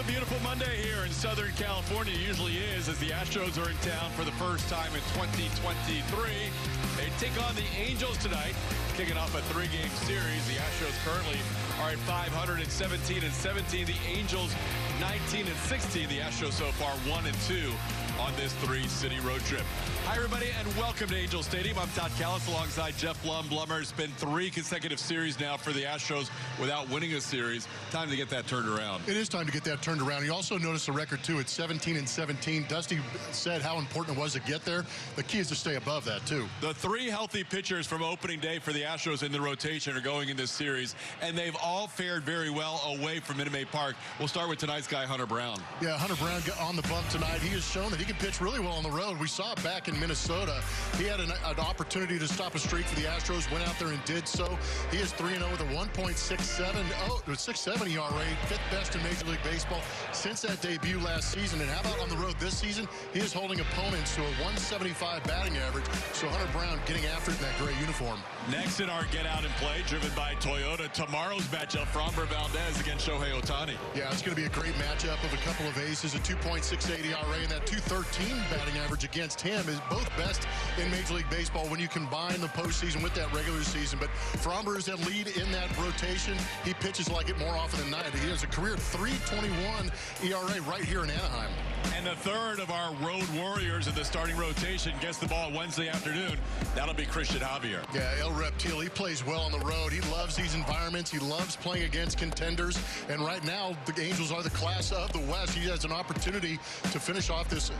a beautiful Monday here in Southern California. It usually is, as the Astros are in town for the first time in 2023. They take on the Angels tonight, kicking off a three-game series. The Astros currently are at 517-17. The Angels 19-16. The Astros so far 1-2 on this three-city road trip. Hi, everybody, and welcome to Angel Stadium. I'm Todd Callis alongside Jeff Blum. Blummer, it's been three consecutive series now for the Astros without winning a series. Time to get that turned around. It is time to get that turned around. You also notice the record, too. It's 17-17. Dusty said how important it was to get there. The key is to stay above that, too. The three healthy pitchers from opening day for the Astros in the rotation are going in this series, and they've all fared very well away from Minute Maid Park. We'll start with tonight's guy, Hunter Brown. Yeah, Hunter Brown got on the bump tonight. He has shown that he can pitch really well on the road. We saw it back in Minnesota. He had an opportunity to stop a streak for the Astros, went out there and did so. He is 3-0 with a 1.67 ERA, fifth best in Major League Baseball since that debut last season. And how about on the road this season? He is holding opponents to a 175 batting average. So Hunter Brown getting after it in that gray uniform. Next in our get out and play, driven by Toyota, tomorrow's matchup, Framber Valdez against Shohei Ohtani. Yeah, it's going to be a great matchup of a couple of aces, a 2.68 ERA, and that 213 batting average against him is both best in Major League Baseball when you combine the postseason with that regular season. But Framber is that lead in that rotation. He pitches like it more often than not. He has a career 3.21 ERA right here in Anaheim. And the third of our road warriors in the starting rotation gets the ball Wednesday afternoon. That'll be Christian Javier. Yeah, El Reptil, he plays well on the road. He loves these environments. He loves playing against contenders. And right now, the Angels are the class of the West. He has an opportunity to finish off this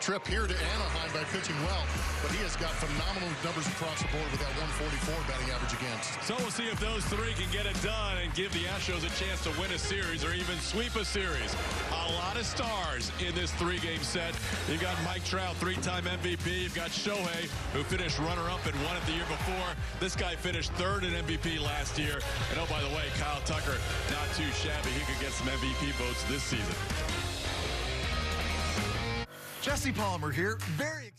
trip here to Anaheim by pitching well. But he has got phenomenal numbers across the board with that 144 batting average against. So we'll see if those three can get it done and give the Astros a chance to win a series or even sweep a series. A lot of stars in this three-game set. You've got Mike Trout, three-time MVP. You've got Shohei, who finished runner-up and won it the year before. This guy finished third in MVP last year. And oh, by the way, Kyle Tucker, not too shabby. He could get some MVP votes this season. Jesse Palmer here. Very excited.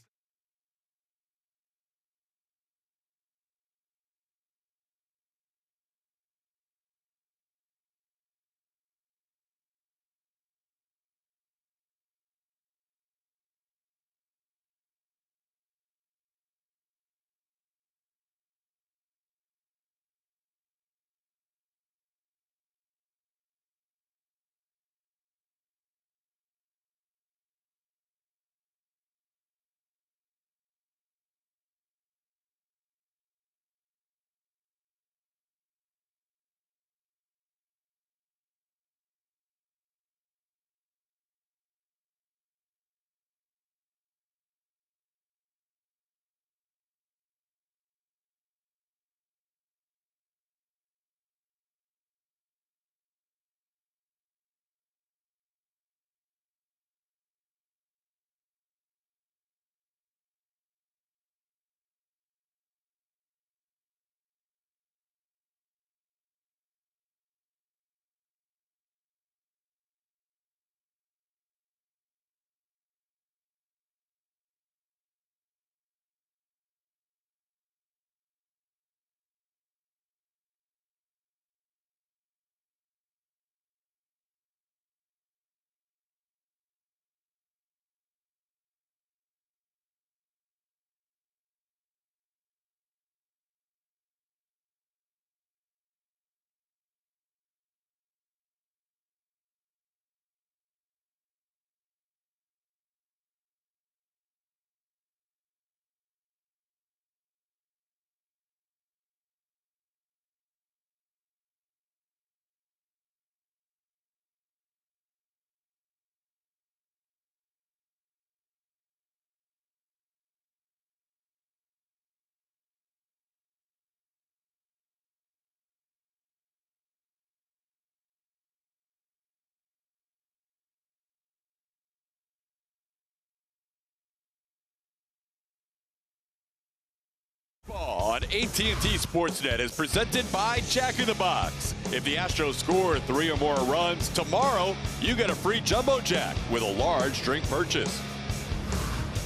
On AT&T Sportsnet is presented by Jack in the Box. If the Astros score 3 or more runs tomorrow, you get a free Jumbo Jack with a large drink purchase.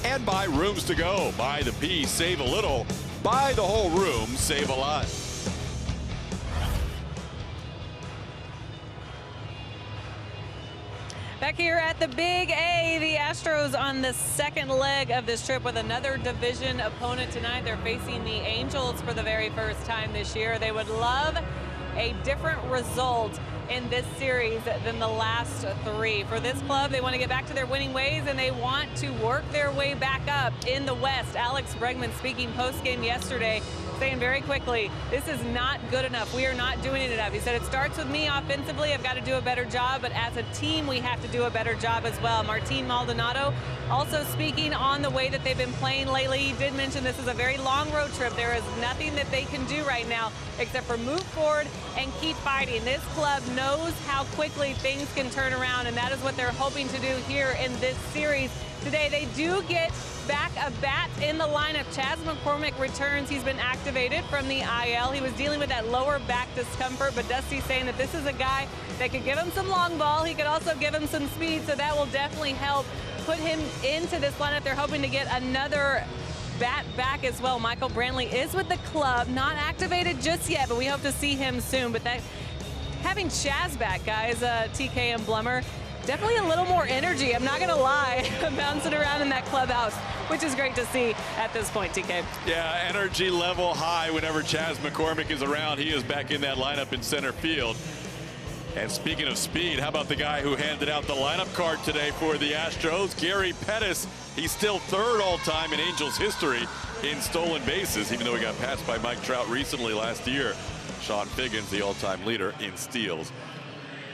And by Rooms to Go. Buy the piece, save a little. Buy the whole room, save a lot. back here at the Big A. The Astros on the second leg of this trip with another division opponent tonight. They're facing the Angels for the very first time this year. They would love a different result in this series than the last three. For this club, they want to get back to their winning ways, and they want to work their way back up in the West. Alex Bregman speaking post-game yesterday, saying very quickly, this is not good enough. We are not doing it enough. He said, it starts with me offensively. I've got to do a better job, but as a team, we have to do a better job as well. Martin Maldonado also speaking on the way that they've been playing lately. He did mention this is a very long road trip. There is nothing that they can do right now except for move forward and keep fighting. This club knows how quickly things can turn around, and that is what they're hoping to do here in this series. Today, they do get back a bat in the lineup. Chas McCormick returns. He's been activated from the IL. He was dealing with that lower back discomfort, but Dusty's saying that this is a guy that could give him some long ball. He could also give him some speed, so that will definitely help put him into this lineup. They're hoping to get another bat back as well. Michael Brantley is with the club, not activated just yet, but we hope to see him soon. But that having Chas back, guys, TK and Blummer, definitely a little more energy, I'm not going to lie, bouncing around in that clubhouse, which is great to see at this point, TK. Yeah, energy level high whenever Chas McCormick is around. He is back in that lineup in center field. And speaking of speed, how about the guy who handed out the lineup card today for the Astros, Gary Pettis. He's still third all-time in Angels history in stolen bases, even though he got passed by Mike Trout recently last year. Sean Figgins, the all-time leader in steals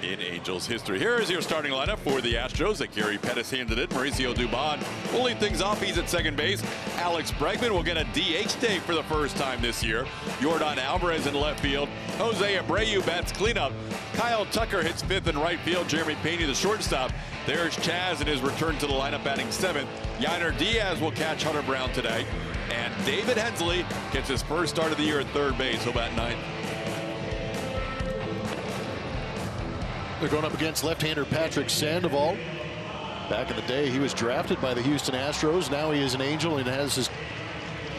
in Angels history. Here is your starting lineup for the Astros that Gary Pettis handed it. Mauricio Dubon will lead things off. He's at second base. Alex Bregman will get a DH day for the first time this year. Yordan Alvarez in left field. Jose Abreu bats cleanup. Kyle Tucker hits fifth in right field. Jeremy Pena, the shortstop. There's Chas in his return to the lineup batting seventh. Yainer Diaz will catch Hunter Brown today. And David Hensley gets his first start of the year at third base. He'll bat ninth. They're going up against left-hander Patrick Sandoval. Back in the day, he was drafted by the Houston Astros. Now he is an Angel and has his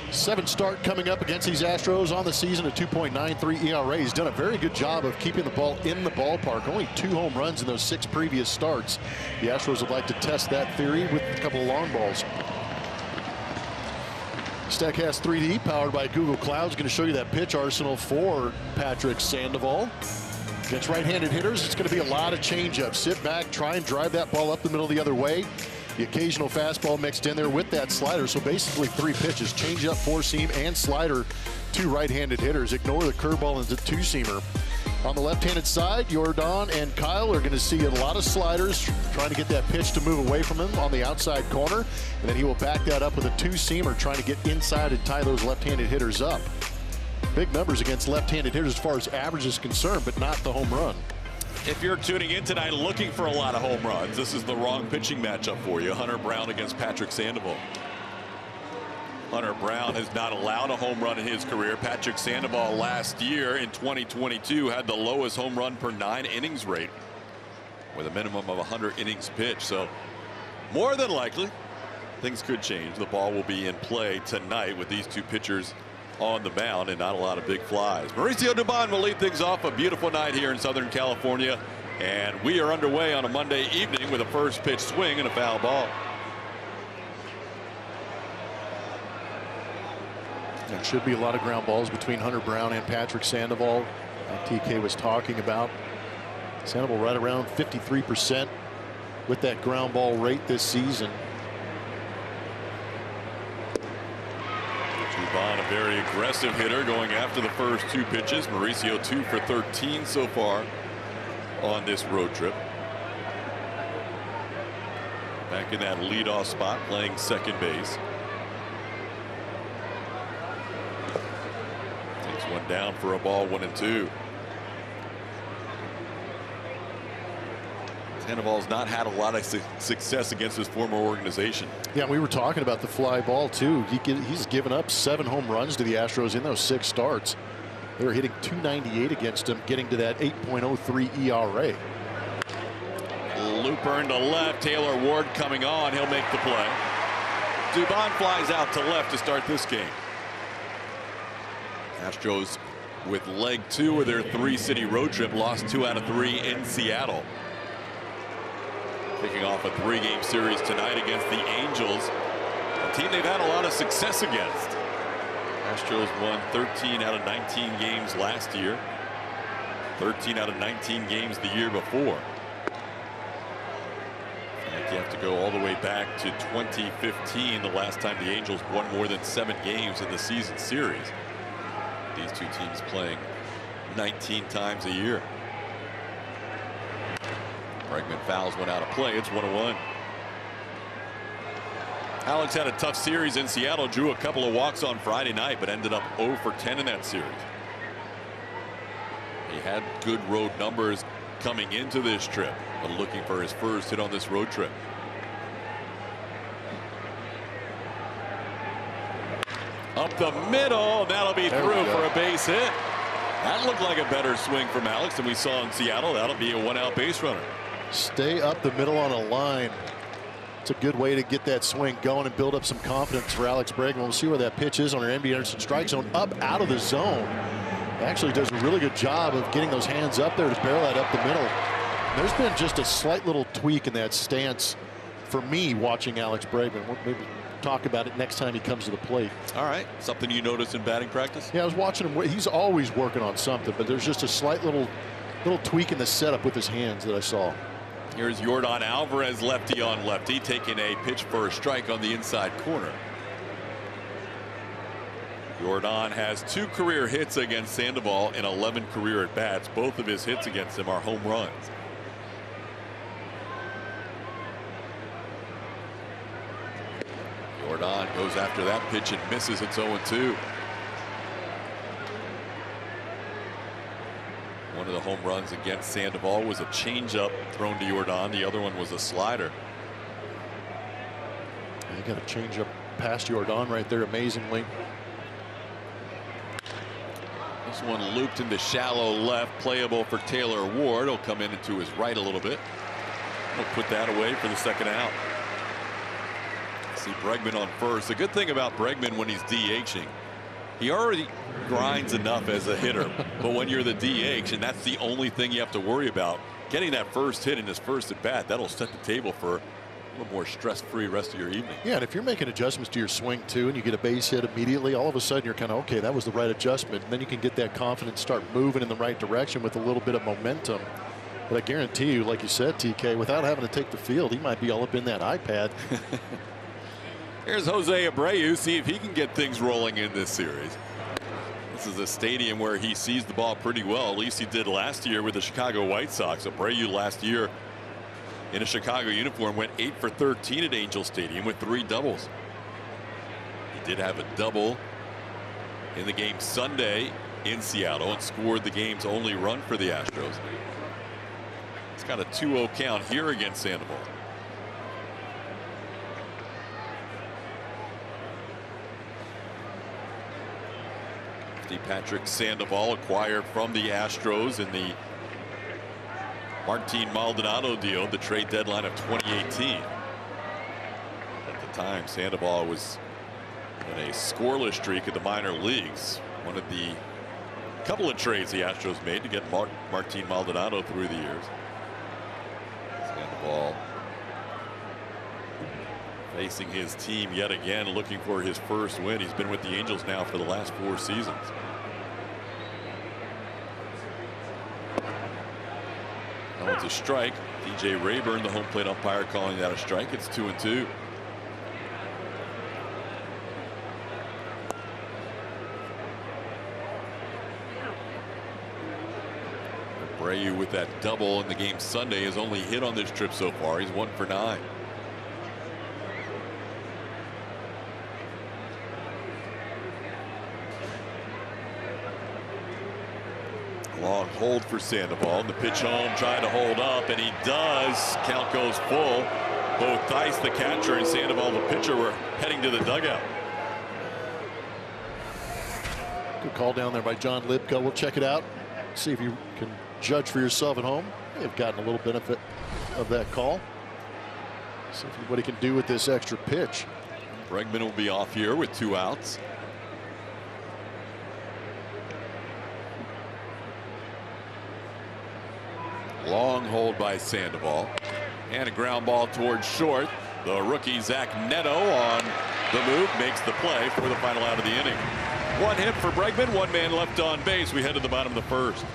seventh start coming up against these Astros on the season, a 2.93 ERA. He's done a very good job of keeping the ball in the ballpark. Only 2 home runs in those 6 previous starts. The Astros would like to test that theory with a couple of long balls. Statcast 3D, powered by Google Cloud, is going to show you that pitch arsenal for Patrick Sandoval. Against right-handed hitters, it's going to be a lot of changeups. Sit back, try and drive that ball up the middle the other way. The occasional fastball mixed in there with that slider. So basically 3 pitches, changeup, 4-seam, and slider to right-handed hitters. Ignore the curveball and the 2-seamer. On the left-handed side, Yordan and Kyle are going to see a lot of sliders, trying to get that pitch to move away from him on the outside corner. And then he will back that up with a 2-seamer, trying to get inside and tie those left-handed hitters up. Big numbers against left-handed hitters as far as average is concerned, but not the home run. If you're tuning in tonight looking for a lot of home runs, this is the wrong pitching matchup for you. Hunter Brown against Patrick Sandoval. Hunter Brown has not allowed a home run in his career. Patrick Sandoval last year in 2022 had the lowest home run per 9 innings rate with a minimum of 100 innings pitched. So more than likely, things could change. The ball will be in play tonight with these 2 pitchers on the mound and not a lot of big flies. Mauricio Dubon will lead things off. A beautiful night here in Southern California, and we are underway on a Monday evening with a first pitch swing and a foul ball. There should be a lot of ground balls between Hunter Brown and Patrick Sandoval. TK was talking about Sandoval right around 53% with that ground ball rate this season. Dubon, a very aggressive hitter, going after the first 2 pitches. Mauricio 2 for 13 so far on this road trip. Back in that leadoff spot, playing second base. Takes one down for a ball, 1-2. Sandoval's not had a lot of success against his former organization. Yeah, we were talking about the fly ball too. He's given up 7 home runs to the Astros in those 6 starts. They were hitting .298 against him, getting to that 8.03 ERA. Looper into left. Taylor Ward coming on. He'll make the play. Dubon flies out to left to start this game. Astros with leg 2 of their 3-city road trip lost 2 out of 3 in Seattle. Kicking off a 3-game series tonight against the Angels, a team they've had a lot of success against. Astros won 13 out of 19 games last year, 13 out of 19 games the year before. And you have to go all the way back to 2015, the last time the Angels won more than 7 games in the season series. These two teams playing 19 times a year. Bregman fouls one out of play. It's 1-1. Alex had a tough series in Seattle, drew a couple of walks on Friday night, but ended up 0 for 10 in that series. He had good road numbers coming into this trip, but looking for his first hit on this road trip. Up the middle, that'll be through for a base hit. That looked like a better swing from Alex than we saw in Seattle. That'll be a 1-out base runner. Stay up the middle on a line. It's a good way to get that swing going and build up some confidence for Alex Bregman. We'll see where that pitch is on our NB Anderson strike zone, up out of the zone. Actually does a really good job of getting those hands up there to barrel that up the middle. There's been just a slight little tweak in that stance for me watching Alex Bregman. We'll maybe talk about it next time he comes to the plate. All right. Something you noticed in batting practice? Yeah, I was watching him. He's always working on something, but there's just a slight little tweak in the setup with his hands that I saw. Here's Yordan Alvarez, lefty on lefty, taking a pitch for a strike on the inside corner. Yordan has 2 career hits against Sandoval and 11 career at bats. Both of his hits against him are home runs. Yordan goes after that pitch and misses. It's 0-2. One of the home runs against Sandoval was a changeup thrown to Yordan. The other one was a slider. You got a changeup past Yordan right there, amazingly. This one looped into shallow left, playable for Taylor Ward. He'll come in into his right a little bit. He'll put that away for the second out. See Bregman on first. The good thing about Bregman when he's DHing, he already grinds enough as a hitter, but when you're the DH and that's the only thing you have to worry about, getting that first hit in his first at bat, that'll set the table for a little more stress-free rest of your evening. Yeah, and if you're making adjustments to your swing too and you get a base hit immediately, all of a sudden you're kind of okay, that was the right adjustment, and then you can get that confidence, start moving in the right direction with a little bit of momentum. But I guarantee you, like you said, TK, without having to take the field, he might be all up in that iPad. Here's Jose Abreu. See if he can get things rolling in this series. This is a stadium where he sees the ball pretty well. At least he did last year with the Chicago White Sox. Abreu last year in a Chicago uniform went 8 for 13 at Angel Stadium with 3 doubles. He did have a double in the game Sunday in Seattle and scored the game's only run for the Astros. It's got a 2-0 count here against Sandoval. Patrick Sandoval, acquired from the Astros in the Martin Maldonado deal, the trade deadline of 2018. At the time, Sandoval was in a scoreless streak in the minor leagues. One of the couple of trades the Astros made to get Martin Maldonado through the years. Sandoval facing his team yet again, looking for his first win. He's been with the Angels now for the last 4 seasons. That one's a strike. DJ Rayburn, the home plate umpire, calling that a strike. It's 2-2. Abreu with that double in the game Sunday has only hit on this trip so far. He's 1 for 9. Long hold for Sandoval. The pitch home, trying to hold up, and he does. Count goes full. Both Theis, the catcher, and Sandoval, the pitcher, were heading to the dugout. Good call down there by John Lipka. We'll check it out. See if you can judge for yourself at home. They've gotten a little benefit of that call. See what he can do with this extra pitch. Bregman will be off here with 2 outs. Long hold by Sandoval. And a ground ball towards short. The rookie Zach Neto on the move makes the play for the final out of the inning. One hit for Bregman, one man left on base. We head to the bottom of the first.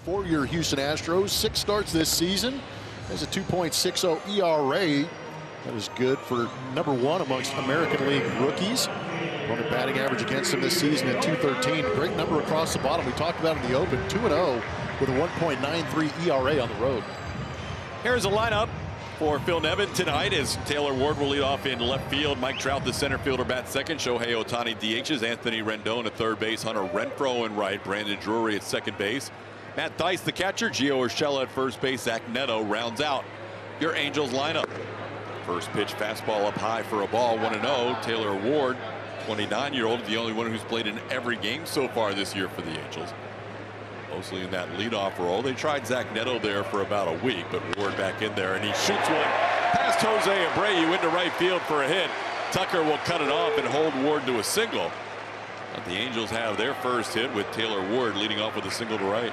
For your Houston Astros, 6 starts this season. Has a 2.60 ERA. That is good for #1 amongst American League rookies. Opponent batting average against him this season at .213. Great number across the bottom. We talked about it in the open. 2-0 with a 1.93 ERA on the road. Here's a lineup for Phil Nevin tonight as Taylor Ward will lead off in left field. Mike Trout, the center fielder, bats second. Shohei Ohtani DHs. Anthony Rendon at third base. Hunter Renfroe in right. Brandon Drury at second base. Matt Thaiss, the catcher. Gio Urshela at first base. Zach Neto rounds out your Angels lineup. First pitch fastball up high for a ball. 1-0. Taylor Ward, 29-year-old, the only one who's played in every game so far this year for the Angels. Mostly in that leadoff role. They tried Zach Neto there for about a week, but Ward back in there, and he shoots one past Jose Abreu into right field for a hit. Tucker will cut it off and hold Ward to a single. But the Angels have their first hit with Taylor Ward leading off with a single to right.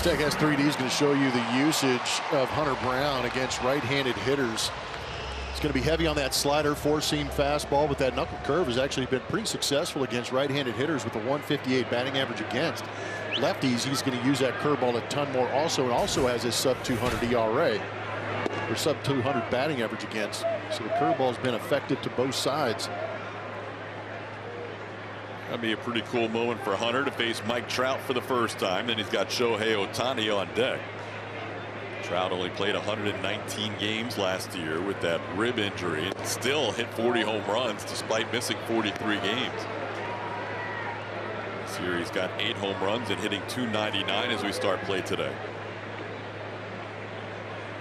Tech S3D is going to show you the usage of Hunter Brown against right-handed hitters. It's going to be heavy on that slider, four-seam fastball, but that knuckle curve has actually been pretty successful against right-handed hitters with a 158 batting average against. Lefties, he's going to use that curveball a ton more also, and also has his sub-200 ERA or sub-200 batting average against. So the curveball's been effective to both sides. That'd be a pretty cool moment for Hunter to face Mike Trout for the first time. Then he's got Shohei Ohtani on deck. Trout only played 119 games last year with that rib injury and still hit 40 home runs despite missing 43 games. This year he's got 8 home runs and hitting .299 as we start play today.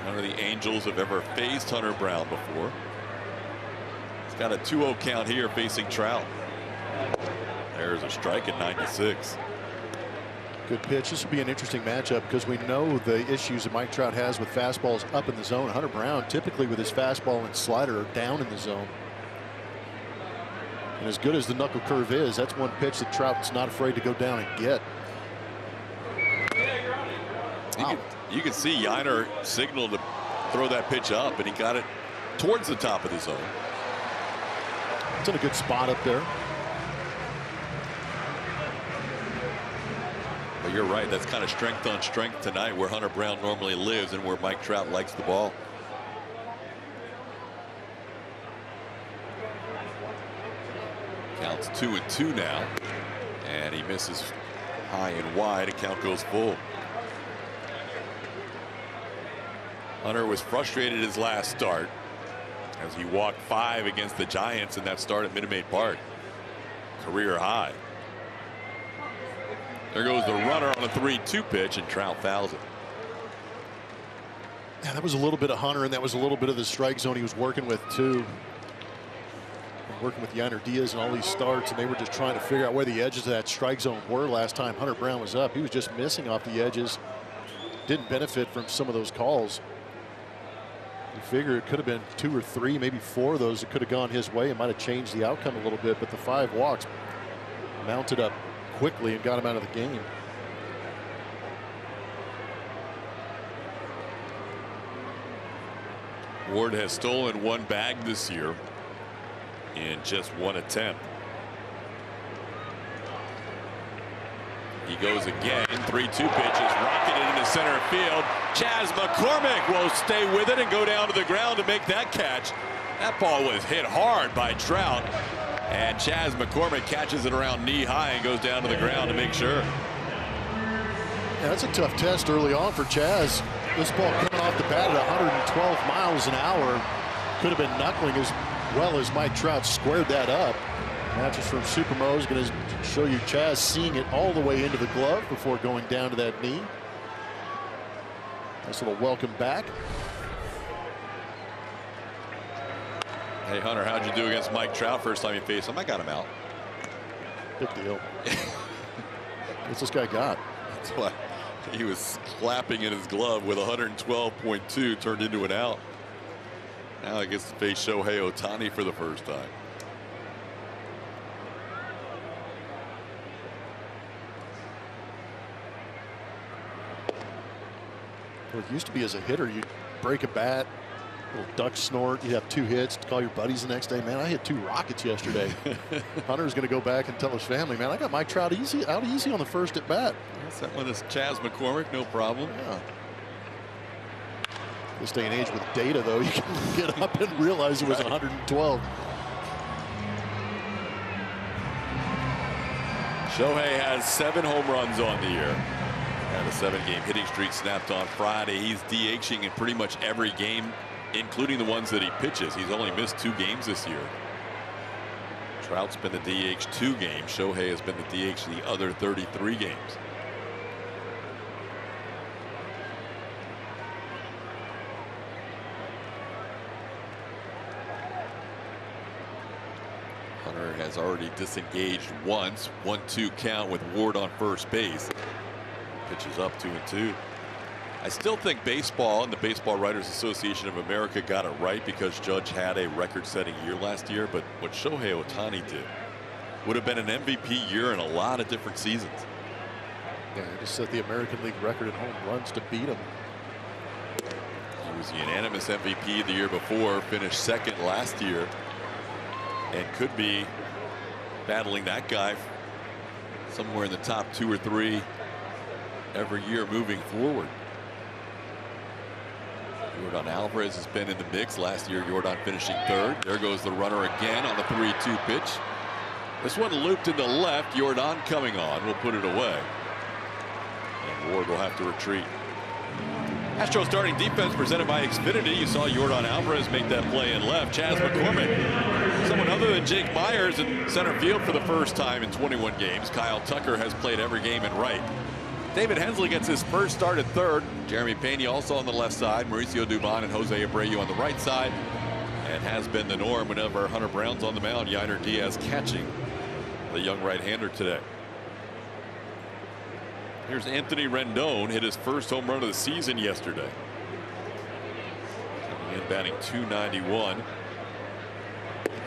None of the Angels have ever faced Hunter Brown before. He's got a 2-0 count here facing Trout. There's a strike at 96. Good pitch. This will be an interesting matchup because we know the issues that Mike Trout has with fastballs up in the zone. Hunter Brown typically with his fastball and slider are down in the zone. And as good as the knuckle curve is, that's one pitch that Trout's not afraid to go down and get. Wow. You can see Yiner signaled to throw that pitch up, and he got it towards the top of the zone. It's in a good spot up there. But you're right, that's kind of strength on strength tonight where Hunter Brown normally lives and where Mike Trout likes the ball. Counts 2-2 now, and he misses high and wide. A count goes full. Hunter was frustrated his last start as he walked 5 against the Giants in that start at Minute Maid Park. Career high. There goes the runner on a 3-2 pitch, and Trout fouls it. Yeah, that was a little bit of Hunter, and that was a little bit of the strike zone he was working with too. working with Yainer Diaz and all these starts, and they were just trying to figure out where the edges of that strike zone were last time Hunter Brown was up. He was just missing off the edges. Didn't benefit from some of those calls. You figure it could have been 2 or 3, maybe 4 of those that could have gone his way. It might have changed the outcome a little bit, but the 5 walks mounted up quickly and got him out of the game. Ward has stolen 1 bag this year in just 1 attempt. He goes again, 3-2 pitches, rocketed into center field. Chas McCormick will stay with it and go down to the ground to make that catch. That ball was hit hard by Trout, and Chas McCormick catches it around knee high and goes down to the ground to make sure. Yeah, that's a tough test early on for Chas. This ball coming off the bat at 112 miles an hour. Could have been knuckling as well as Mike Trout squared that up. Matches from Supermo is going to show you Chas seeing it all the way into the glove before going down to that knee. Nice little welcome back. Hey, Hunter, how'd you do against Mike Trout first time you faced him? I got him out. Big deal. What's this guy got? That's why he was clapping in his glove with 112.2 turned into an out. Now he gets to face Shohei Ohtani for the first time. Well, it used to be as a hitter, you'd break a bat, little duck snort, you'd have 2 hits, call your buddies the next day. Man, I hit 2 rockets yesterday. Hunter's going to go back and tell his family, man, I got Mike Trout out easy on the first at bat. Yes, that one is Chas McCormick, no problem. Yeah. This day and age with data, though, you can get up and realize it was 112. Shohei has 7 home runs on the year. And a 7-game hitting streak snapped on Friday. He's DHing in pretty much every game, including the ones that he pitches. He's only missed 2 games this year. Trout's been the DH 2 games. Shohei has been the DH the other 33 games. Hunter has already disengaged once. 1-2 count with Ward on first base. Pitches up 2-2. I still think baseball and the Baseball Writers Association of America got it right because Judge had a record-setting year last year. But what Shohei Ohtani did would have been an MVP year in a lot of different seasons. Yeah, he just set the American League record in home runs to beat him. He was the unanimous MVP the year before, finished 2nd last year, and could be battling that guy somewhere in the top 2 or 3 every year moving forward. Yordan Alvarez has been in the mix. Last year, Yordan finishing 3rd. There goes the runner again on the 3-2 pitch. This one looped into left. Yordan coming on will put it away. And Ward will have to retreat. Astros starting defense presented by Xfinity. You saw Yordan Alvarez make that play in left. Chas McCormick, someone other than Jake Myers in center field for the first time in 21 games. Kyle Tucker has played every game in right. David Hensley gets his first start at 3rd. Jeremy Pena also on the left side. Mauricio Dubon and Jose Abreu on the right side. And has been the norm whenever Hunter Brown's on the mound. Yainer Diaz catching the young right-hander today. Here's Anthony Rendon, hit his first home run of the season yesterday. Coming in batting .291.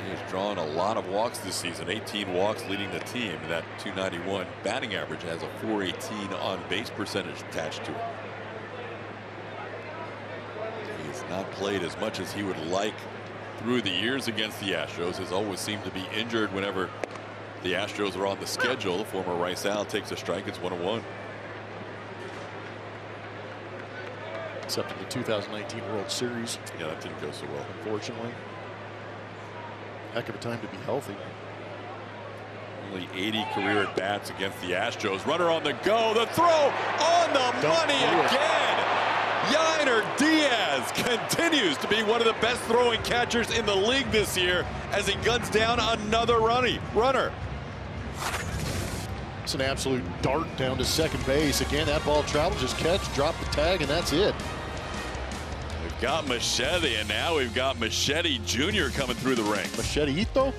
He has drawn a lot of walks this season, 18 walks leading the team. That .291 batting average has a .418 on base percentage attached to it. He's not played as much as he would like through the years against the Astros. Has always seemed to be injured whenever the Astros are on the schedule. The former Rice Owl takes a strike. It's 1-1. Except in the 2019 World Series. Yeah, that didn't go so well, unfortunately. Heck of a time to be healthy. Only 80 career at bats against the Astros. Runner on the go. The throw on the money again. Yainer Diaz continues to be one of the best throwing catchers in the league this year as he guns down another runner. It's an absolute dart down to second base. Again, that ball traveled, just catch, drop the tag, and that's it. We've got Machete, and now we've got Machete Jr. coming through the ranks. Macheteito?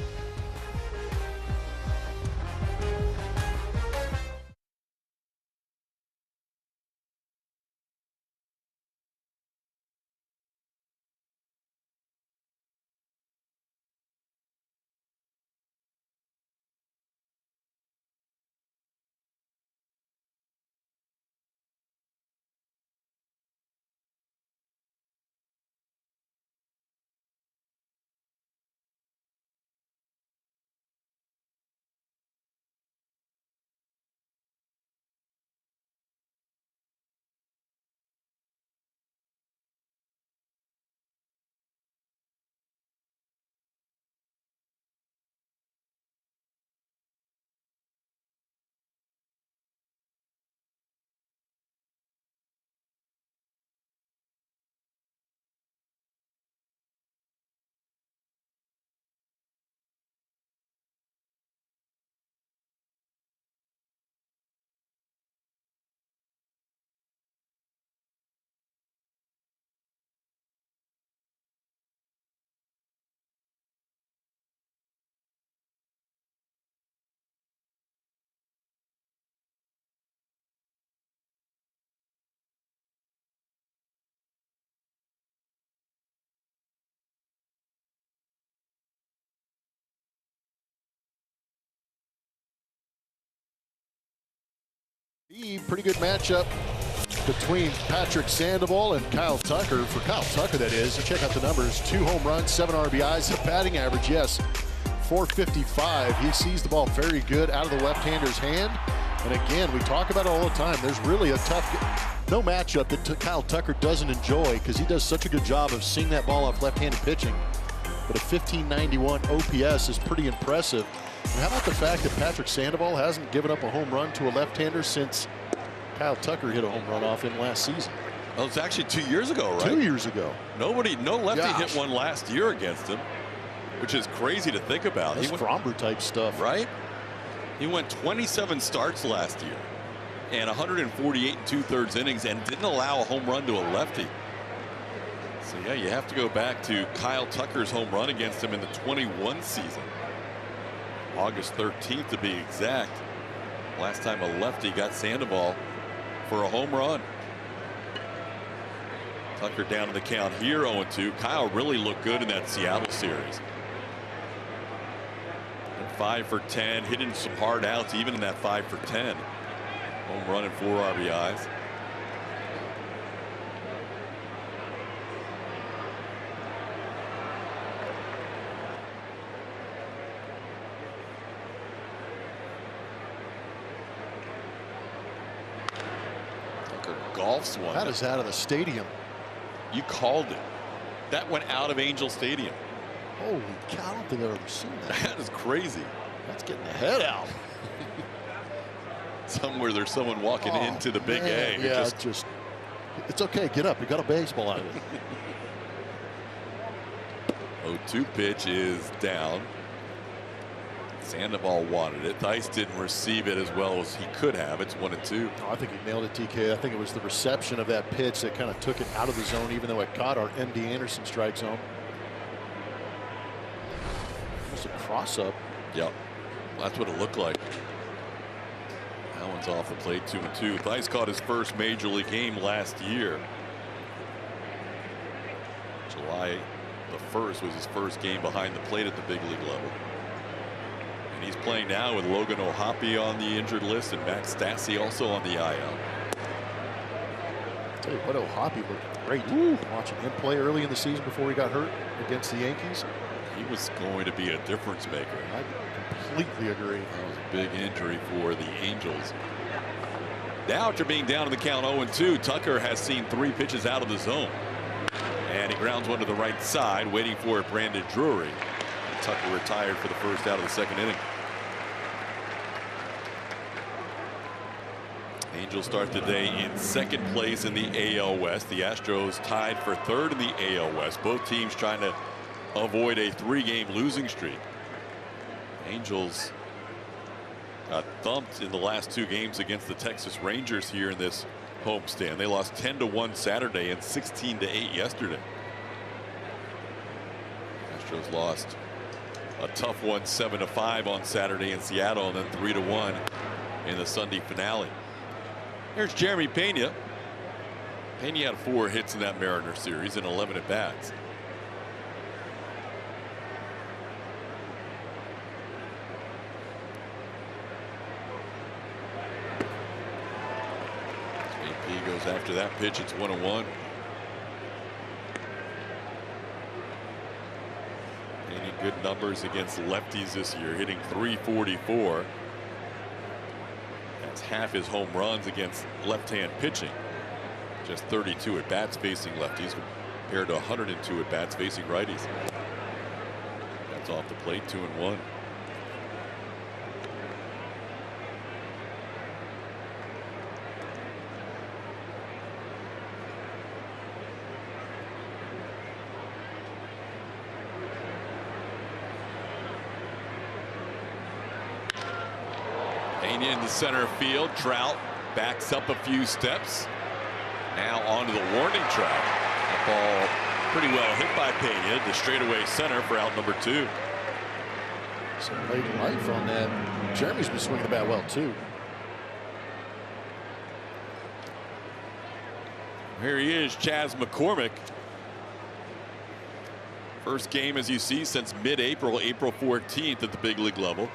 Pretty good matchup between Patrick Sandoval and Kyle Tucker. For Kyle Tucker, that is. Check out the numbers. 2 home runs, 7 RBIs, a batting average, yes, .455. He sees the ball very good out of the left-hander's hand. And again, we talk about it all the time. There's really a no matchup that Kyle Tucker doesn't enjoy because he does such a good job of seeing that ball off left-handed pitching. But a 1591 OPS is pretty impressive. And how about the fact that Patrick Sandoval hasn't given up a home run to a left-hander since Kyle Tucker hit a home run off him last season? Well, it's actually 2 years ago, right? 2 years ago. No lefty hit one last year against him, which is crazy to think about. That's Fromber type stuff. Right? He went 27 starts last year and 148 2/3 innings and didn't allow a home run to a lefty. So, yeah, you have to go back to Kyle Tucker's home run against him in the 21 season. August 13th to be exact. Last time a lefty got Sandoval for a home run. Tucker down to the count here, 0-2. Kyle really looked good in that Seattle series. And 5 for 10, hitting some hard outs even in that 5 for 10. Home run and 4 RBIs. Golfs one. That is out of the stadium. You called it. That went out of Angel Stadium. Holy cow, I don't think I've ever seen that. That is crazy. That's getting the head out. Somewhere there's someone walking into the big A. Yeah, it's okay. Get up. You got a baseball out of it. 0-2 pitch is down. Sandoval wanted it. Theis didn't receive it as well as he could have. It's 1-2. Oh, I think he nailed it, TK. I think it was the reception of that pitch that kind of took it out of the zone, even though it caught our MD Anderson strike zone. Almost a cross up. Yep. That's what it looked like. That one's off the plate, 2-2. Theis caught his first major league game last year. July the 1st was his first game behind the plate at the big league level. And he's playing now with Logan O'Hoppe on the injured list and Max Stassi also on the IL. I'll tell you what, O'Hoppe looked great. Watching him play early in the season before he got hurt against the Yankees. He was going to be a difference maker. I completely agree. That was a big injury for the Angels. Now after being down in the count 0-2, Tucker has seen 3 pitches out of the zone. And he grounds one to the right side, waiting for Brandon Drury. Tucker retired for the first out of the second inning. Angels start the day in second place in the AL West. The Astros tied for third in the AL West. Both teams trying to avoid a 3-game losing streak. Angels got thumped in the last 2 games against the Texas Rangers here in this homestand. They lost 10-1 Saturday and 16-8 yesterday. Astros lost a tough one 7-5 on Saturday in Seattle and then 3-1 in the Sunday finale. Here's Jeremy Pena. Pena had 4 hits in that Mariner series and 11 at bats. AP goes after that pitch. It's 1-1. Good numbers against lefties this year, hitting .344. That's half his home runs against left-hand pitching. Just 32 at bats facing lefties compared to 102 at bats facing righties. That's off the plate, 2-1. In the center field, Trout backs up a few steps. Now onto the warning track. That ball pretty well hit by Pena to straightaway center for out number 2. Some late life on that. Jeremy's been swinging the bat well too. Here he is, Chas McCormick. First game, as you see, since mid-April, April 14th at the big league level.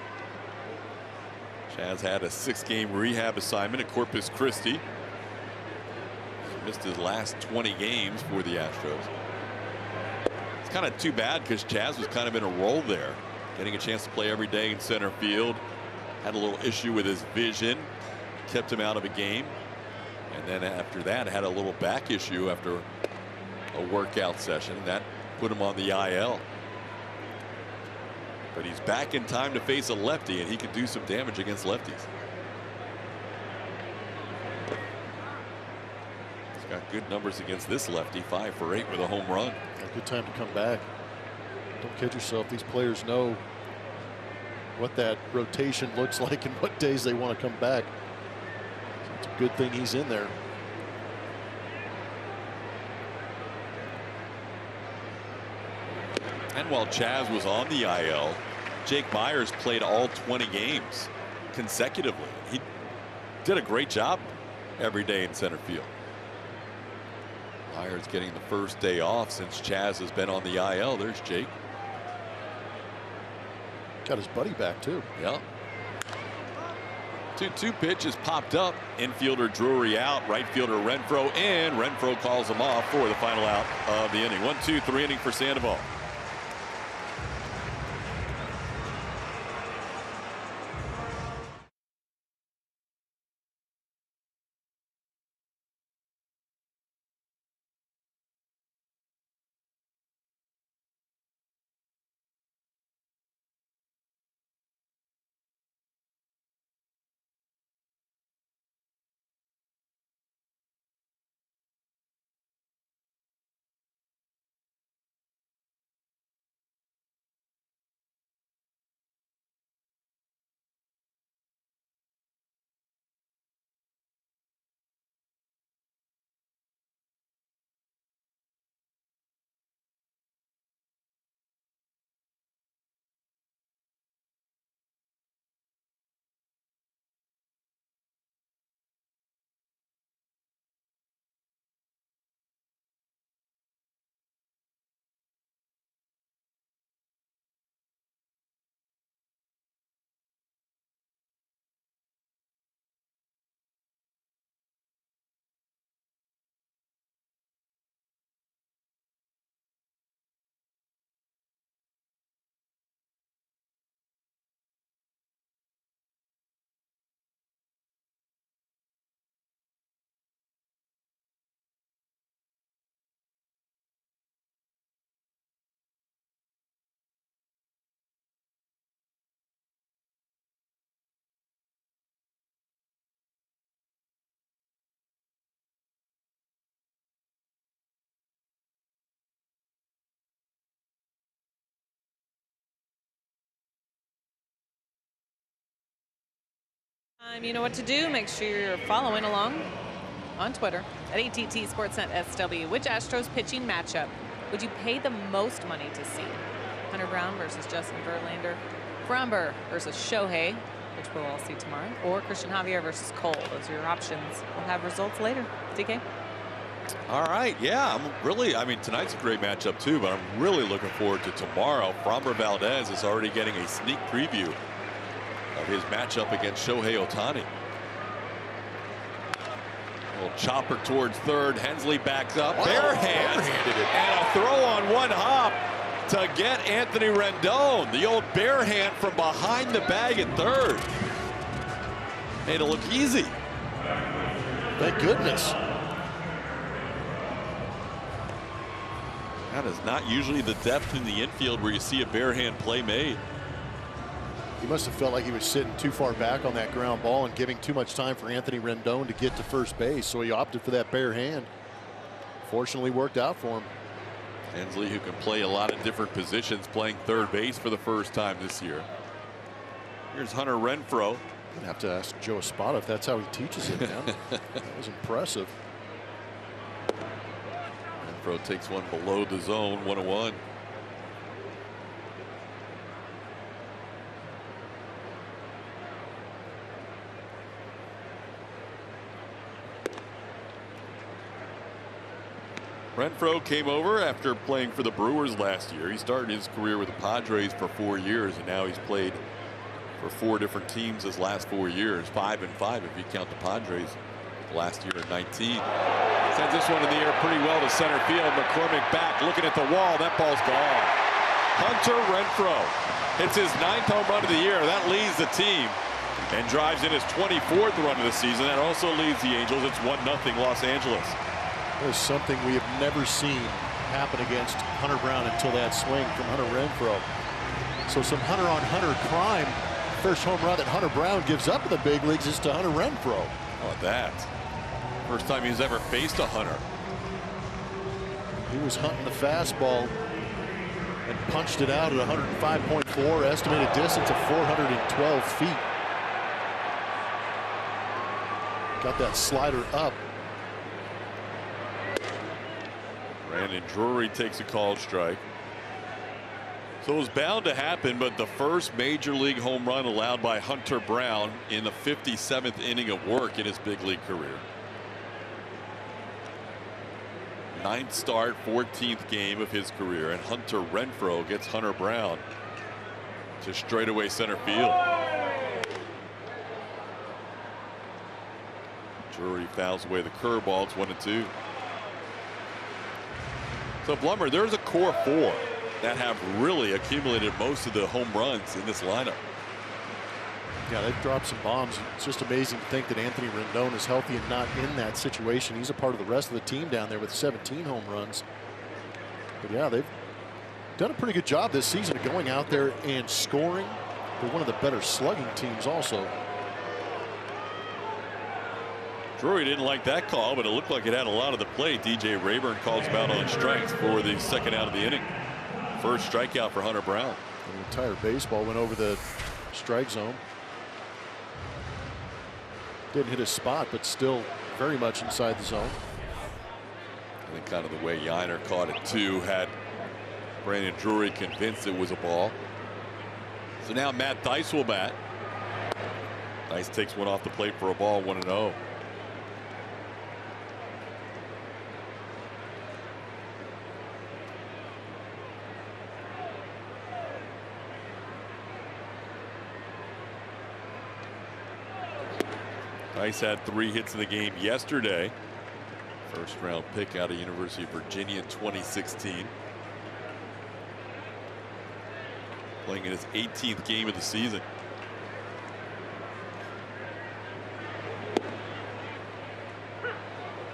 Chaz had a 6-game rehab assignment at Corpus Christi. He missed his last 20 games for the Astros. It's kind of too bad because Chaz was kind of in a role there, getting a chance to play every day in center field. Had a little issue with his vision, kept him out of a game, and then after that had a little back issue after a workout session that put him on the IL. But he's back in time to face a lefty, and he can do some damage against lefties. He's got good numbers against this lefty, 5 for 8 with a home run. A good time to come back. Don't kid yourself. These players know what that rotation looks like and what days they want to come back. It's a good thing he's in there. And while Chaz was on the IL, Jake Myers played all 20 games consecutively. He did a great job every day in center field. Myers getting the first day off since Chaz has been on the IL. There's Jake. Got his buddy back too. Yeah. 2-2 pitch is popped up. Infielder Drury out. Right fielder Renfroe in. Renfroe calls him off for the final out of the inning. 1-2-3 inning for Sandoval. You know what to do. Make sure you're following along on Twitter at ATT Sportsnet SW. Which Astros pitching matchup would you pay the most money to see? Hunter Brown versus Justin Verlander, Framber versus Shohei, which we'll all see tomorrow, or Christian Javier versus Cole. Those are your options. We'll have results later. DK. All right. Yeah, I mean, tonight's a great matchup too, but I'm really looking forward to tomorrow. Framber Valdez is already getting a sneak preview of his matchup against Shohei Ohtani. A little chopper towards third. Hensley backs up. Bare hands. And a throw on one hop to get Anthony Rendon. The old bare hand from behind the bag at third. Made it look easy. Thank goodness. That is not usually the depth in the infield where you see a bare hand play made. He must have felt like he was sitting too far back on that ground ball and giving too much time for Anthony Rendon to get to first base, so he opted for that bare hand. Fortunately worked out for him. Hensley, who can play a lot of different positions, playing third base for the first time this year. Here's Hunter Renfroe. I'm gonna have to ask Joe Espada if that's how he teaches it, man. That was impressive. Renfroe takes one below the zone, 1-1. Renfroe came over after playing for the Brewers last year. He started his career with the Padres for 4 years, and now he's played for 4 different teams his last 4 years. 5 and 5 if you count the Padres last year at 19. Sends this one in the air pretty well to center field. McCormick back looking at the wall. That ball's gone. Hunter Renfroe hits his 9th home run of the year. That leads the team and drives in his 24th run of the season. That also leads the Angels. It's 1-0 Los Angeles. There's something we have never seen happen against Hunter Brown until that swing from Hunter Renfroe. So some Hunter on Hunter crime. First home run that Hunter Brown gives up in the big leagues is to Hunter Renfroe. How about that? First time he's ever faced a Hunter. He was hunting the fastball and punched it out at 105.4, estimated distance of 412 feet. Got that slider up. Brandon Drury takes a called strike. So it was bound to happen, but the first major league home run allowed by Hunter Brown in the 57th inning of work in his big league career. 9th start, 14th game of his career, and Hunter Renfroe gets Hunter Brown to straightaway center field. Drury fouls away the curveball. It's 1-2. So Blummer, there's a core 4 that have really accumulated most of the home runs in this lineup. Yeah, they've dropped some bombs. It's just amazing to think that Anthony Rendon is healthy and not in that situation. He's a part of the rest of the team down there with 17 home runs. But yeah, they've done a pretty good job this season of going out there and scoring. They're one of the better slugging teams also. Drury didn't like that call, but it looked like it had a lot of the play. DJ Rayburn calls him out on strikes for the second out of the inning. First strikeout for Hunter Brown. The entire baseball went over the strike zone. Didn't hit his spot, but still very much inside the zone. I think kind of the way Yiner caught it too had Brandon Drury convinced it was a ball. So now Matt Dice will bat. Dice takes one off the plate for a ball, 1-0. Dice had 3 hits in the game yesterday. First round pick out of University of Virginia in 2016. Playing in his 18th game of the season.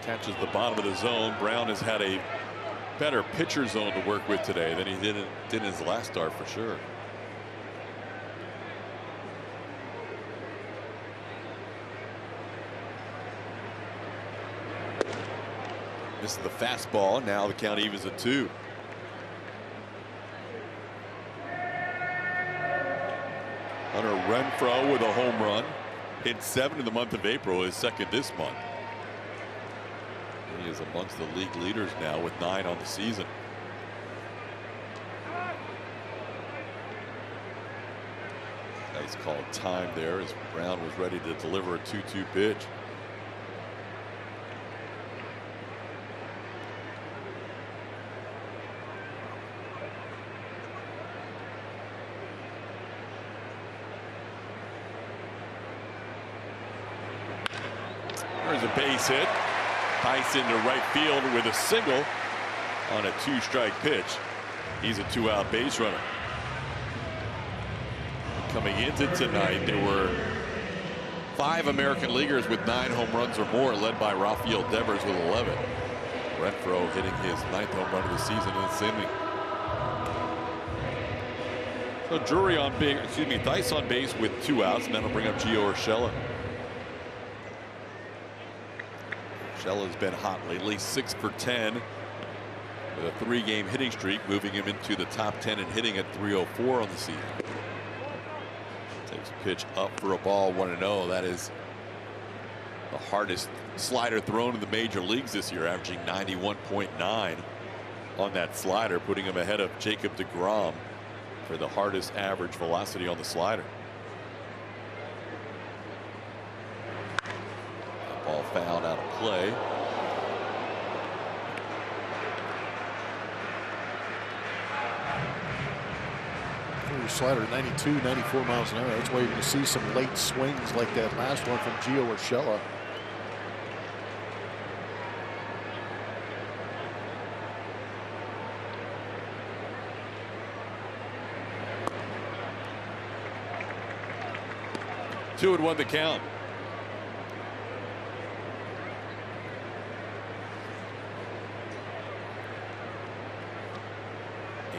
Catches the bottom of the zone. Brown has had a better pitcher zone to work with today than he did in his last start for sure. Misses the fastball. Now the count evens at 2. Hunter Renfroe with a home run. Hit 7 in the month of April, his second this month. He is amongst the league leaders now with 9 on the season. Nice called time there as Brown was ready to deliver a 2-2 pitch. There's a base hit. Dice into right field with a single on a 2-strike pitch. He's a 2-out base runner. Coming into tonight, there were 5 American leaguers with 9 home runs or more, led by Rafael Devers with 11. Renfroe hitting his 9th home run of the season in this inning. So Drury on Dice on base with 2 outs, and that'll bring up Gio Urshela. Urshela's been hot lately, 6 for 10 with a 3-game hitting streak, moving him into the top 10 in hitting at .304 on the season. Takes a pitch up for a ball, 1-0. That is the hardest slider thrown in the major leagues this year, averaging 91.9 on that slider, putting him ahead of Jacob deGrom for the hardest average velocity on the slider. Ball fouled out of play. your slider at 92, 94 miles an hour. That's why you're going to see some late swings like that last one from Gio Urshela. Two and one the count.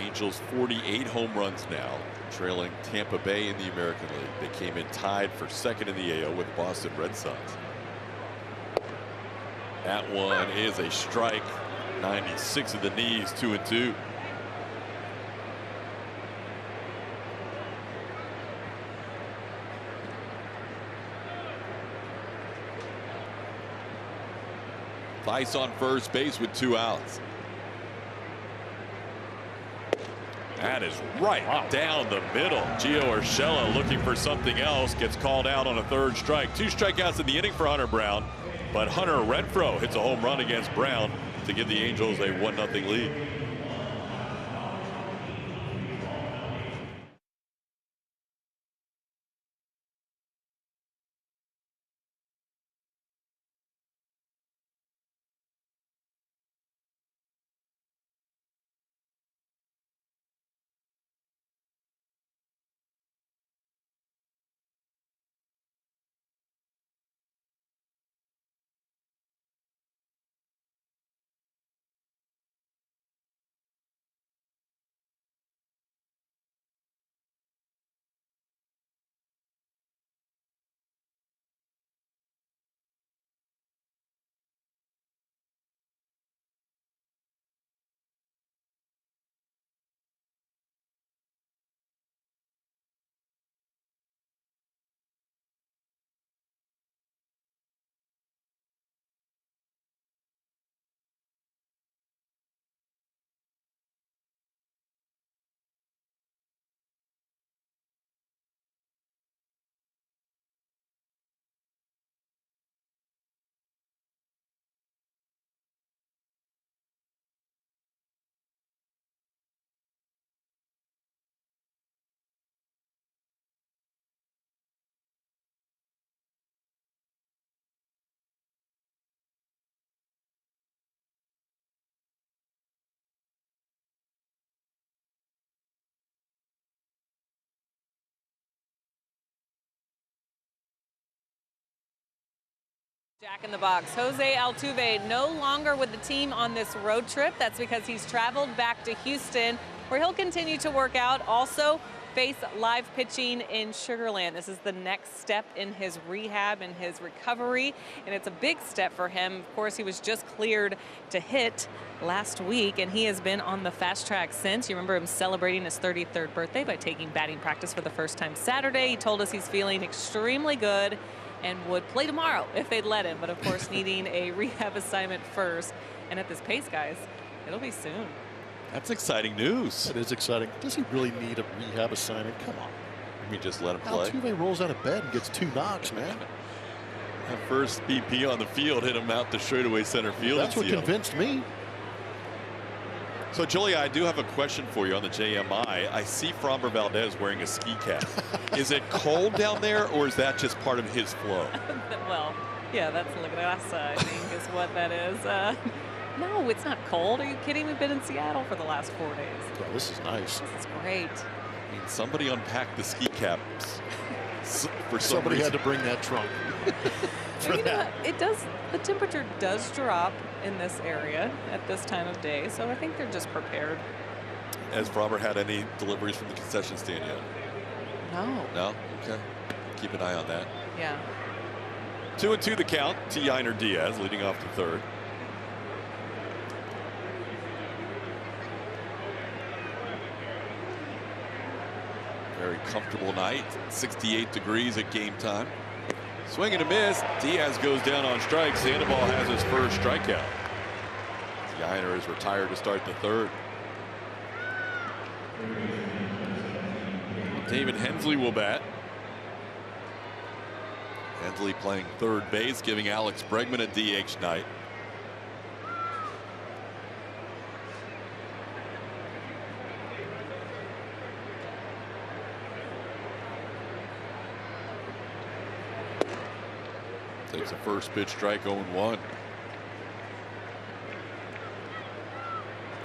Angels 48 home runs now, trailing Tampa Bay in the American League. They came in tied for second in the AL with Boston Red Sox. That one is a strike. 96 of the knees, 2-2. Vice on first base with 2 outs. That is right down the middle. Gio Urshela looking for something else, gets called out on a 3rd strike. 2 strikeouts in the inning for Hunter Brown, but Hunter Renfroe hits a home run against Brown to give the Angels a 1-0 lead. Jack in the box. Jose Altuve no longer with the team on this road trip. That's because he's traveled back to Houston, where he'll continue to work out. Also face live pitching in Sugar Land. This is the next step in his rehab and his recovery, and it's a big step for him. Of course, he was just cleared to hit last week, and he has been on the fast track since. You remember him celebrating his 33rd birthday by taking batting practice for the first time Saturday. He told us he's feeling extremely good and would play tomorrow if they'd let him, but of course needing a rehab assignment first. And at this pace, guys, it'll be soon. That's exciting news. That is exciting. Does he really need a rehab assignment? Come on. I mean, just let him play. Altuve rolls out of bed and gets 2 knocks, man. That first BP on the field hit him out the straightaway center field. That's what convinced me. So, Julia, I do have a question for you on the JMI. I see Framber Valdez wearing a ski cap. Is it cold down there, or is that just part of his flow? Well, yeah, that's Legrasa, I think, is what that is. No, it's not cold. Are you kidding? We've been in Seattle for the last 4 days. Well, this is nice. This is great. I mean, somebody unpacked the ski caps. For somebody had to bring that trunk. You know, it does. The temperature does drop in this area at this time of day, so I think they're just prepared. Has Framber had any deliveries from the concession stand yet? No. No? Okay. Keep an eye on that. Yeah. 2-2 the count. T-Yiner Diaz leading off the 3rd. Very comfortable night. 68 degrees at game time. Swing and a miss. Diaz goes down on strikes. Sandoval has his first strikeout. Yiner is retired to start the 3rd. David Hensley will bat. Hensley playing 3rd base, giving Alex Bregman a DH night. Takes a first pitch strike, 0-1.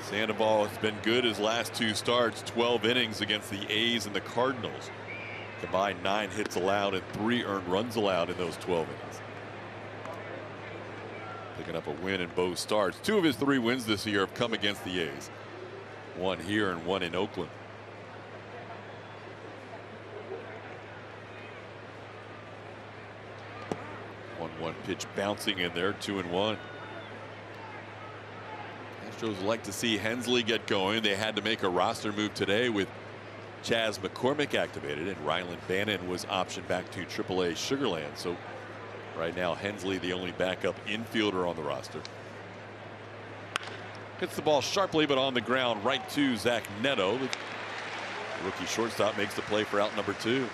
Sandoval has been good his last 2 starts, 12 innings against the A's and the Cardinals. Combined 9 hits allowed and 3 earned runs allowed in those 12 innings. Picking up a win in both starts. 2 of his 3 wins this year have come against the A's. 1 here and 1 in Oakland. 1-1 pitch bouncing in there, 2-1. Astros like to see Hensley get going. They had to make a roster move today with Chas McCormick activated, and Ryland Bannon was optioned back to AAA Sugarland. So right now Hensley the only backup infielder on the roster. Hits the ball sharply but on the ground right to Zach Neto. The rookie shortstop makes the play for out number 2.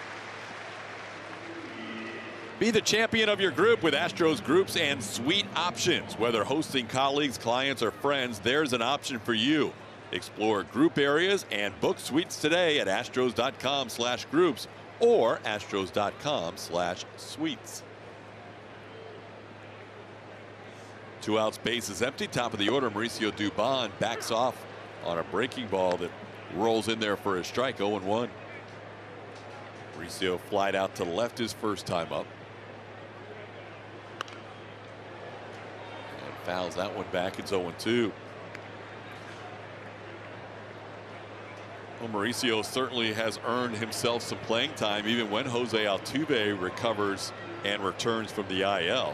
Be the champion of your group with Astros groups and suite options. Whether hosting colleagues, clients, or friends, there's an option for you. Explore group areas and book suites today at astros.com/groups or astros.com/suites. 2 outs, base is empty. Top of the order, Mauricio Dubon backs off on a breaking ball that rolls in there for a strike, 0-1. Mauricio flied out to the left his first time up. And fouls that one back. It's 0-2. Well, Mauricio certainly has earned himself some playing time even when Jose Altuve recovers and returns from the IL.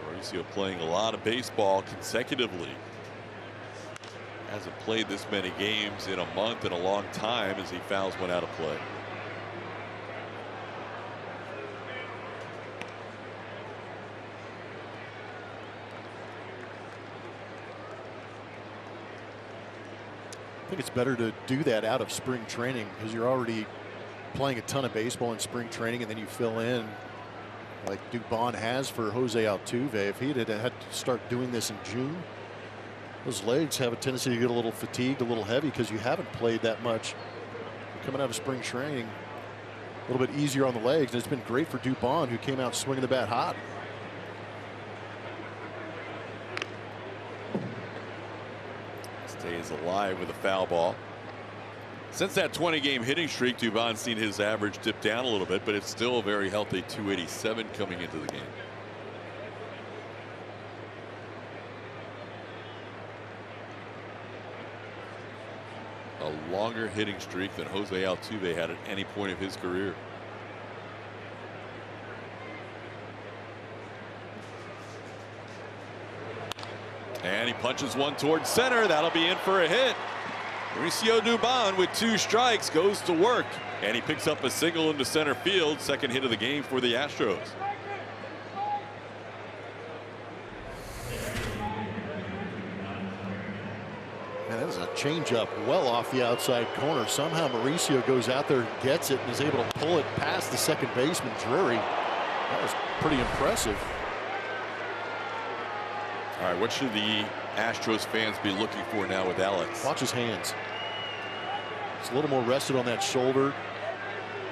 Mauricio playing a lot of baseball consecutively. Hasn't played this many games in a month in a long time as he fouls one out of play. I think it's better to do that out of spring training because you're already playing a ton of baseball in spring training, and then you fill in like Dubon has for Jose Altuve. If he had to start doing this in June, those legs have a tendency to get a little fatigued, a little heavy because you haven't played that much. Coming out of spring training, a little bit easier on the legs, and it's been great for Dubon, who came out swinging the bat hot. Stays alive with a foul ball. Since that 20-game hitting streak, Dubon's seen his average dip down a little bit, but it's still a very healthy 287 coming into the game. A longer hitting streak than Jose Altuve had at any point of his career. And he punches one towards center. That'll be in for a hit. Mauricio Dubon with 2 strikes goes to work, and he picks up a single into center field. Second hit of the game for the Astros. Man, that is a changeup well off the outside corner. Somehow Mauricio goes out there, gets it, and is able to pull it past the second baseman, Drury. That was pretty impressive. All right, what should the Astros fans be looking for now with Alex? Watch his hands. He's a little more rested on that shoulder.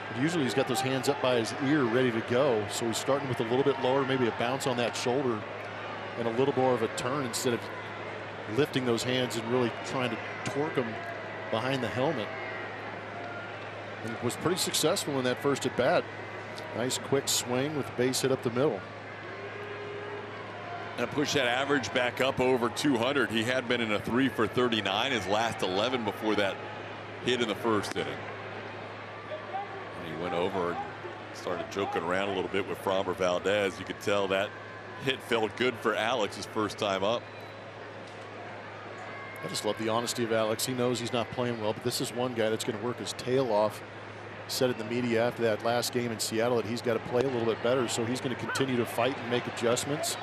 But usually he's got those hands up by his ear ready to go. So he's starting with a little bit lower, maybe a bounce on that shoulder and a little more of a turn instead of lifting those hands and really trying to torque them behind the helmet. And it was pretty successful in that first at bat. Nice quick swing with the base hit up the middle. And push that average back up over 200. He had been in a 3 for 39 his last 11 before that hit in the first inning. And he went over and started joking around a little bit with Framber Valdez. You could tell that hit felt good for Alex his first time up. I just love the honesty of Alex. He knows he's not playing well, but this is one guy that's going to work his tail off. He said in the media after that last game in Seattle that he's got to play a little bit better, so he's going to continue to fight and make adjustments.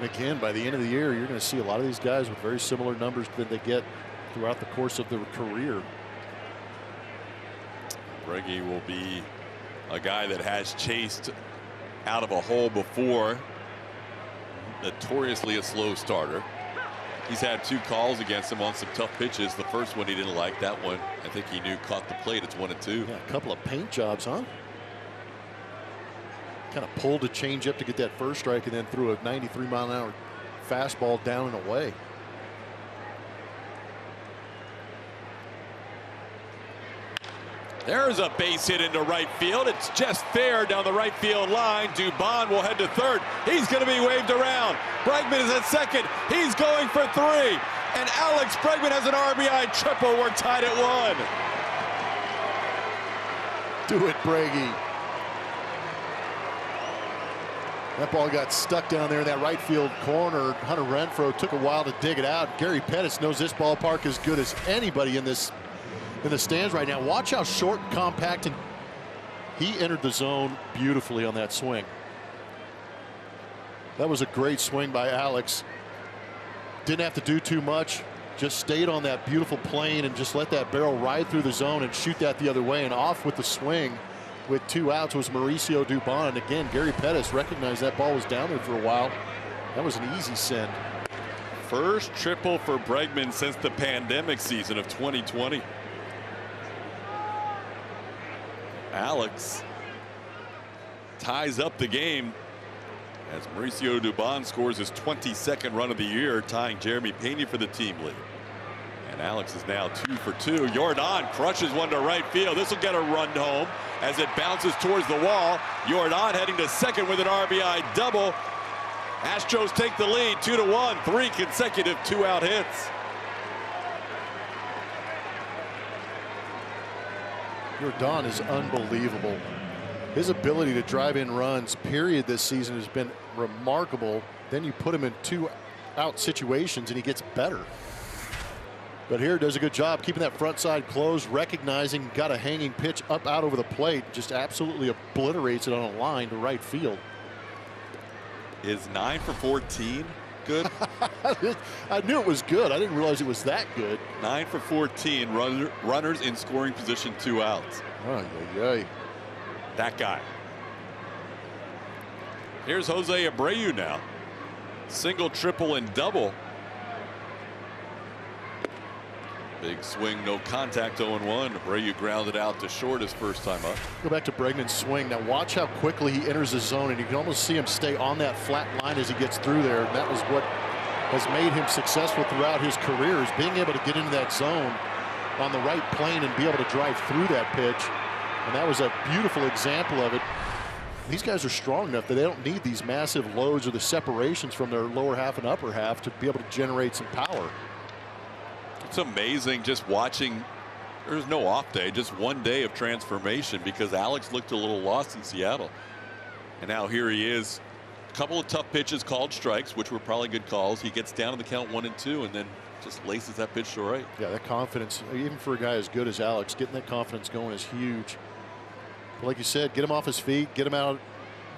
And again, by the end of the year, you're going to see a lot of these guys with very similar numbers that they get throughout the course of their career. Breggy will be a guy that has chased out of a hole before. Notoriously a slow starter. He's had 2 calls against him on some tough pitches. The first one he didn't like. That one I think he knew caught the plate. It's 1-2. Yeah, a couple of paint jobs, huh? Kind of pulled a changeup to get that first strike and then threw a 93-mile-an-hour fastball down and away. There's a base hit into right field. It's just fair down the right field line. Dubon will head to third. He's going to be waved around. Bregman is at second. He's going for 3. And Alex Bregman has an RBI triple. We're tied at 1. Do it, Breggy. That ball got stuck down there in that right field corner. Hunter Renfroe took a while to dig it out. Gary Pettis knows this ballpark as good as anybody in the stands right now. Watch how short and compact, and he entered the zone beautifully on that swing. That was a great swing by Alex. Didn't have to do too much. Just stayed on that beautiful plane and just let that barrel ride through the zone and shoot that the other way. And off with the swing with 2 outs was Mauricio Dubon. And again, Gary Pettis recognized that ball was down there for a while. That was an easy send. First triple for Bregman since the pandemic season of 2020. Alex ties up the game as Mauricio Dubon scores his 22nd run of the year, tying Jeremy Pena for the team lead. And Alex is now 2 for 2. Jordan crushes one to right field. This will get a run home as it bounces towards the wall. Jordan heading to second with an RBI double. Astros take the lead 2-1. 3 consecutive 2-out hits. Jordan is unbelievable. His ability to drive in runs, period, this season has been remarkable. Then you put him in 2-out situations and he gets better. But here does a good job keeping that front side closed, recognizing, got a hanging pitch up out over the plate, just absolutely obliterates it on a line to right field. Is 9 for 14 good? I knew it was good. I didn't realize it was that good. 9 for 14, runners in scoring position, 2 outs. Oh, yeah. That guy. Here's Jose Abreu now. Single, triple, and double. Big swing, no contact, 0-1. Abreu grounded out to short his first time up. Go back to Bregman's swing. Now watch how quickly he enters the zone, and you can almost see him stay on that flat line as he gets through there. And that was what has made him successful throughout his career, is being able to get into that zone on the right plane and be able to drive through that pitch. And that was a beautiful example of it. These guys are strong enough that they don't need these massive loads or the separations from their lower half and upper half to be able to generate some power. It's amazing just watching. There's no off day, just one day of transformation, because Alex looked a little lost in Seattle. And now here he is. A couple of tough pitches called strikes, which were probably good calls. He gets down to the count 1-2 and then just laces that pitch to right. Yeah, that confidence, even for a guy as good as Alex, getting that confidence going is huge. But like you said, get him off his feet, get him out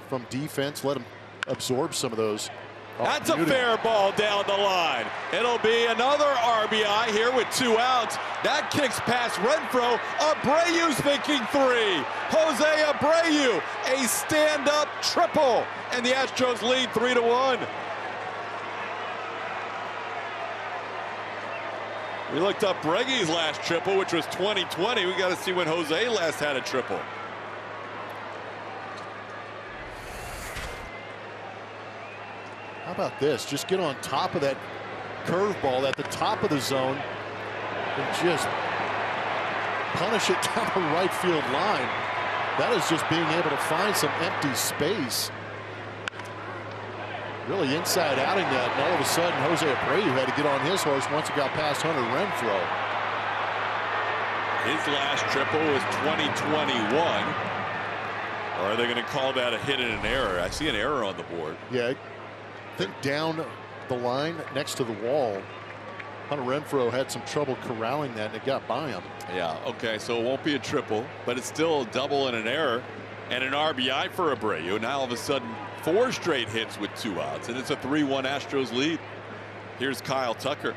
from defense, let him absorb some of those. That's a fair ball down the line. It'll be another RBI here with 2 outs. That kicks past Renfroe. Abreu's thinking 3. Jose Abreu, a stand-up triple, and the Astros lead 3-1. We looked up Breggy's last triple, which was 2020. We got to see when Jose last had a triple. How about this? Just get on top of that curveball at the top of the zone and just punish it down the right field line. That is just being able to find some empty space. Really inside outing that, and all of a sudden Jose Abreu had to get on his horse once it got past Hunter Renfroe. His last triple was 2021. Or are they going to call that a hit and an error? I see an error on the board. Yeah. I think down the line next to the wall, Hunter Renfroe had some trouble corralling that, and it got by him. Yeah, okay, so it won't be a triple, but it's still a double and an error and an RBI for Abreu. Now all of a sudden 4 straight hits with 2 outs, and it's a 3-1 Astros lead. Here's Kyle Tucker.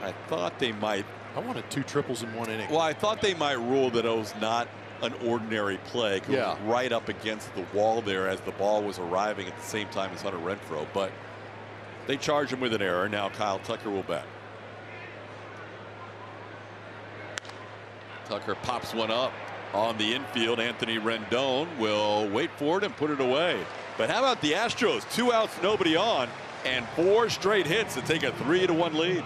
I thought they might. I wanted 2 triples in 1 inning. Well, I thought they might rule that it was not an ordinary play. It was right up against the wall there as the ball was arriving at the same time as Hunter Renfroe, but they charge him with an error. Now Kyle Tucker will bat. Tucker pops one up. on the infield. Anthony Rendon will wait for it and put it away. But how about the Astros? 2 outs, nobody on, and 4 straight hits to take a 3-1 lead.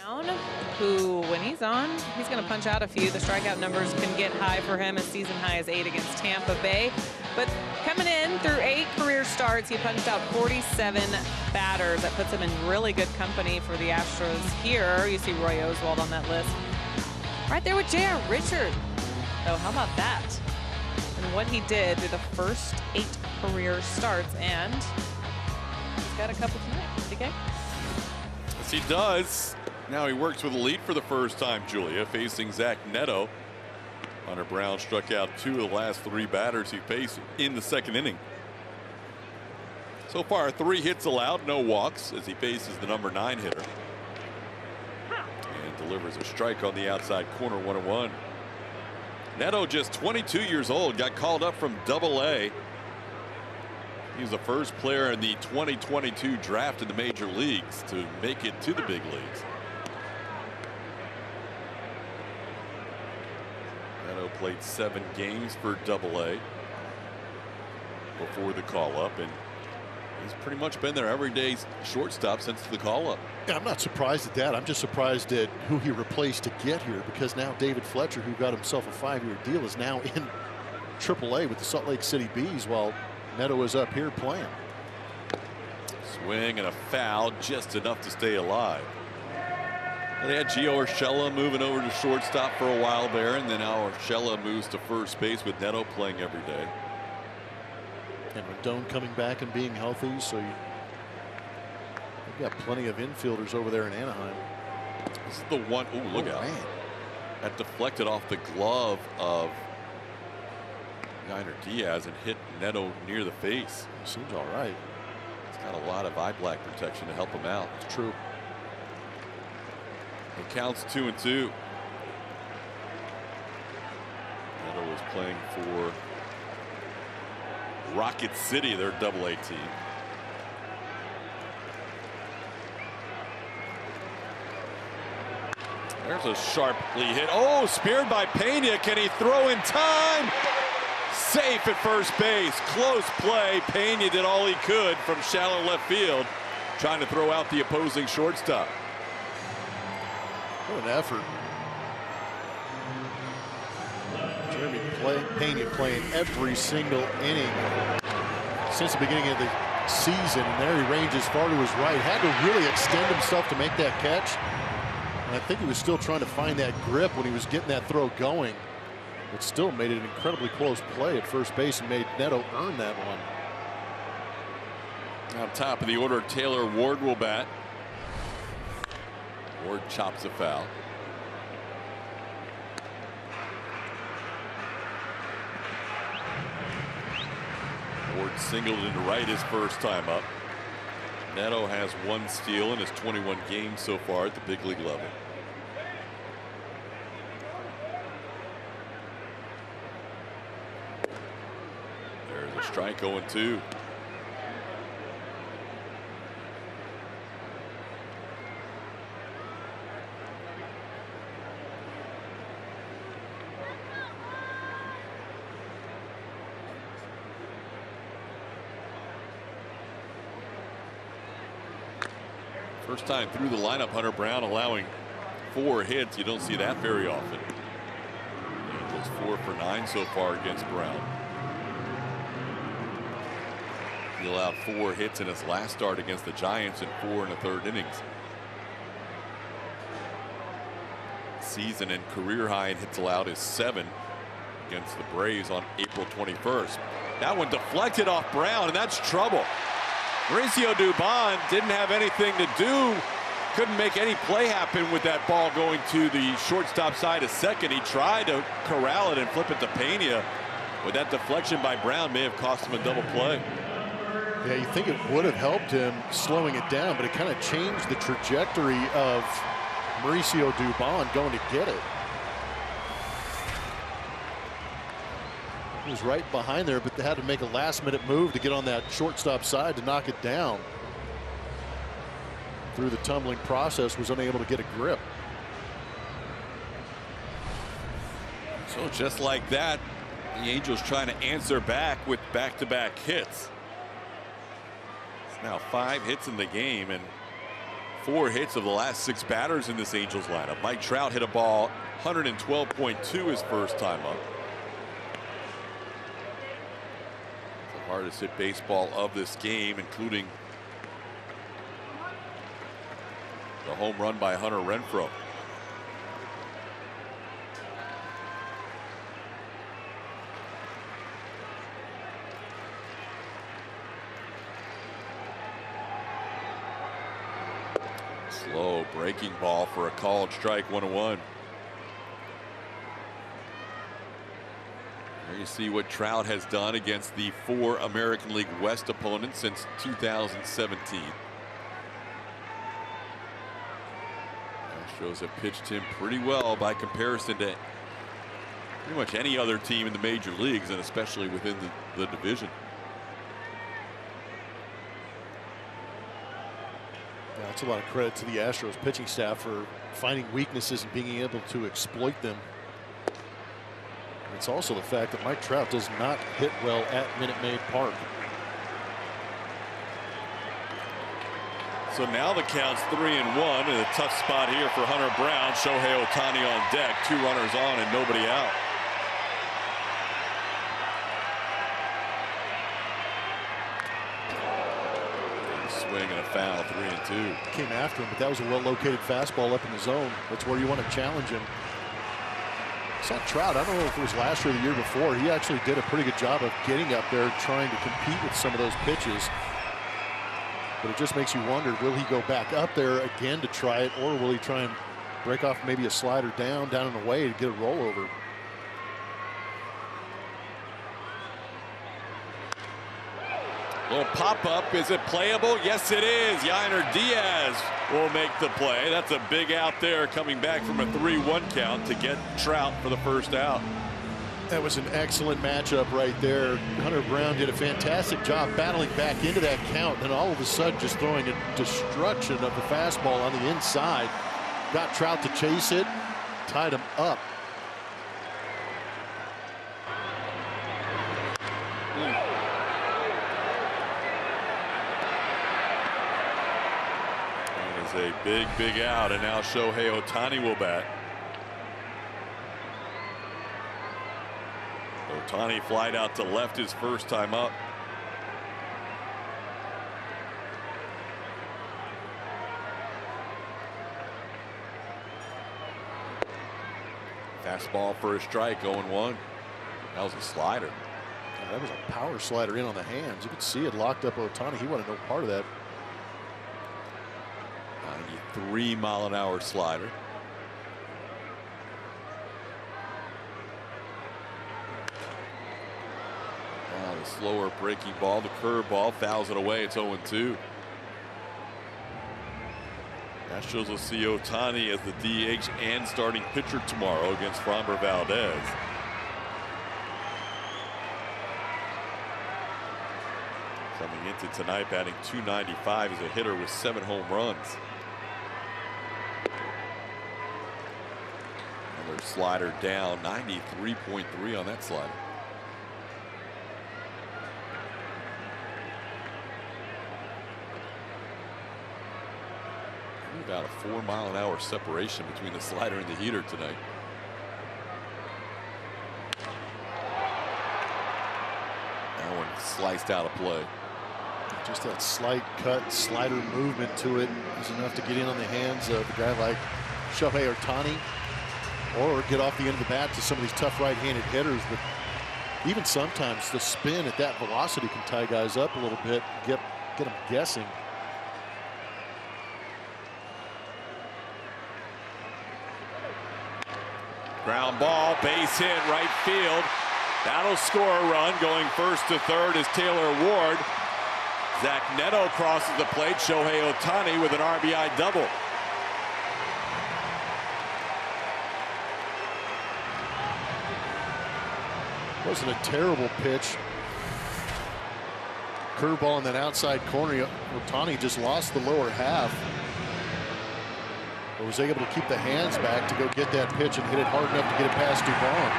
Brown, who, when he's on, he's going to punch out a few. The strikeout numbers can get high for him. His season high is 8 against Tampa Bay. But coming in through 8 career starts, he punched out 47 batters. That puts him in really good company for the Astros here. You see Roy Oswalt on that list. Right there with J.R. Richard. So how about that? And what he did through the first 8 career starts. And he's got a couple tonight. DK? Yes, he does. Now he works with a lead for the first time, Julia, facing Zach Neto. Hunter Brown struck out 2 of the last 3 batters he faced in the second inning. So far, 3 hits allowed, no walks, as he faces the number 9 hitter. And delivers a strike on the outside corner, 1-1. Neto, just 22 years old, got called up from Double-A. He's the first player in the 2022 draft in the major leagues to make it to the big leagues. Neto played 7 games for Double-A before the call-up, and he's pretty much been their everyday shortstop since the call-up. Yeah, I'm not surprised at that. I'm just surprised at who he replaced to get here, because now David Fletcher, who got himself a 5-year deal, is now in AAA with the Salt Lake City Bees while Neto is up here playing. Swing and a foul, just enough to stay alive. They had Gio Urshela moving over to shortstop for a while there, and then now Urshela moves to first base with Neto playing every day. And Rendon coming back and being healthy, so you've got plenty of infielders over there in Anaheim. This is the one. Ooh, look out. Man. That deflected off the glove of Yainer Diaz and hit Neto near the face. Seems all right. He's got a lot of eye black protection to help him out. It's true. It counts 2-2. Neto is playing for Rocket City, their Double-A team. There's a sharply hit. Oh, speared by Pena. Can he throw in time? Safe at first base. Close play. Pena did all he could from shallow left field, trying to throw out the opposing shortstop. What an effort. Jeremy Pena playing every single inning since the beginning of the season, and there he ranges far to his right. Had to really extend himself to make that catch. And I think he was still trying to find that grip when he was getting that throw going. But still made it an incredibly close play at first base and made Neto earn that one. On top of the order, Taylor Ward will bat. Ward chops a foul. Ward singled into right his first time up. Neto has 1 steal in his 21 games so far at the big league level. There's a strike, 0-2. First time through the lineup, Hunter Brown allowing 4 hits. You don't see that very often. Angels 4 for 9 so far against Brown. He allowed 4 hits in his last start against the Giants in 4 1/3 innings. Season and career high in hits allowed is 7 against the Braves on April 21st. That one deflected off Brown, and that's trouble. Mauricio Dubon didn't have anything to do. Couldn't make any play happen with that ball going to the shortstop side of second. He tried to corral it and flip it to Pena. But that deflection by Brown may have cost him a double play. Yeah, you think it would have helped him slowing it down, but it kind of changed the trajectory of Mauricio Dubon going to get it. He was right behind there, but they had to make a last-minute move to get on that shortstop side to knock it down. Through the tumbling process, was unable to get a grip. So just like that, the Angels trying to answer back with back-to-back hits. It's now 5 hits in the game and 4 hits of the last 6 batters in this Angels lineup. Mike Trout hit a ball 112.2 his first time up. Hardest hit baseball of this game, including the home run by Hunter Renfroe. Slow breaking ball for a called strike, 1-1. There you see what Trout has done against the 4 American League West opponents since 2017. Astros have pitched him pretty well by comparison to pretty much any other team in the major leagues, and especially within the division. Yeah, that's a lot of credit to the Astros pitching staff for finding weaknesses and being able to exploit them. It's also the fact that Mike Trout does not hit well at Minute Maid Park. So now the count's 3-1 in a tough spot here for Hunter Brown. Shohei Ohtani on deck, 2 runners on and nobody out. Swing and a foul, 3-2. Came after him, but that was a well-located fastball up in the zone. That's where you want to challenge him. Saw Trout, I don't know if it was last year or the year before, he actually did a pretty good job of getting up there trying to compete with some of those pitches. But it just makes you wonder, will he go back up there again to try it, or will he try and break off maybe a slider down and away to get a rollover? Little pop-up, is it playable? Yes, it is. Yainer Diaz will make the play. That's a big out there, coming back from a 3-1 count to get Trout for the first out. That was an excellent matchup right there. Hunter Brown did a fantastic job battling back into that count, and all of a sudden just throwing a destruction of the fastball on the inside. Got Trout to chase it, tied him up. A big out, and now Shohei Ohtani will bat. Ohtani flied out to left his first time up. Fastball for a strike, 0-1. That was a slider. Yeah, that was a power slider in on the hands. You could see it locked up Ohtani. He wanted no part of that. 93-mile-an-hour slider. The slower breaking ball, the curve ball, fouls it away. It's 0-2. Astros will see Ohtani as the DH and starting pitcher tomorrow against Framber Valdez. Coming into tonight, batting .295 as a hitter with 7 home runs. Another slider down, 93.3 on that slider. About a 4-mile-an-hour separation between the slider and the heater tonight. That one sliced out of play. Just that slight cut slider movement to it is enough to get in on the hands of a guy like Shohei Ohtani, or get off the end of the bat to some of these tough right-handed hitters. But even sometimes the spin at that velocity can tie guys up a little bit, get them guessing. Ground ball, base hit, right field. That'll score a run. Going first to third is Taylor Ward. Zach Neto crosses the plate. Shohei Ohtani with an RBI double. Wasn't a terrible pitch. Curveball in that outside corner. Ohtani just lost the lower half. But was able to keep the hands back to go get that pitch and hit it hard enough to get it past Dubon.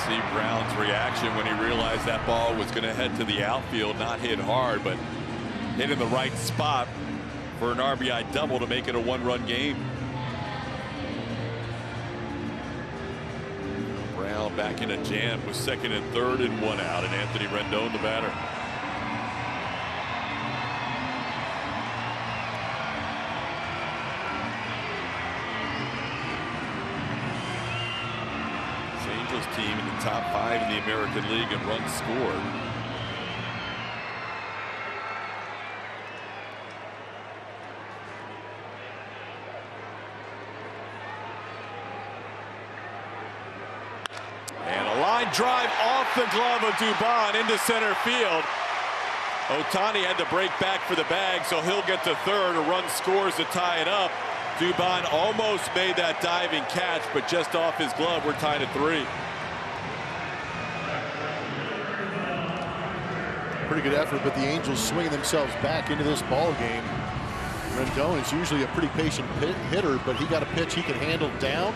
See Brown's reaction when he realized that ball was going to head to the outfield, not hit hard, but hit in the right spot for an RBI double to make it a 1-run game. Brown back in a jam with second and third and 1 out, and Anthony Rendon the batter. Angels team in the top 5 in the American League in runs scored. And a line drive off the glove of Dubon into center field. Ohtani had to break back for the bag, so he'll get to third. A run scores to tie it up. Dubon almost made that diving catch, but just off his glove. We're tied at 3. Pretty good effort, but the Angels swinging themselves back into this ball game. Rendon is usually a pretty patient hitter, but he got a pitch he can handle down.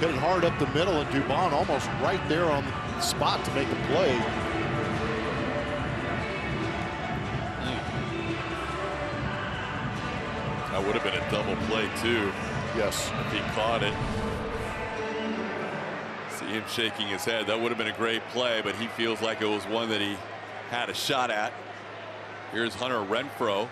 Hit it hard up the middle, and Dubon almost right there on the spot to make the play. That would have been a double play too. Yes. If he caught it. See him shaking his head. That would have been a great play, but he feels like it was one that he had a shot at. Here's Hunter Renfroe.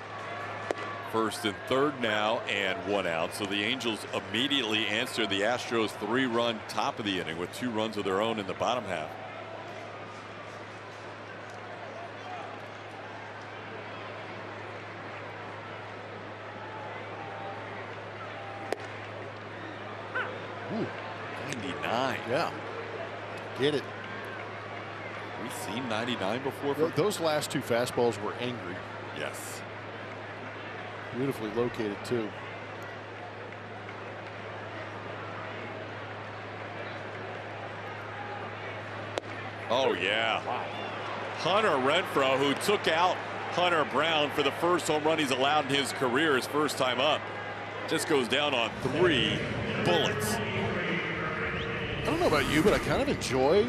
First and third now, and 1 out. So the Angels immediately answer the Astros 3-run top of the inning with 2 runs of their own in the bottom half. Ooh. 99. Yeah. Get it. We've seen 99 before. Those last 2 fastballs were angry. Yes. Beautifully located too. Oh yeah. Wow. Hunter Renfroe, who took out Hunter Brown for the first home run he's allowed in his career, his first time up, just goes down on 3 bullets. I don't know about you, but I kind of enjoy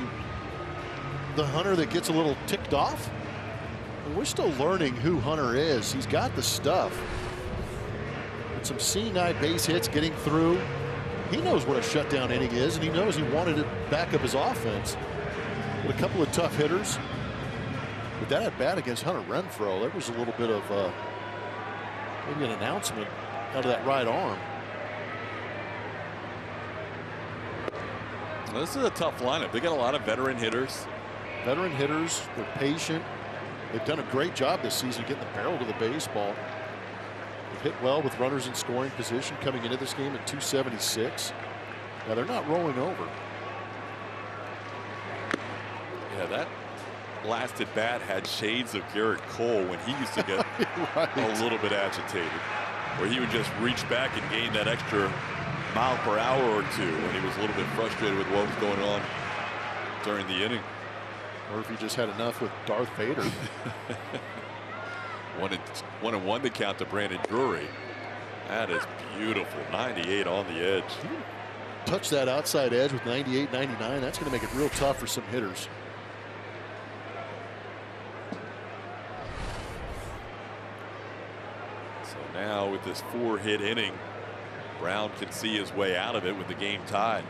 the Hunter that gets a little ticked off. And we're still learning who Hunter is. He's got the stuff. And some C-9 base hits getting through. He knows what a shutdown inning is, and he knows he wanted to back up his offense. With a couple of tough hitters. But that at bat against Hunter Renfroe, there was a little bit of maybe an announcement out of that right arm. Well, this is a tough lineup. They got a lot of veteran hitters. Veteran hitters, they're patient. They've done a great job this season getting the barrel to the baseball. They've hit well with runners in scoring position coming into this game at 276. Now they're not rolling over. Yeah, that last at bat had shades of Garrett Cole when he used to get Right. a little bit agitated, where he would just reach back and gain that extra mile per hour or two when he was a little bit frustrated with what was going on during the inning. Or if he just had enough with Darth Vader. 1-1 to count to Brandon Drury. That is beautiful. 98 on the edge. Touch that outside edge with 98, 99. That's going to make it real tough for some hitters. So now with this 4-hit inning, Brown can see his way out of it with the game tied.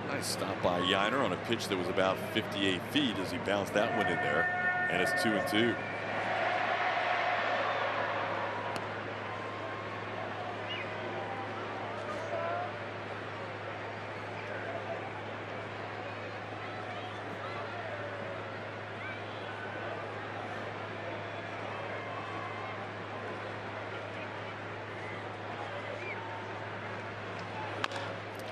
Nice stop by Yiner on a pitch that was about 58 feet as he bounced that one in there. And it's 2-2.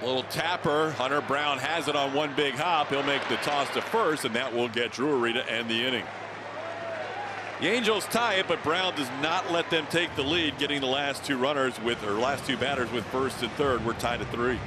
Little tapper. Hunter Brown has it on one big hop. He'll make the toss to first, and that will get Drury to end the inning. The Angels tie it, but Brown does not let them take the lead, getting the last two batters with first and third. We're tied at 3.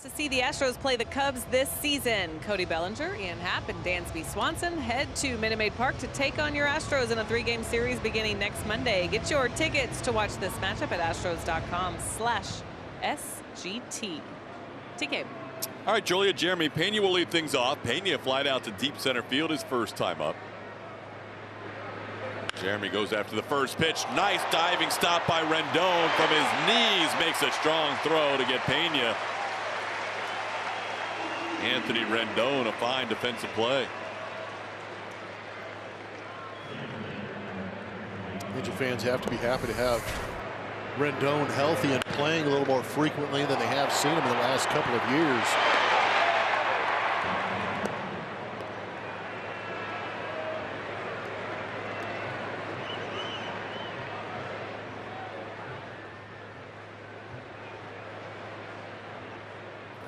To see the Astros play the Cubs this season, Cody Bellinger, Ian Happ, and Dansby Swanson head to Minute Maid Park to take on your Astros in a 3-game series beginning next Monday. Get your tickets to watch this matchup at astros.com/SGT. TK. All right, Julia, Jeremy Pena will lead things off. Pena flied out to deep center field his first time up. Jeremy goes after the first pitch. Nice diving stop by Rendon from his knees. Makes a strong throw to get Pena. Anthony Rendon, a fine defensive play. Angel fans have to be happy to have Rendon healthy and playing a little more frequently than they have seen him in the last couple of years.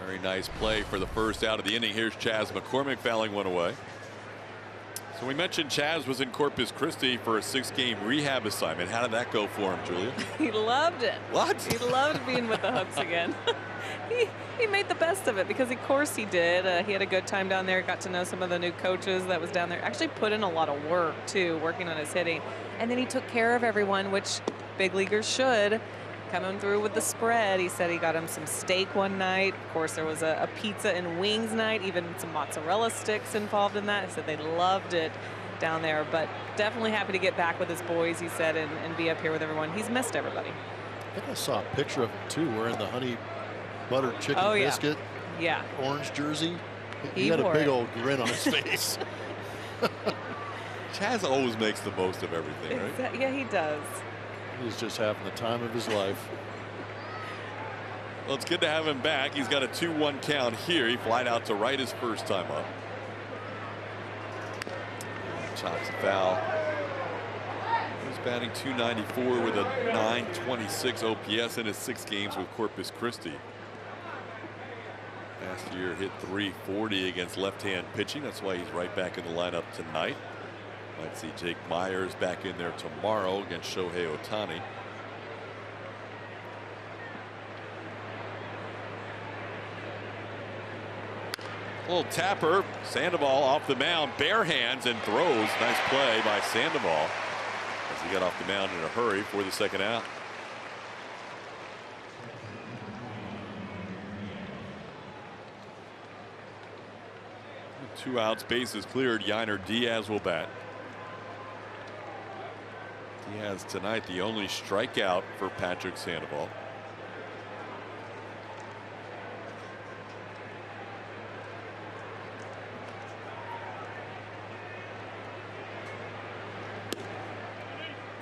Very nice play for the first out of the inning. Here's Chas McCormick fouling one away. So we mentioned Chas was in Corpus Christi for a 6-game rehab assignment. How did that go for him, Julia? He loved it. What? He loved being with the Hooks again. He made the best of it because, of course, he did. He had a good time down there. Got to know some of the new coaches that was down there. Actually put in a lot of work, too, working on his hitting. And then he took care of everyone, which big leaguers should. Coming through with the spread. He said he got him some steak one night. Of course, there was a pizza and wings night, even some mozzarella sticks involved in that. He said they loved it down there, but definitely happy to get back with his boys, he said, and be up here with everyone. He's missed everybody. I think I saw a picture of him too, wearing the honey buttered chicken biscuit, orange jersey. He had a big old grin on his face. Chaz always makes the most of everything, right? Yeah, he does. He's just having the time of his life. Well, it's good to have him back. He's got a 2-1 count here. He flied out to right his first time up. Chops a foul. He's batting .294 with a .926 OPS in his 6 games with Corpus Christi. Last year hit .340 against left-hand pitching. That's why he's right back in the lineup tonight. Might see Jake Myers back in there tomorrow against Shohei Ohtani. Little tapper. Sandoval off the mound, bare hands and throws. Nice play by Sandoval as he got off the mound in a hurry for the second out. With 2 outs, bases cleared. Yiner Diaz will bat. Diaz tonight the only strikeout for Patrick Sandoval.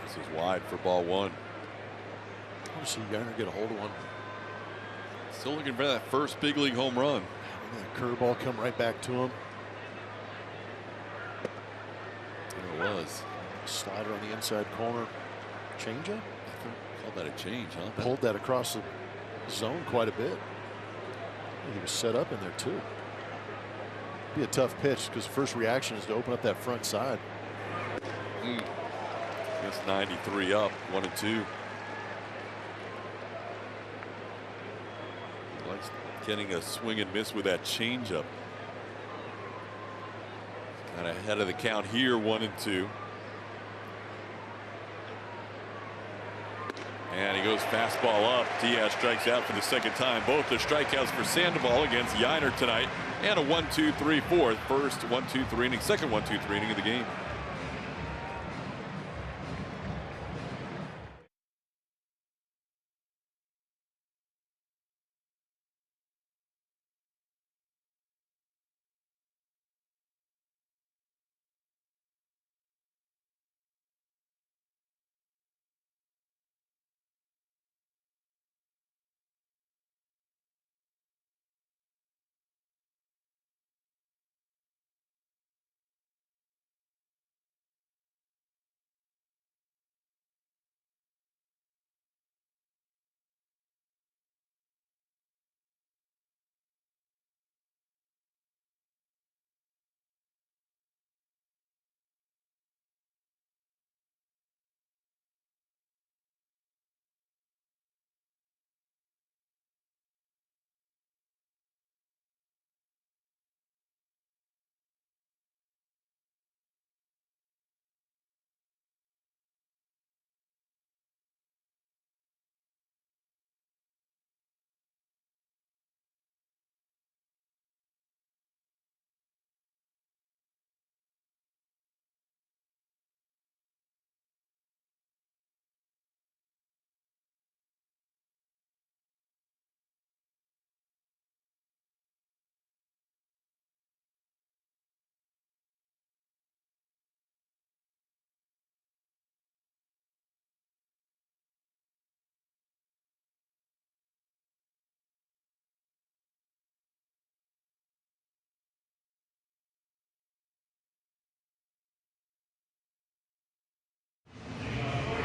This is wide for ball 1. I want to see Yiner get a hold of one. Still looking for that first big league home run. That curveball come right back to him. There it was. Slider on the inside corner. Changeup? I think called that a change, huh? Pulled that across the zone quite a bit. He was set up in there too. Be a tough pitch because the first reaction is to open up that front side. It's 93 up, 1-2. Likes getting a swing and miss with that changeup. Kind of ahead of the count here, 1-2. And he goes fastball up. Diaz strikes out for the second time. Both are strikeouts for Sandoval against Yiner tonight. And a 1-2-3-4. First 1-2-3 inning, second 1-2-3 inning of the game.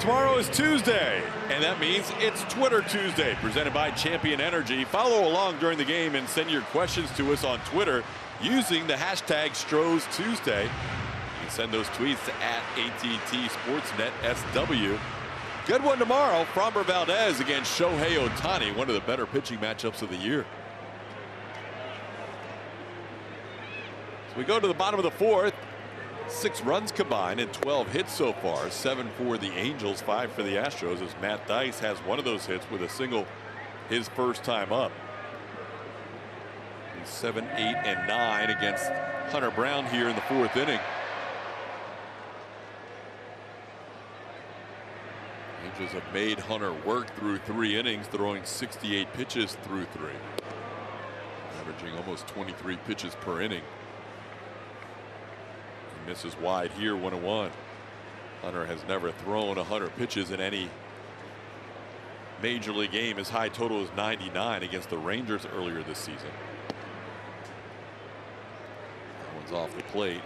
Tomorrow is Tuesday, and that means it's Twitter Tuesday, presented by Champion Energy. Follow along during the game and send your questions to us on Twitter using the hashtag StrosTuesday. You can send those tweets to @ATT Sportsnet SW. Good one tomorrow. Framber Valdez against Shohei Ohtani, one of the better pitching matchups of the year. So we go to the bottom of the 4th. 6 runs combined and 12 hits so far. 7 for the Angels, 5 for the Astros, as Matt Dice has one of those hits with a single his first time up. 7, 8, and 9 against Hunter Brown here in the 4th inning. Angels have made Hunter work through 3 innings, throwing 68 pitches through 3, averaging almost 23 pitches per inning. He misses wide here, 1-1. Hunter has never thrown 100 pitches in any major league game. His high total is 99 against the Rangers earlier this season. That one's off the plate.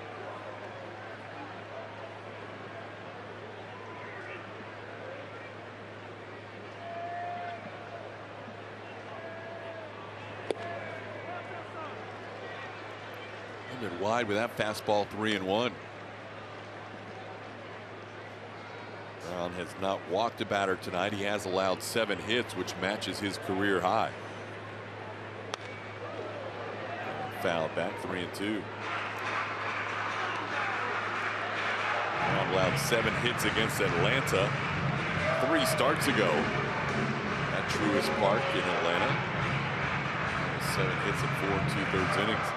Ended wide with that fastball, 3-1. Brown has not walked a batter tonight. He has allowed 7 hits, which matches his career high. Foul back, 3-2. Brown allowed 7 hits against Atlanta 3 starts ago at Truist Park in Atlanta. 7 hits in 4 2/3 innings.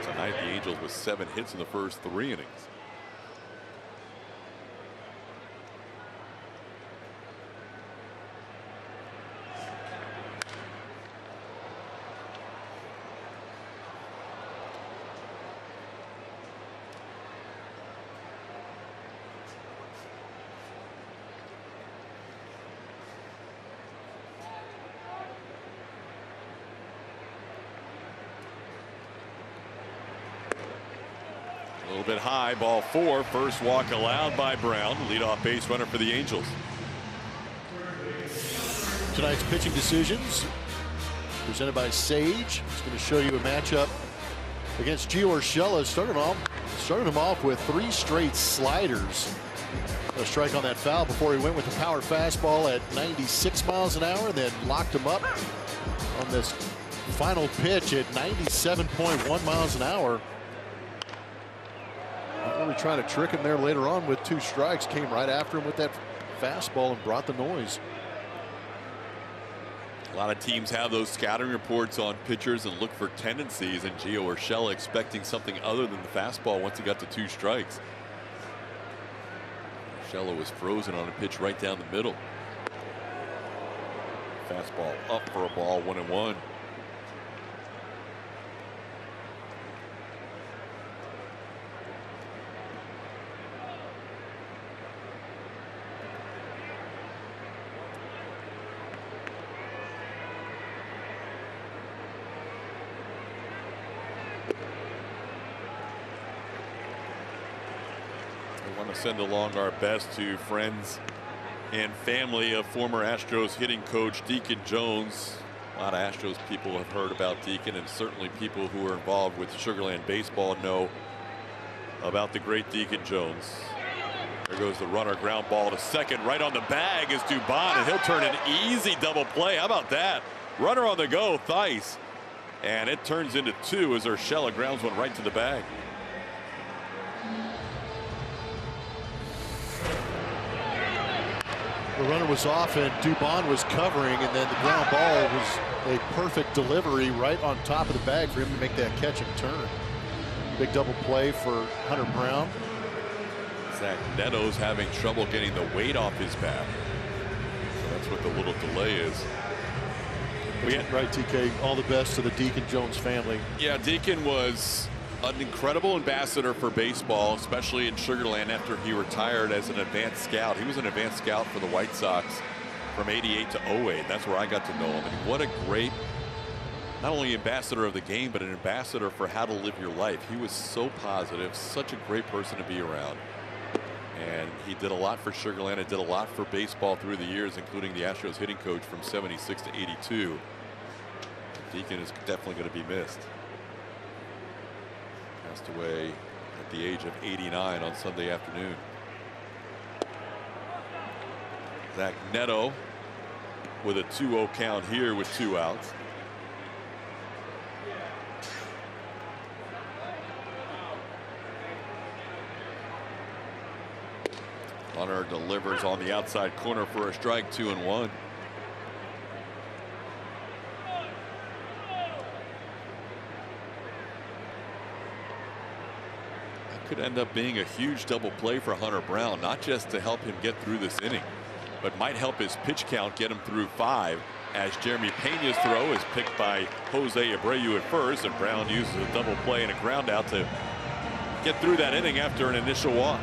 Tonight the Angels with 7 hits in the first 3 innings. A little bit high, ball 4. First walk allowed by Brown, leadoff base runner for the Angels. Tonight's pitching decisions presented by Sage. It's going to show you a matchup against Gio Urshela. Started him off with 3 straight sliders. A strike on that foul before he went with the power fastball at 96 miles an hour, and then locked him up on this final pitch at 97.1 miles an hour. Really trying to trick him there later on with 2 strikes. Came right after him with that fastball and brought the noise. A lot of teams have those scouting reports on pitchers and look for tendencies, and Gio Urshela expecting something other than the fastball once he got to 2 strikes. Urshela was frozen on a pitch right down the middle. Fastball up for a ball, 1-1. I want to send along our best to friends and family of former Astros hitting coach Deacon Jones. A lot of Astros people have heard about Deacon, and certainly people who are involved with Sugarland baseball know about the great Deacon Jones. There goes the runner, ground ball to second. Right on the bag is Dubon, and he'll turn an easy double play. How about that? Runner on the go, Theis. And it turns into 2 as Urshela grounds one right to the bag. The runner was off and Dubon was covering, and then the ground ball was a perfect delivery right on top of the bag for him to make that catch and turn. Big double play for Hunter Brown. Zach Neto's having trouble getting the weight off his bat. So that's what the little delay is. Right, TK. All the best to the Deacon Jones family. Yeah, Deacon was an incredible ambassador for baseball, especially in Sugarland after he retired as an advanced scout. He was an advanced scout for the White Sox from '88 to '08. That's where I got to know him. And what a great, not only ambassador of the game, but an ambassador for how to live your life. He was so positive, such a great person to be around. And he did a lot for Sugarland. It did a lot for baseball through the years, including the Astros hitting coach from '76 to '82. Deacon is definitely going to be missed. Passed away at the age of 89 on Sunday afternoon. Zach Neto with a 2-0 count here with 2 outs. Hunter delivers on the outside corner for a strike, 2-1. Could end up being a huge double play for Hunter Brown, not just to help him get through this inning, but might help his pitch count get him through 5, as Jeremy Pena's throw is picked by Jose Abreu at first, and Brown uses a double play and a ground out to get through that inning after an initial walk.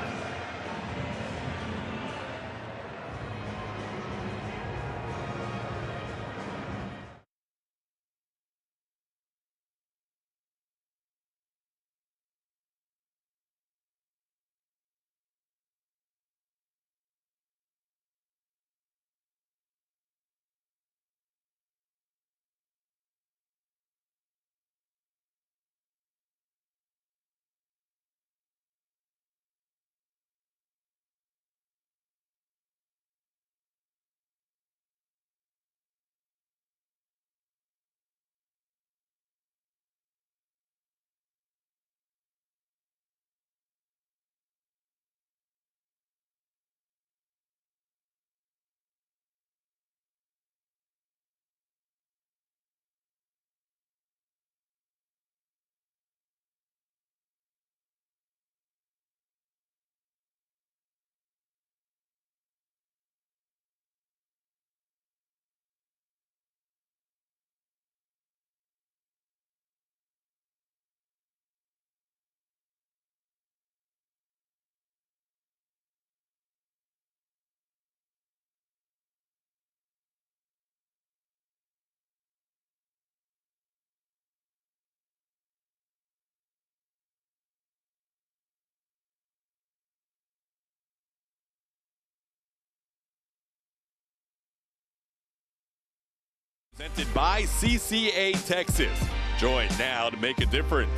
Presented by CCA Texas. Join now to make a difference.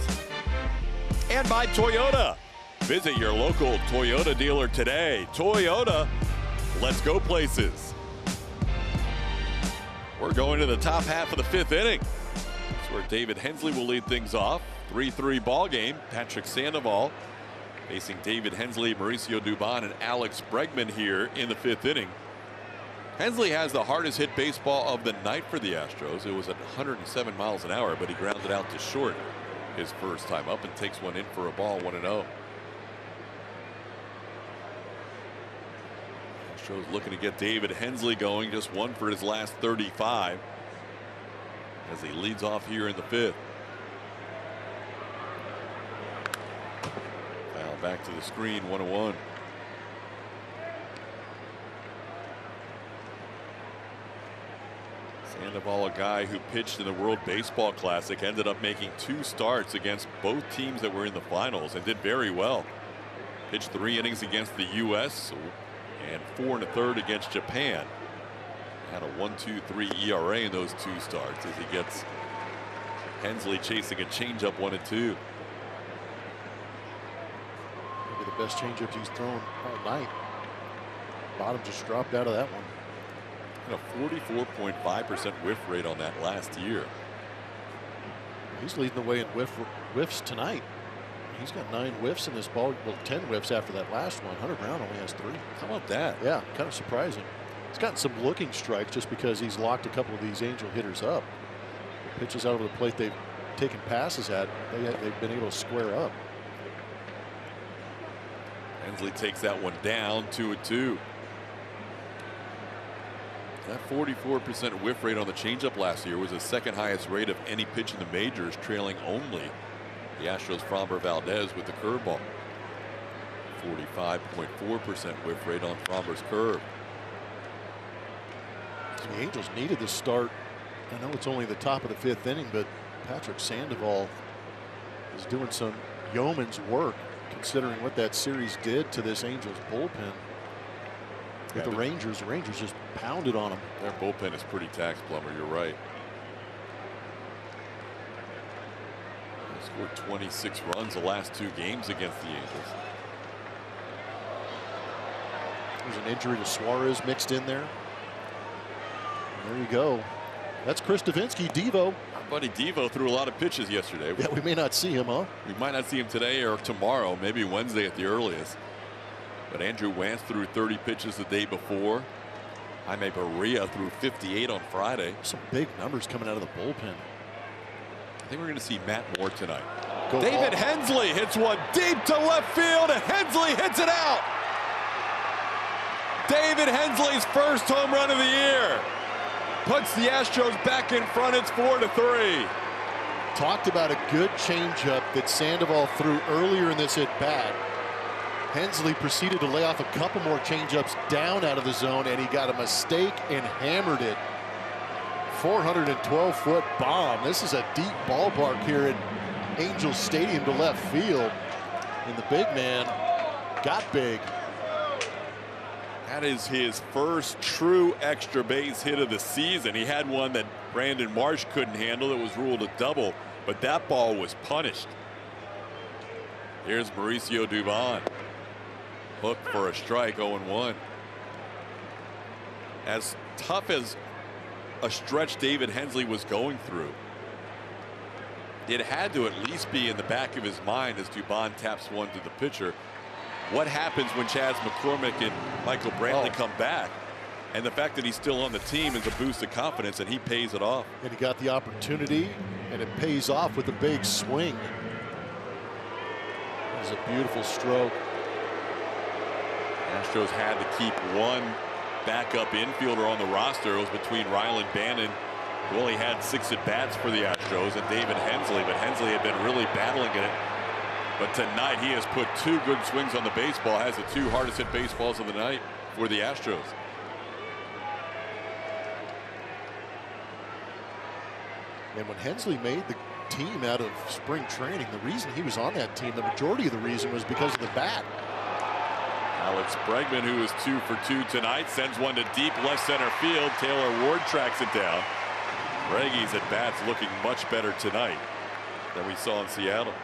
And by Toyota. Visit your local Toyota dealer today. Toyota, let's go places. We're going to the top half of the 5th inning. That's where David Hensley will lead things off. 3-3 ball game. Patrick Sandoval facing David Hensley, Mauricio Dubon, and Alex Bregman here in the 5th inning. Hensley has the hardest hit baseball of the night for the Astros. It was at 107 miles an hour, but he grounded out to short his first time up and takes one in for a ball, 1-0. Astros looking to get David Hensley going, just one for his last 35 as he leads off here in the 5th. Foul back to the screen, 1-1. Sandoval, a guy who pitched in the World Baseball Classic, ended up making 2 starts against both teams that were in the finals and did very well. Pitched 3 innings against the U.S. and 4 1/3 against Japan. Had a 1.23 ERA in those 2 starts as he gets Hensley chasing a changeup 1-2. Maybe the best changeup he's thrown all night. Bottom just dropped out of that one. And a 44.5% whiff rate on that last year. He's leading the way in whiffs tonight. He's got 9 whiffs in this ball. Well, 10 whiffs after that last one. Hunter Brown only has 3. How about that? Yeah, kind of surprising. He's gotten some looking strikes just because he's locked a couple of these Angel hitters up. The pitches out over the plate they've taken passes at, they've been able to square up. Hensley takes that one down, 2-2. That 44% whiff rate on the changeup last year was the 2nd highest rate of any pitch in the majors, trailing only the Astros' Framber Valdez with the curveball. 45.4% whiff rate on Framber's curve. The Angels needed the start. I know it's only the top of the 5th inning, but Patrick Sandoval is doing some yeoman's work considering what that series did to this Angels bullpen. With the Rangers just pounded on them. Their bullpen is pretty taxed, Plummer. You're right. They scored 26 runs the last 2 games against the Angels. There's an injury to Suarez mixed in there. There you go. That's Chris Davinsky, Devo. Our buddy Devo threw a lot of pitches yesterday. Yeah, we may not see him, huh? We might not see him today or tomorrow, maybe Wednesday at the earliest. But Andrew Wantz threw 30 pitches the day before. Jaime Barria threw 58 on Friday. Some big numbers coming out of the bullpen. I think we're going to see Matt Moore tonight. David Hensley hits one deep to left field, and Hensley hits it out. David Hensley's first home run of the year. Puts the Astros back in front. It's 4-3. Talked about a good changeup that Sandoval threw earlier in this at-bat. Hensley proceeded to lay off a couple more changeups down out of the zone, and he got a mistake and hammered it. 412-foot bomb. This is a deep ballpark here at Angels Stadium to left field. And the big man got big. That is his first true extra base hit of the season. He had one that Brandon Marsh couldn't handle. It was ruled a double, but that ball was punished. Here's Mauricio Dubon. Hooked for a strike, 0-1. As tough as a stretch David Hensley was going through, it had to at least be in the back of his mind as Dubon taps one to the pitcher. What happens when Chaz McCormick and Michael Brantley come back? And the fact that he's still on the team is a boost of confidence, and he pays it off. And he got the opportunity, and it pays off with a big swing. It was a beautiful stroke. Astros had to keep one backup infielder on the roster. It was between Rylan Bannon, who only had 6 at-bats for the Astros, and David Hensley. But Hensley had been really battling in it. But tonight he has put 2 good swings on the baseball, has the 2 hardest hit baseballs of the night for the Astros. And when Hensley made the team out of spring training, the reason he was on that team, the majority of the reason was because of the bat. Alex Bregman, who is 2 for 2 tonight, sends one to deep left center field. Taylor Ward tracks it down. Breggy's at bats looking much better tonight than we saw in Seattle.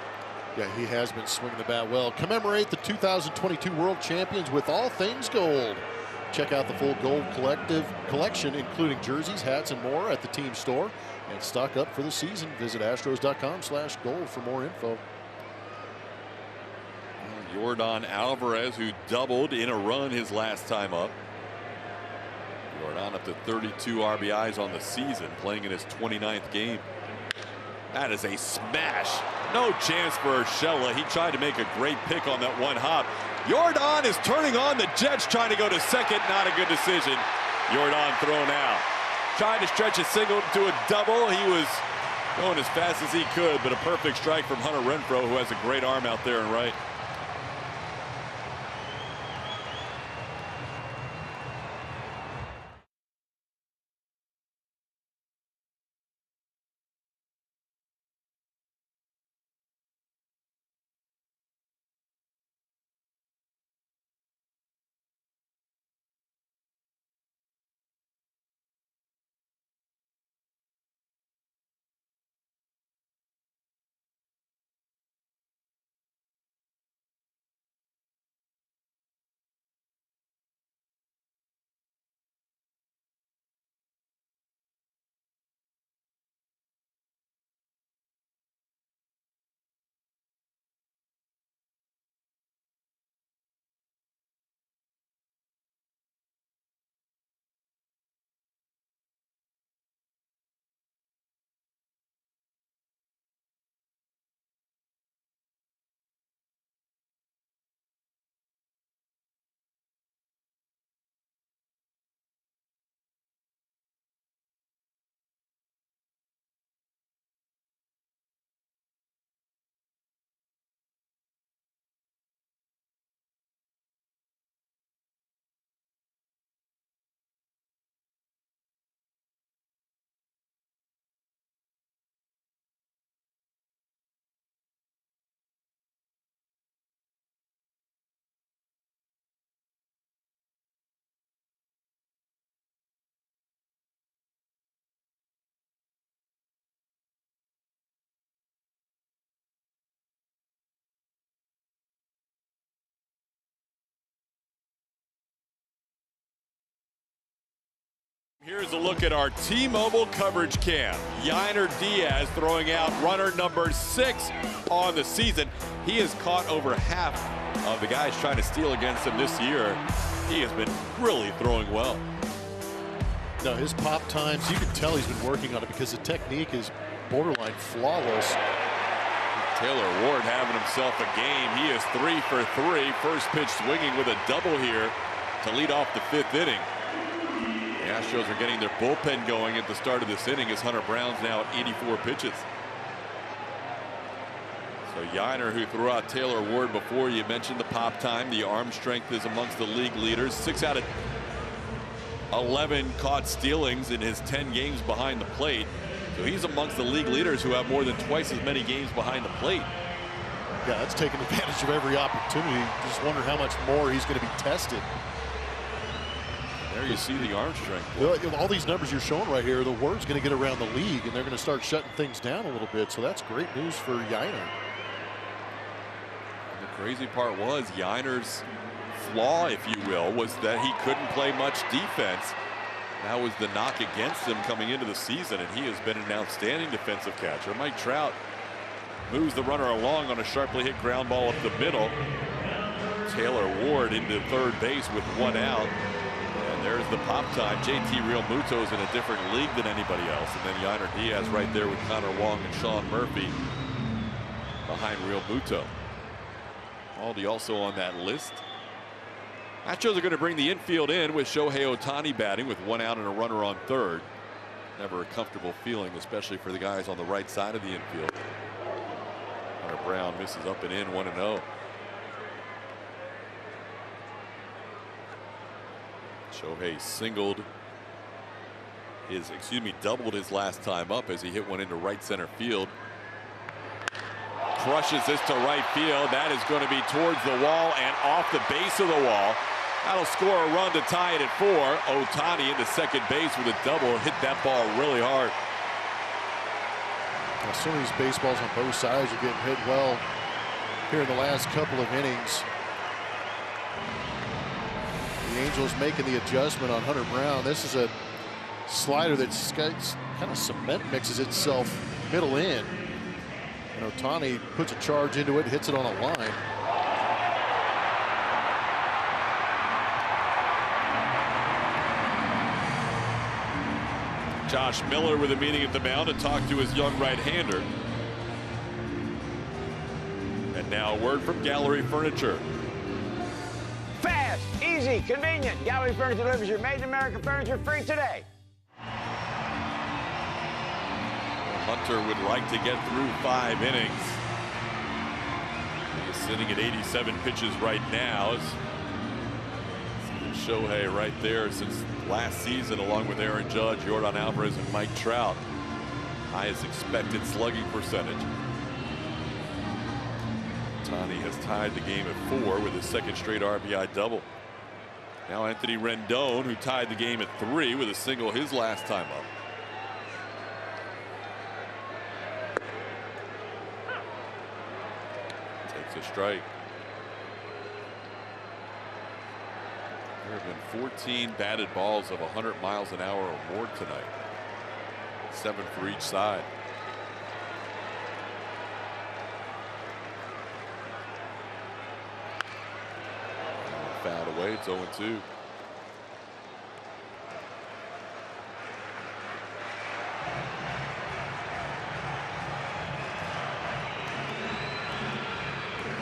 Yeah, he has been swinging the bat well. Commemorate the 2022 World Champions with all things gold. Check out the full gold collection, including jerseys, hats, and more at the team store. And stock up for the season. Visit astros.com/gold for more info. Yordan Alvarez, who doubled in a run his last time up. Yordan up to 32 RBIs on the season, playing in his 29th game. That is a smash. No chance for Urshela. He tried to make a great pick on that one hop. Yordan is turning on the Jets, trying to go to second. Not a good decision. Yordan thrown out. Trying to stretch a single to a double. He was going as fast as he could, but a perfect strike from Hunter Renfroe, who has a great arm out there and right. Here's a look at our T-Mobile coverage cam. Yainer Diaz throwing out runner number 6 on the season. He has caught over half of the guys trying to steal against him this year. He has been really throwing well. No, his pop times, you can tell he's been working on it because the technique is borderline flawless. Taylor Ward having himself a game. He is 3 for 3. First pitch swinging with a double here to lead off the 5th inning. The Astros are getting their bullpen going at the start of this inning as Hunter Brown's now at 84 pitches. So Yiner, who threw out Taylor Ward before, you mentioned the pop time. The arm strength is amongst the league leaders. 6 out of 11 caught stealings in his 10 games behind the plate. So he's amongst the league leaders who have more than twice as many games behind the plate. Yeah, that's taking advantage of every opportunity. Just wonder how much more he's going to be tested. There you see the arm strength. Well, all these numbers you're showing right here, the word's going to get around the league, and they're going to start shutting things down a little bit. So that's great news for Yiner. The crazy part was Yiner's flaw, if you will, was that he couldn't play much defense. That was the knock against him coming into the season, and he has been an outstanding defensive catcher. Mike Trout moves the runner along on a sharply hit ground ball up the middle. Taylor Ward into third base with 1 out. And there's the pop time. JT Realmuto's in a different league than anybody else. And then Yiner Diaz right there with Connor Wong and Sean Murphy behind Realmuto. Aldi also on that list. Astros are going to bring the infield in with Shohei Ohtani batting with 1 out and a runner on third. Never a comfortable feeling, especially for the guys on the right side of the infield. Hunter Brown misses up and in, 1-0. Shohei doubled his last time up as he hit one into right center field. Crushes this to right field. That is going to be towards the wall and off the base of the wall. That'll score a run to tie it at 4. Ohtani into second base with a double. Hit that ball really hard. Now, some of these baseballs on both sides are getting hit well here in the last couple of innings. The Angels making the adjustment on Hunter Brown. This is a slider that's kind of cement mixes itself middle in. And Ohtani puts a charge into it, hits it on a line. Josh Miller with a meeting at the mound to talk to his young right-hander. And now a word from Gallery Furniture. Fast, easy, convenient. Gallery Furniture delivers your made-in-America furniture free today. Hunter would like to get through 5 innings. He's sitting at 87 pitches right now. Shohei right there since last season, along with Aaron Judge, Yordan Alvarez, and Mike Trout. Highest expected slugging percentage. Ohtani has tied the game at 4 with his second straight RBI double. Now Anthony Rendon, who tied the game at 3 with a single his last time up. Takes a strike. There have been 14 batted balls of 100 miles an hour or more tonight. 7 for each side. Fouled away. It's 0-2.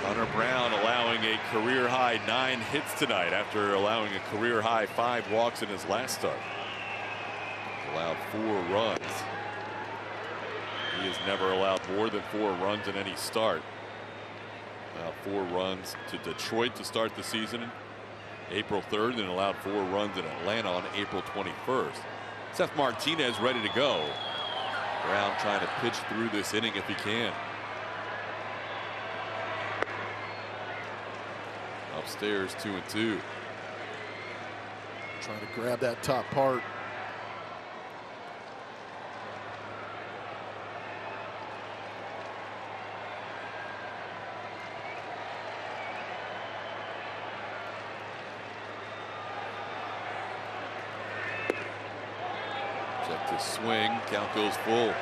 Hunter Brown allowing a career-high 9 hits tonight after allowing a career-high 5 walks in his last start. Allowed 4 runs. He has never allowed more than 4 runs in any start. Allowed 4 runs to Detroit to start the season April 3rd, and allowed 4 runs in Atlanta on April 21st. Seth Martinez ready to go. Brown trying to pitch through this inning if he can. Upstairs 2-2. Trying to grab that top part. Check to swing. Count goes full.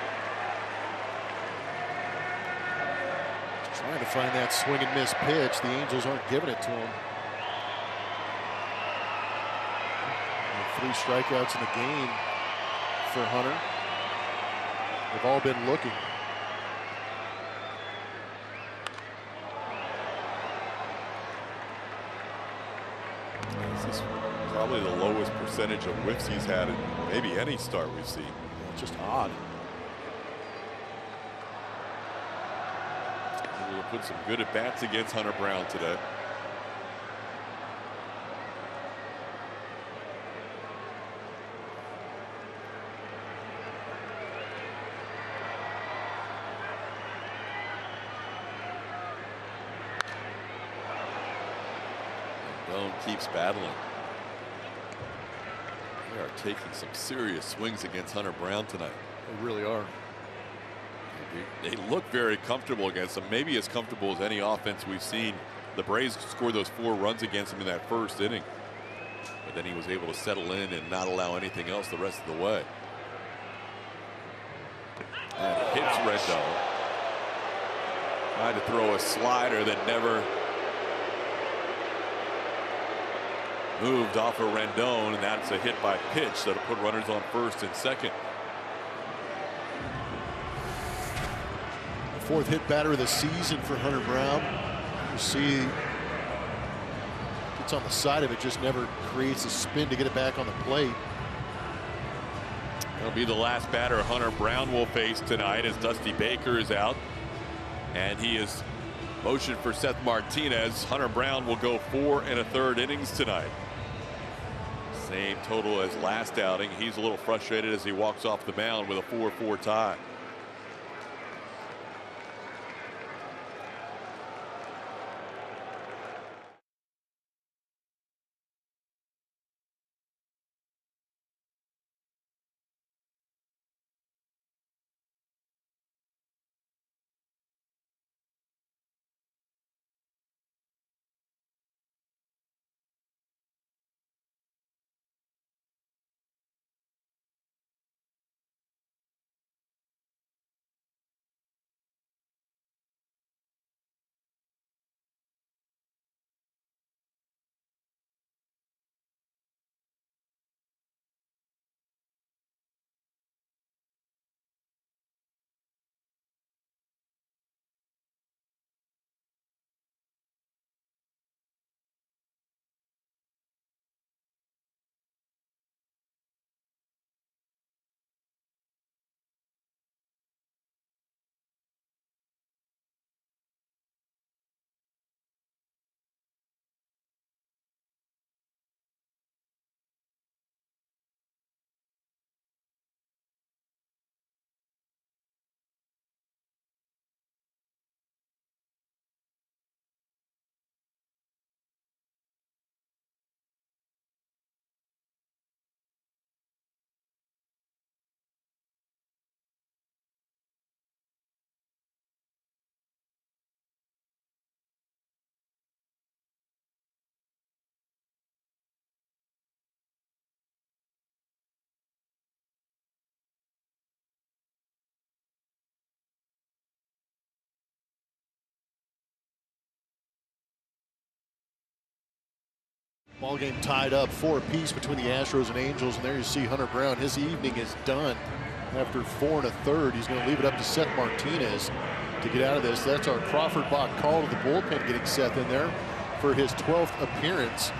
Trying to find that swing and miss pitch. The Angels aren't giving it to him. 3 strikeouts in the game for Hunter. They've all been looking. This Probably the lowest percentage of whiffs he's had in maybe any start we've seen. It's just odd. Able to put some good at bats against Hunter Brown today. Rendon keeps battling. They are taking some serious swings against Hunter Brown tonight. They really are. They look very comfortable against him, maybe as comfortable as any offense we've seen. The Braves scored those 4 runs against him in that first inning, but then he was able to settle in and not allow anything else the rest of the way. And hits Rendon. Tried to throw a slider that never moved off of Rendon, and that's a hit by pitch that'll put runners on first and second. The 4th hit batter of the season for Hunter Brown. You see, gets on the side of it, just never creates a spin to get it back on the plate. That'll be the last batter Hunter Brown will face tonight as Dusty Baker is out. And he is motioned for Seth Martinez. Hunter Brown will go 4 1/3 innings tonight. Same total as last outing. He's a little frustrated as he walks off the mound with a 4-4 tie. Ball game tied up 4 apiece between the Astros and Angels, and there you see Hunter Brown. His evening is done after 4 1/3. He's going to leave it up to Seth Martinez to get out of this. That's our Crawford Bach call to the bullpen, getting Seth in there for his 12th appearance.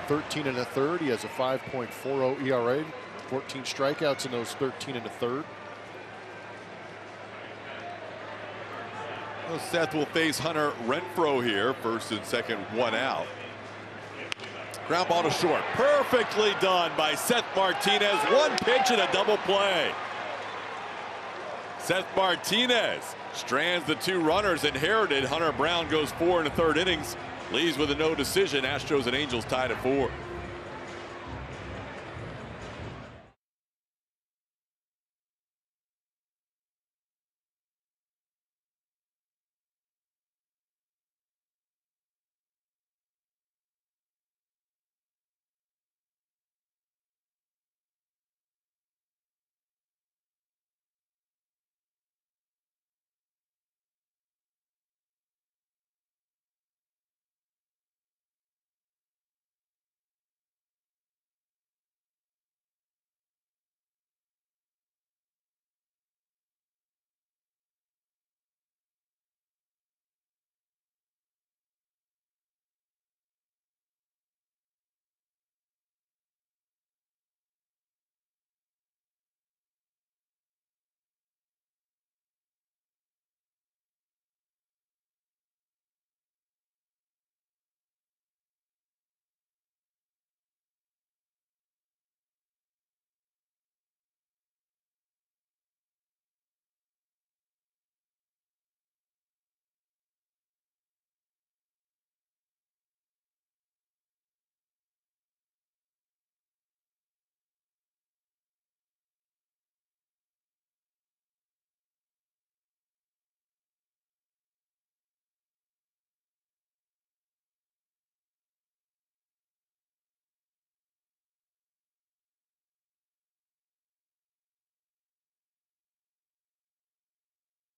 13 1/3. He has a 5.40 ERA, 14 strikeouts in those 13 1/3. Well, Seth will face Hunter Renfroe here, first and second, 1 out. Ground ball to short. Perfectly done by Seth Martinez. 1 pitch and a double play. Seth Martinez strands the 2 runners inherited. Hunter Brown goes 4 1/3 innings. Leaves with a no decision. Astros and Angels tied at 4.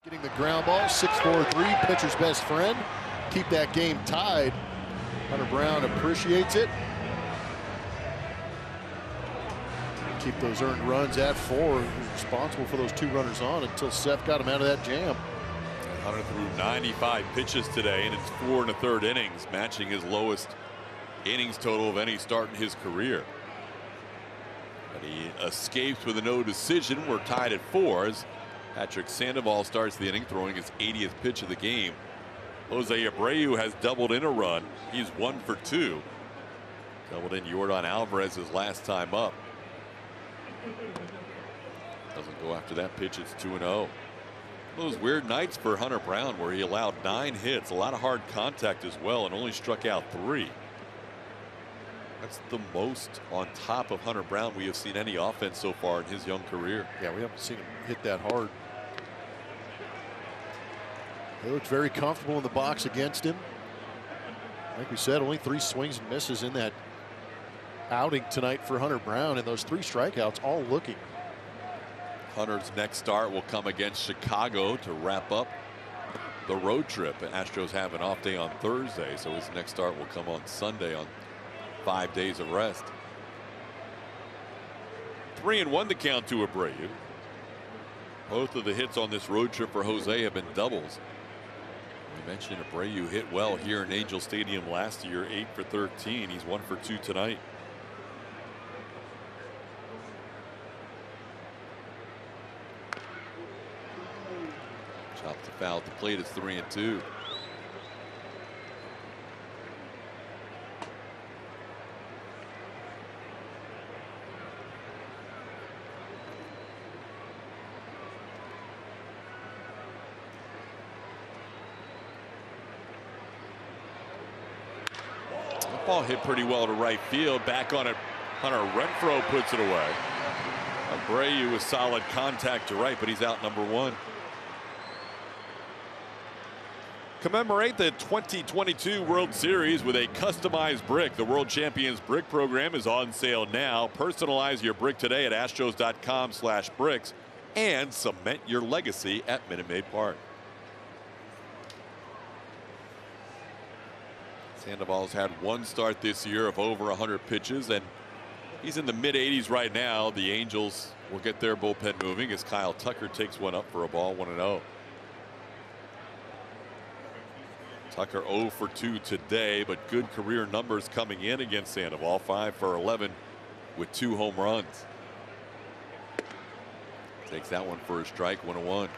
Getting the ground ball, 6-4-3, pitcher's best friend. Keep that game tied. Hunter Brown appreciates it. Keep those earned runs at 4. He was responsible for those 2 runners on until Seth got him out of that jam. Hunter threw 95 pitches today in its 4 1/3 innings, matching his lowest innings total of any start in his career. But he escapes with a no decision. We're tied at 4 as Patrick Sandoval starts the inning throwing his 80th pitch of the game. Jose Abreu has doubled in a run. He's 1 for 2. Doubled in Yordan Alvarez's last time up. Doesn't go after that pitch. It's 2-0. Those weird nights for Hunter Brown where he allowed 9 hits, a lot of hard contact as well, and only struck out 3. That's the most on top of Hunter Brown we have seen any offense so far in his young career. Yeah, we haven't seen him hit that hard. He looked very comfortable in the box against him. Like we said, only 3 swings and misses in that outing tonight for Hunter Brown, and those 3 strikeouts all looking. Hunter's next start will come against Chicago to wrap up the road trip. The Astros have an off day on Thursday, so his next start will come on Sunday on 5 days of rest. 3-1 the count to Abreu. Both of the hits on this road trip for Jose have been doubles. We mentioned Abreu hit well here in Angel Stadium last year, 8 for 13. He's 1 for 2 tonight. Chopped the foul at the plate. It's 3-2. The ball hit pretty well to right field. Back on it, Hunter Renfroe puts it away. Abreu with solid contact to right, but he's out number 1. Commemorate the 2022 World Series with a customized brick. The World Champions Brick Program is on sale now. Personalize your brick today at astros.com/bricks and cement your legacy at Minute Maid Park. Sandoval's had 1 start this year of over 100 pitches, and he's in the mid-80s right now. The Angels will get their bullpen moving as Kyle Tucker takes one up for a ball, 1-0. Tucker 0 for 2 today, but good career numbers coming in against Sandoval. 5 for 11 with 2 home runs. Takes that one for a strike, 1-1.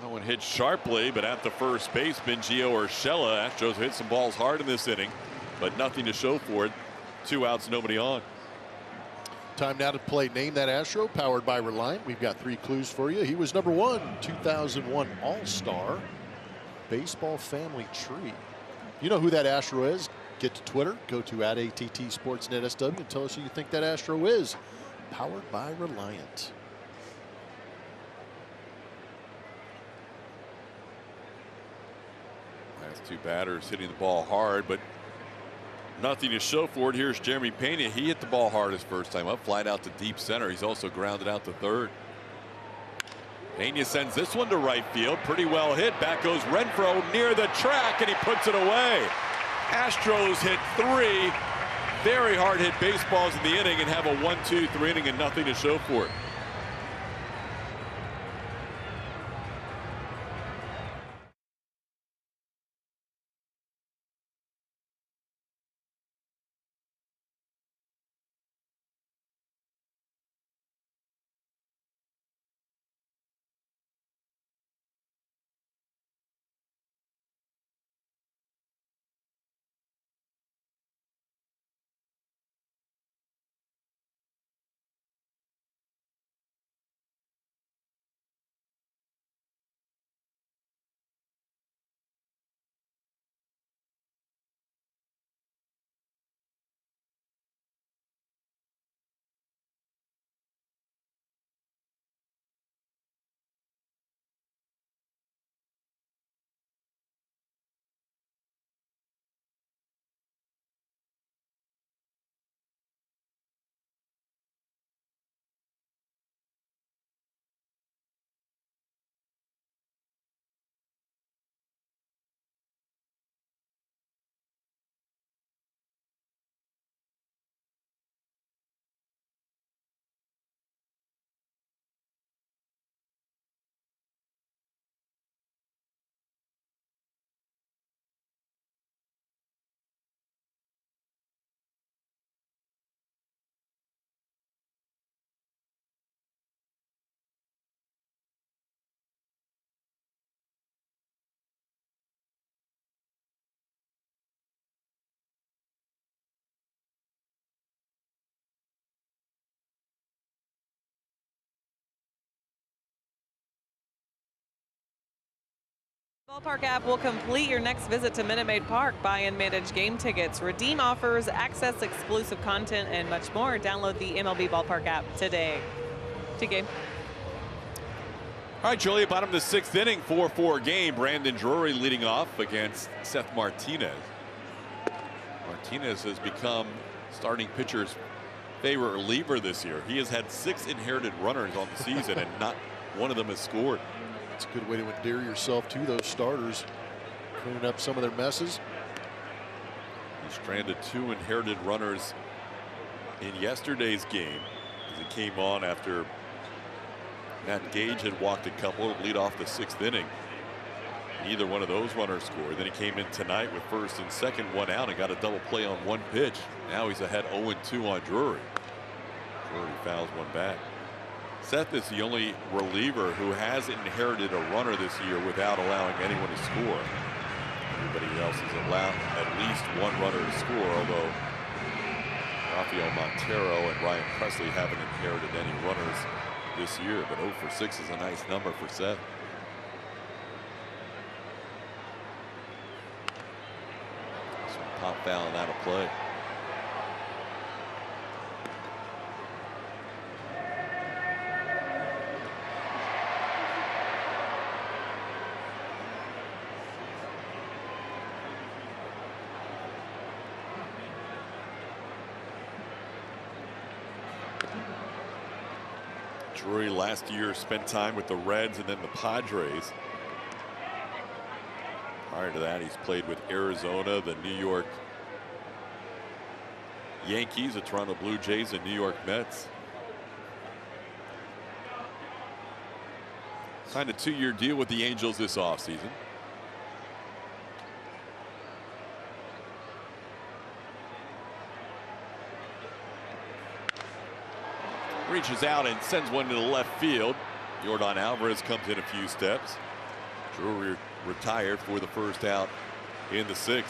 That one hit sharply, but at the first baseman, Gio Urshela. Astros hit some balls hard in this inning, but nothing to show for it. 2 outs, nobody on. Time now to play Name That Astro, powered by Reliant. We've got 3 clues for you. He was number 1, 2001 All-Star Baseball Family Tree. You know who that Astro is? Get to Twitter, go to @ATTSportsNetSW and tell us who you think that Astro is. Powered by Reliant. Last 2 batters hitting the ball hard, but nothing to show for it. Here's Jeremy Pena. He hit the ball hard his first time up, flied out to deep center. He's also grounded out to third. Pena sends this one to right field. Pretty well hit. Back goes Renfroe near the track, and he puts it away. Astros hit 3 very hard hit baseballs in the inning and have a 1-2-3 inning and nothing to show for it. Ballpark app will complete your next visit to Minute Maid Park. Buy and manage game tickets, redeem offers, access exclusive content, and much more. Download the MLB Ballpark app today. TK. All right, Julia, bottom of the 6th inning, 4-4 game. Brandon Drury leading off against Seth Martinez. Martinez has become starting pitcher's favorite reliever this year. He has had 6 inherited runners on the season, and not one of them has scored. It's a good way to endear yourself to those starters, cleaning up some of their messes. He stranded 2 inherited runners in yesterday's game as he came on after Matt Gage had walked a couple to lead off the 6th inning. Neither one of those runners scored. Then he came in tonight with first and second, 1 out, and got a double play on 1 pitch. Now he's ahead 0-2 on Drury. Drury fouls 1 back. Seth is the only reliever who has inherited a runner this year without allowing anyone to score. Everybody else has allowed at least 1 runner to score, although Rafael Montero and Ryan Presley haven't inherited any runners this year. But 0 for 6 is a nice number for Seth. Some pop foul and out of play. Drury last year spent time with the Reds and then the Padres. Prior to that, he's played with Arizona, the New York Yankees, the Toronto Blue Jays, and New York Mets. Signed a 2-year deal with the Angels this offseason. Reaches out and sends one to the left field. Yordan Alvarez comes in a few steps. Drury retired for the first out in the 6th.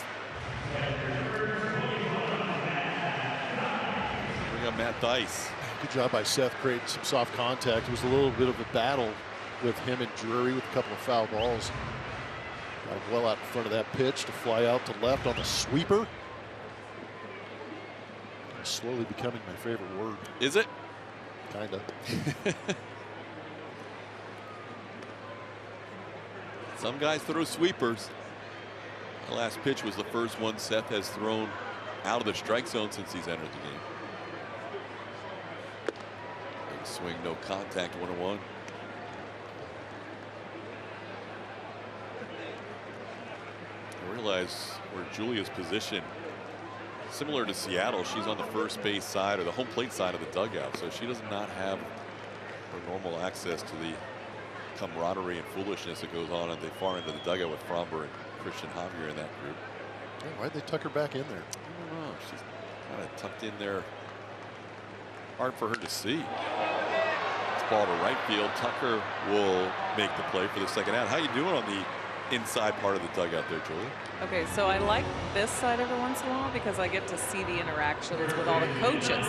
Bring up Matt Dice. Good job by Seth creating some soft contact. It was a little bit of a battle with him and Drury with a couple of foul balls. Got him well out in front of that pitch to fly out to left on the sweeper. It's slowly becoming my favorite word. Is it? Kinda. Some guys throw sweepers. The last pitch was the first one Seth has thrown out of the strike zone since he's entered the game. Big swing, no contact, 1-1. I realize where Julia's position, similar to Seattle, she's on the first base side or the home plate side of the dugout, so she does not have her normal access to the camaraderie and foolishness that goes on at the far end of the dugout with Fromber and Christian Javier in that group. Yeah, why'd they tuck her back in there? I don't know. She's kind of tucked in there. Hard for her to see. It's ball to right field. Tucker will make the play for the second out. How you doing on the inside part of the dugout there, Julia? Okay, so I like this side every once in a while because I get to see the interactions with all the coaches.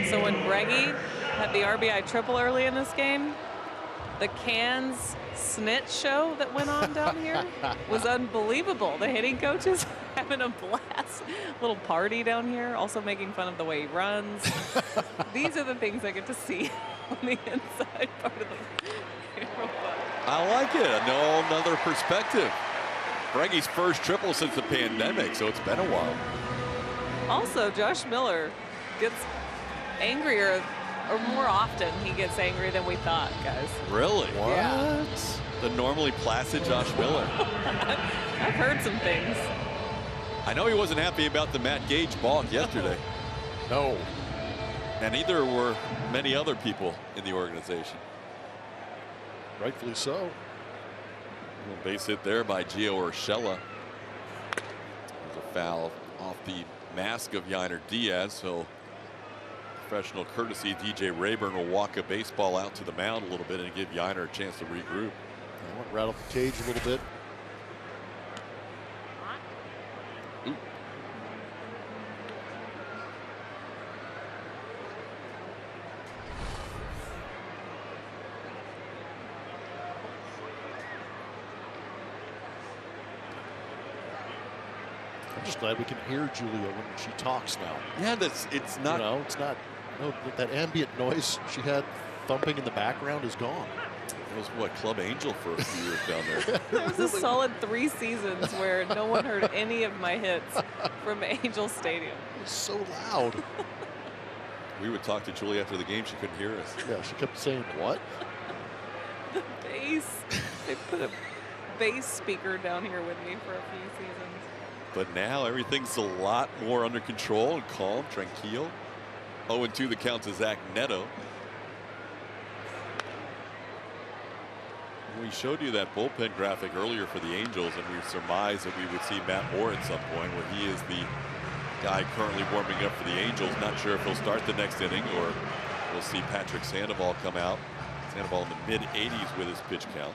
So when Breggy had the RBI triple early in this game, the cans snitch show that went on down here was unbelievable. The hitting coaches having a blast. Little party down here, also making fun of the way he runs. These are the things I get to see on the inside part of the camera. I like it. Another perspective. Breggy's first triple since the pandemic, so it's been a while. Also, Josh Miller gets angrier, or more often he gets angry than we thought, guys. Really? What? Yeah. The normally placid Josh Miller. I've heard some things. I know he wasn't happy about the Matt Gage balk yesterday. No. And neither were many other people in the organization. Rightfully so. Little base hit there by Gio Urshela. There's a foul off the mask of Yainer Diaz, so professional courtesy, DJ Rayburn will walk a baseball out to the mound a little bit and give Yainer a chance to regroup. I want to rattle the cage a little bit. Ooh. I'm just glad we can hear Julia when she talks now. Yeah, it's not. You know, it's not. No, that ambient noise she had thumping in the background is gone. It was what, Club Angel for a few years down there. There was a solid 3 seasons where no one heard any of my hits from Angel Stadium. It was so loud. We would talk to Julie after the game. She couldn't hear us. Yeah, she kept saying, what? The bass. They put a bass speaker down here with me for a few seasons. But now everything's a lot more under control and calm, tranquil. 0-2 the count to Zach Neto. We showed you that bullpen graphic earlier for the Angels, and we surmised that we would see Matt Moore at some point, where he is the guy currently warming up for the Angels. Not sure if he'll start the next inning or we'll see Patrick Sandoval come out. Sandoval in the mid-80s with his pitch count.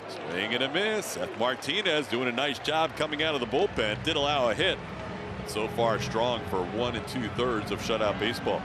Swing and a miss. Seth Martinez doing a nice job coming out of the bullpen. Did allow a hit. So far strong for 1 2/3 of shutout baseball.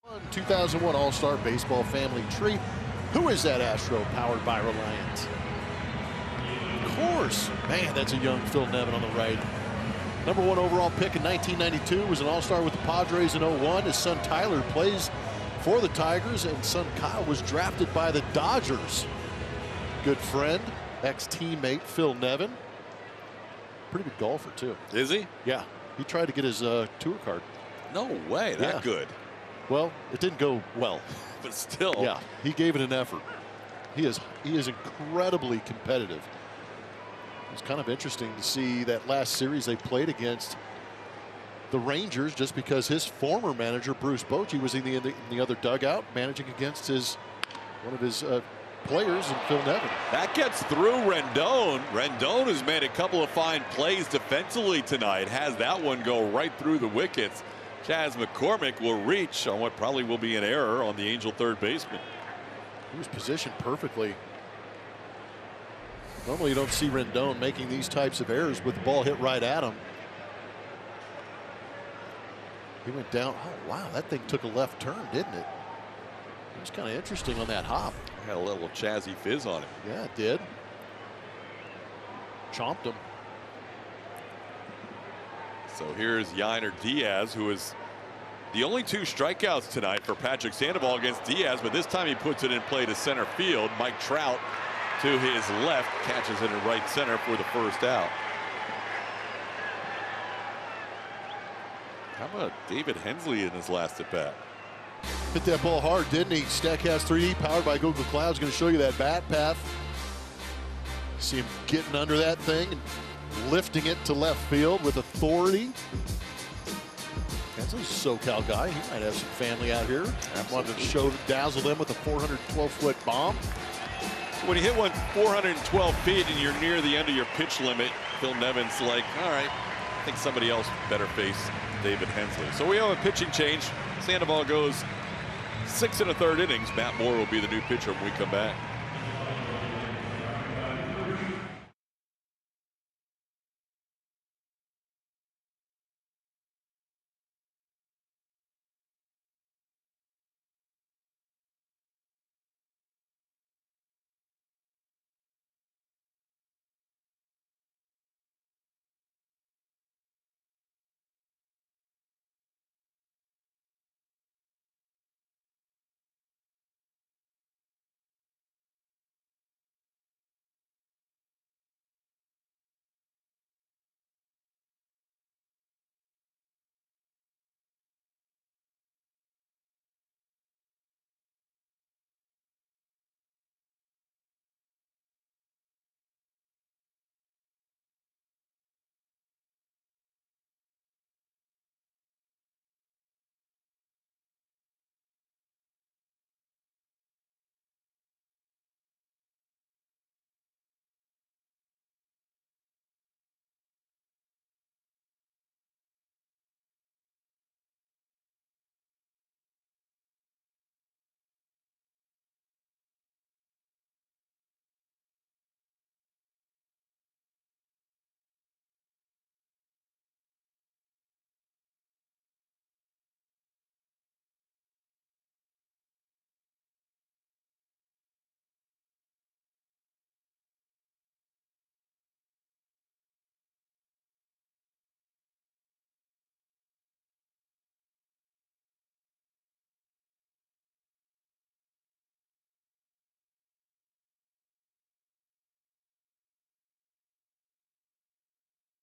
One 2001 All-Star Baseball Family Tree. Who is that Astro powered by Reliant? Of course. Man, that's a young Phil Nevin on the right. #1 overall pick in 1992, was an All-Star with the Padres in 01. His son Tyler plays for the Tigers, and son Kyle was drafted by the Dodgers. Good friend, ex-teammate Phil Nevin. Pretty good golfer, too. Is he? Yeah, he tried to get his tour card. No way. That Yeah. good. Well, it didn't go well. But still. Yeah, he gave it an effort. He is incredibly competitive. It's kind of interesting to see that last series they played against the Rangers, just because his former manager Bruce Bochy was in the other dugout managing against one of his players, and Phil Nevin. That gets through Rendon. Rendon has made a couple of fine plays defensively tonight. Has that one go right through the wickets. Chaz McCormick will reach on what probably will be an error on the Angel third baseman. He was positioned perfectly. Normally you don't see Rendon making these types of errors with the ball hit right at him. He went down. Oh, wow, that thing took a left turn, didn't it? It was kind of interesting on that hop. Had a little Chazzy fizz on it. Yeah, it did. Chomped him. So here's Yainer Diaz, who is the only 2 strikeouts tonight for Patrick Sandoval against Diaz, but this time he puts it in play to center field. Mike Trout to his left catches it in right center for the first out. How about David Hensley in his last at bat? Hit that ball hard, didn't he? Statcast 3D powered by Google Cloud is going to show you that bat path. See him getting under that thing and lifting it to left field with authority. Hensley's a SoCal guy. He might have some family out here. Wanted to dazzle them with a 412-foot bomb. When you hit one 412 feet and you're near the end of your pitch limit, Phil Nevin's like, all right, I think somebody else better face David Hensley. So we have a pitching change. Sandoval goes 6 1/3 innings. Matt Moore will be the new pitcher when we come back.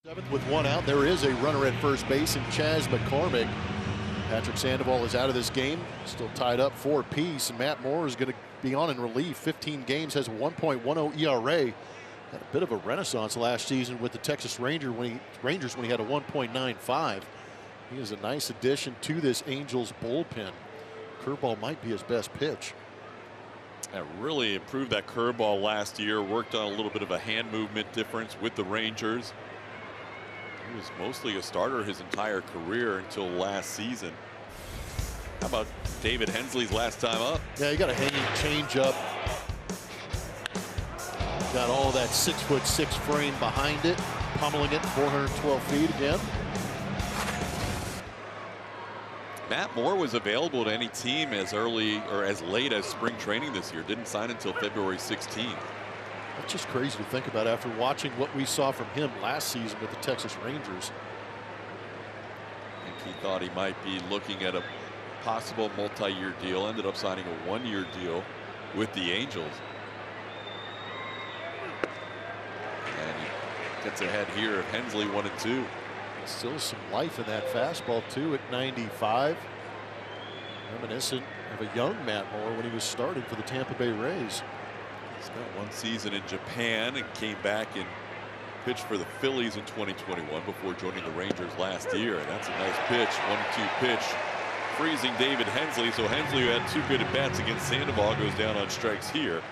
Seventh with one out. There is a runner at first base in Chaz McCormick. Patrick Sandoval is out of this game. Still tied up 4 apiece. And Matt Moore is going to be on in relief. 15 games, has a 1.10 ERA. Had a bit of a renaissance last season with the Texas Rangers when he had a 1.95. He is a nice addition to this Angels bullpen. Curveball might be his best pitch. That really improved that curveball last year. Worked on a little bit of a hand movement difference with the Rangers. He was mostly a starter his entire career until last season. How about David Hensley's last time up? Yeah, he got a hanging changeup. Got all that 6'6" frame behind it, pummeling it 412 feet again. Matt Moore was available to any team as early or as late as spring training this year. Didn't sign until February 16th. That's just crazy to think about after watching what we saw from him last season with the Texas Rangers. I think he thought he might be looking at a possible multi-year deal. Ended up signing a 1-year deal with the Angels. And he gets ahead here of Hensley 1-2. Still some life in that fastball too at 95. Reminiscent of a young Matt Moore when he was starting for the Tampa Bay Rays. Spent 1 season in Japan and came back and pitched for the Phillies in 2021 before joining the Rangers last year. And that's a nice pitch, 1-2 pitch, freezing David Hensley. So Hensley, who had 2 good at bats against Sandoval, goes down on strikes here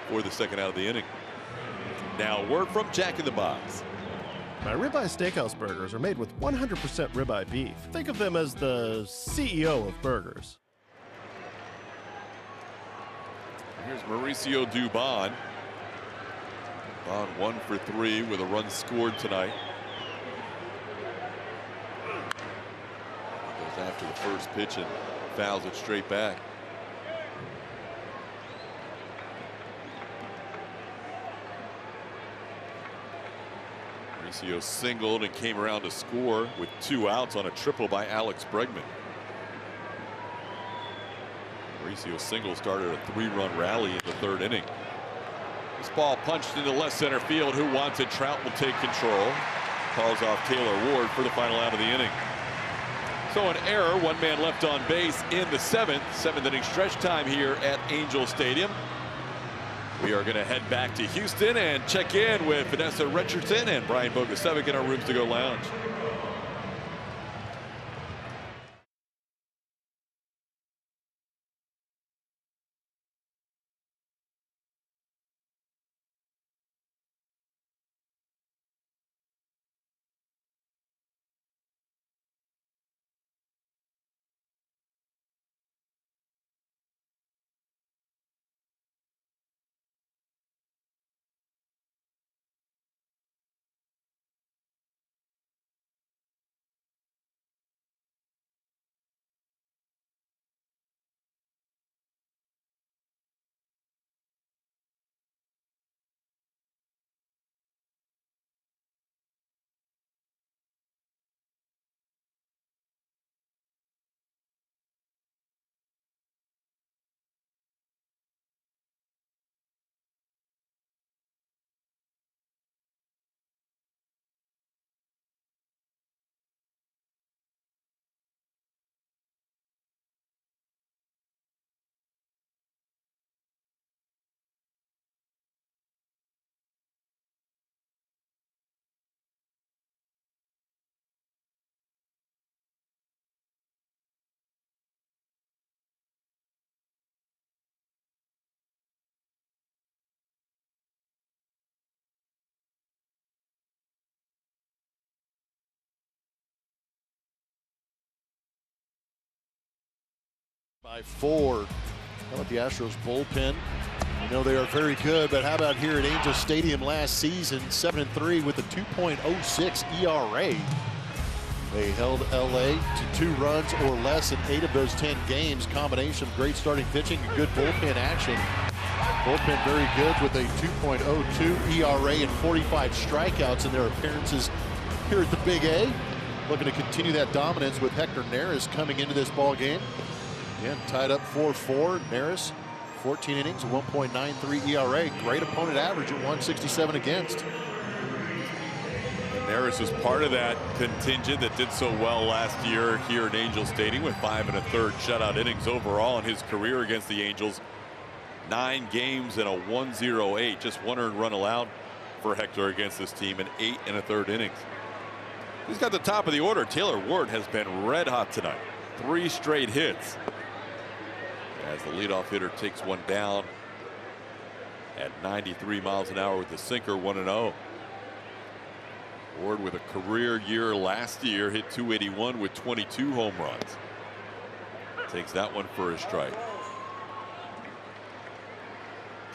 for the second out of the inning. Now word from Jack in the Box. My Ribeye Steakhouse burgers are made with 100% ribeye beef. Think of them as the CEO of burgers. Here's Mauricio Dubon. Dubon 1 for 3 with a run scored tonight. Goes after the first pitch and fouls it straight back. Mauricio singled and came around to score with 2 outs on a triple by Alex Bregman. Mauricio single started a 3-run rally in the 3rd inning. This ball punched into left center field. Who wants it? Trout will take control. Calls off Taylor Ward for the final out of the inning. So an error. 1 man left on base in the 7th inning stretch time here at Angel Stadium. We are going to head back to Houston and check in with Vanessa Richardson and Brian Bogusevic in our Rooms to Go lounge. By 4. How about the Astros bullpen? You know they are very good, but how about here at Angel Stadium last season, 7-3 with a 2.06 ERA. They held LA to 2 runs or less in 8 of those 10 games. Combination of great starting pitching and good bullpen action. Bullpen very good with a 2.02 ERA and 45 strikeouts in their appearances here at the Big A. Looking to continue that dominance with Hector Neris coming into this ball game. Again, tied up 4-4. Neris, 14 innings, 1.93 ERA. Great opponent average at 167 against. Neris is part of that contingent that did so well last year here at Angel Stadium with 5 1/3 shutout innings overall in his career against the Angels. 9 games and a 1.08, just 1 earned run allowed for Hector against this team in 8 1/3 innings. He's got the top of the order. Taylor Ward has been red hot tonight. 3 straight hits. As the leadoff hitter takes one down at 93 miles an hour with the sinker, 1-0. Ward with a career year last year, hit .281 with 22 home runs. Takes that one for a strike.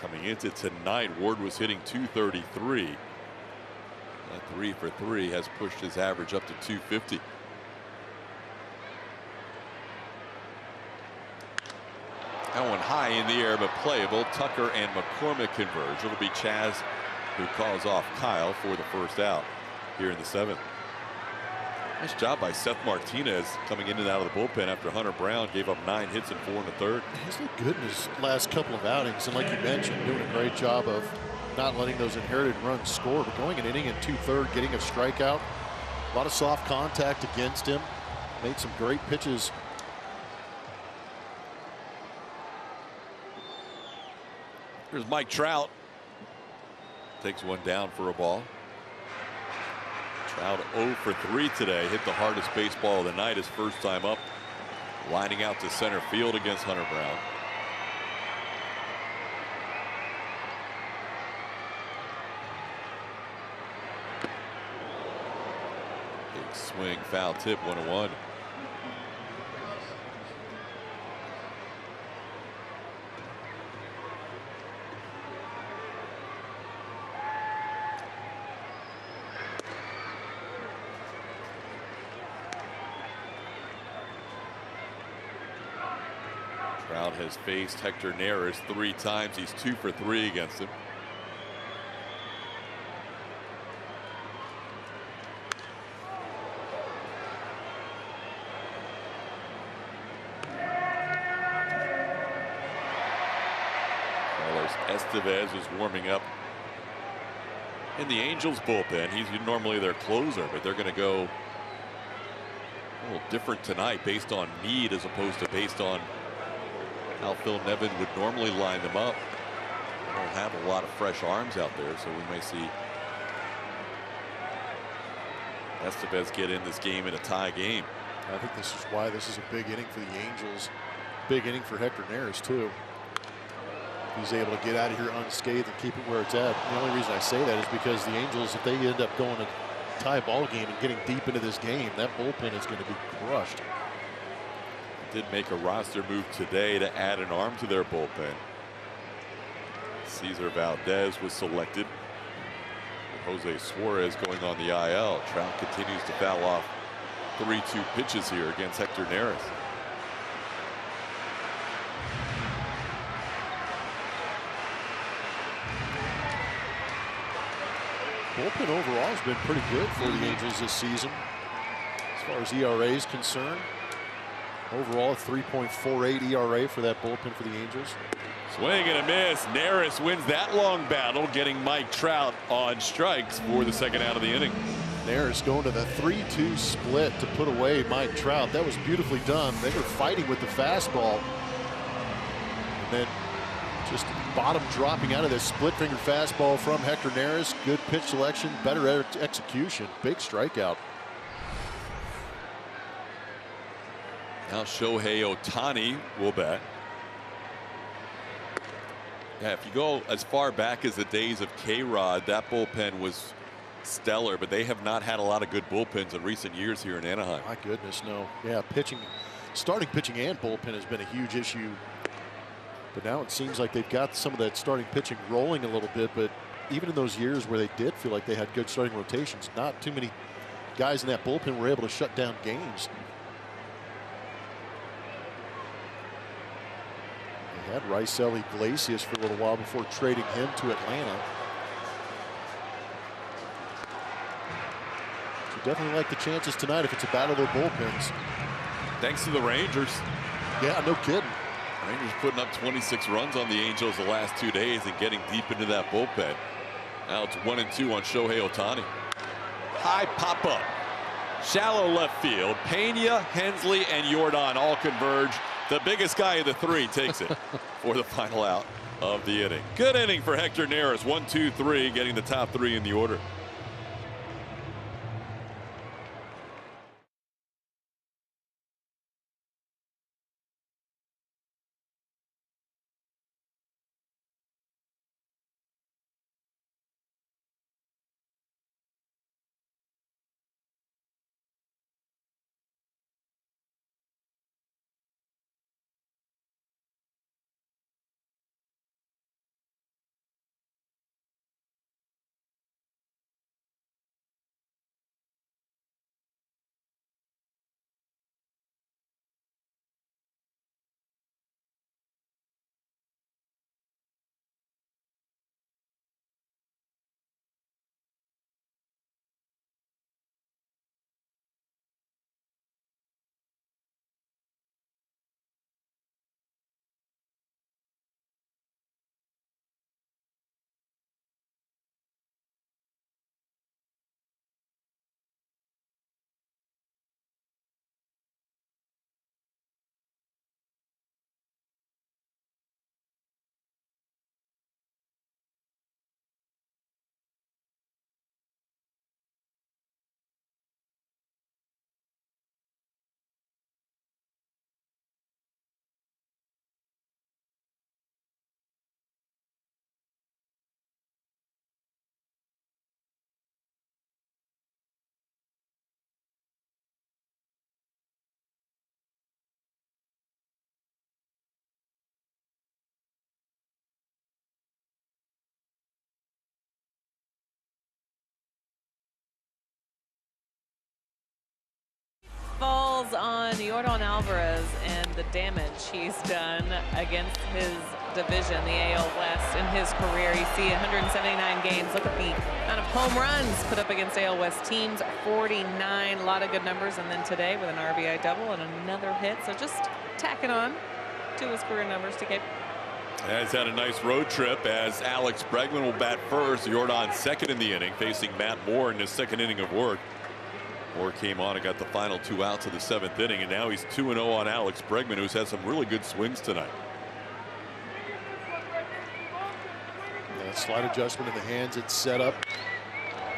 Coming into tonight, Ward was hitting .233. That 3 for 3 has pushed his average up to .250. That one high in the air but playable. Tucker and McCormick converge. It'll be Chaz who calls off Kyle for the first out here in the 7th. Nice job by Seth Martinez coming in and out of the bullpen after Hunter Brown gave up 9 hits and 4 1/3. He's looked good in his last couple of outings, and like you mentioned, doing a great job of not letting those inherited runs score, but going an inning and 2/3, getting a strikeout. A lot of soft contact against him. Made some great pitches. Here's Mike Trout. Takes one down for a ball. Trout 0 for 3 today. Hit the hardest baseball of the night his first time up. Lining out to center field against Hunter Brown. Big swing, foul tip, 1-1. Trout has faced Hector Neris 3 times. He's 2 for 3 against him. Carlos Estevez is warming up in the Angels bullpen. He's normally their closer, but they're going to go a little different tonight based on need as opposed to based on how Phil Nevin would normally line them up. They don't have a lot of fresh arms out there, so we may see Estevez get in this game in a tie game. I think this is why this is a big inning for the Angels. Big inning for Hector Neris, too. He's able to get out of here unscathed and keep it where it's at. The only reason I say that is because the Angels, if they end up going a tie ball game and getting deep into this game, that bullpen is going to be crushed. Did make a roster move today to add an arm to their bullpen. Cesar Valdez was selected. With Jose Suarez going on the IL. Trout continues to foul off 3-2 pitches here against Hector Neris. Bullpen overall has been pretty good for the Angels this season. As far as ERA is concerned. Overall, 3.48 ERA for that bullpen for the Angels. Swing and a miss. Neris wins that long battle, getting Mike Trout on strikes for the second out of the inning. Neris going to the 3-2 split to put away Mike Trout. That was beautifully done. They were fighting with the fastball. And then just bottom dropping out of this split finger fastball from Hector Neris. Good pitch selection, better execution, big strikeout. Now Shohei Ohtani will bat. Yeah, if you go as far back as the days of K-Rod, that bullpen was stellar, but they have not had a lot of good bullpens in recent years here in Anaheim. My goodness, no. Yeah, pitching starting pitching and bullpen has been a huge issue. But now it seems like they've got some of that starting pitching rolling a little bit. But even in those years where they did feel like they had good starting rotations, not too many guys in that bullpen were able to shut down games. They had Raisel Iglesias for a little while before trading him to Atlanta. So definitely like the chances tonight if it's a battle of their bullpens. Thanks to the Rangers. Yeah, no kidding. Rangers putting up 26 runs on the Angels the last 2 days and getting deep into that bullpen. Now it's 1-2 on Shohei Ohtani. High pop-up. Shallow left field. Pena, Hensley, and Jordan all converge. The biggest guy of the three takes it for the final out of the inning. Good inning for Hector Neris. 1, 2, 3, getting the top three in the order. Falls on Jordan Alvarez and the damage he's done against his division, the AL West, in his career. You see 179 games. Look at the amount of home runs put up against AL West teams, 49. A lot of good numbers. And then today with an RBI double and another hit. So just tacking on to his career numbers to keep. And he's had a nice road trip as Alex Bregman will bat first. Jordan second in the inning, facing Matt Moore in his second inning of work. Moore came on and got the final 2 outs of the 7th inning, and now he's 2-0 on Alex Bregman, who's had some really good swings tonight. Yeah, slight adjustment in the hands. It's set up.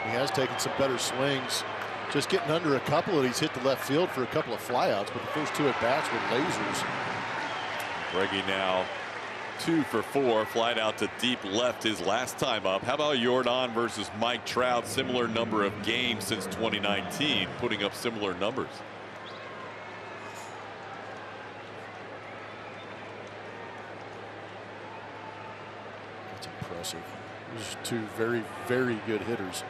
He has taken some better swings. Just getting under a couple, and he's hit the left field for a couple of flyouts, but the first 2 at bats were lasers. Breggy now 2 for 4, flied out to deep left his last time up. How about Jordan versus Mike Trout? Similar number of games since 2019, putting up similar numbers. That's impressive. These are 2 very, very good hitters.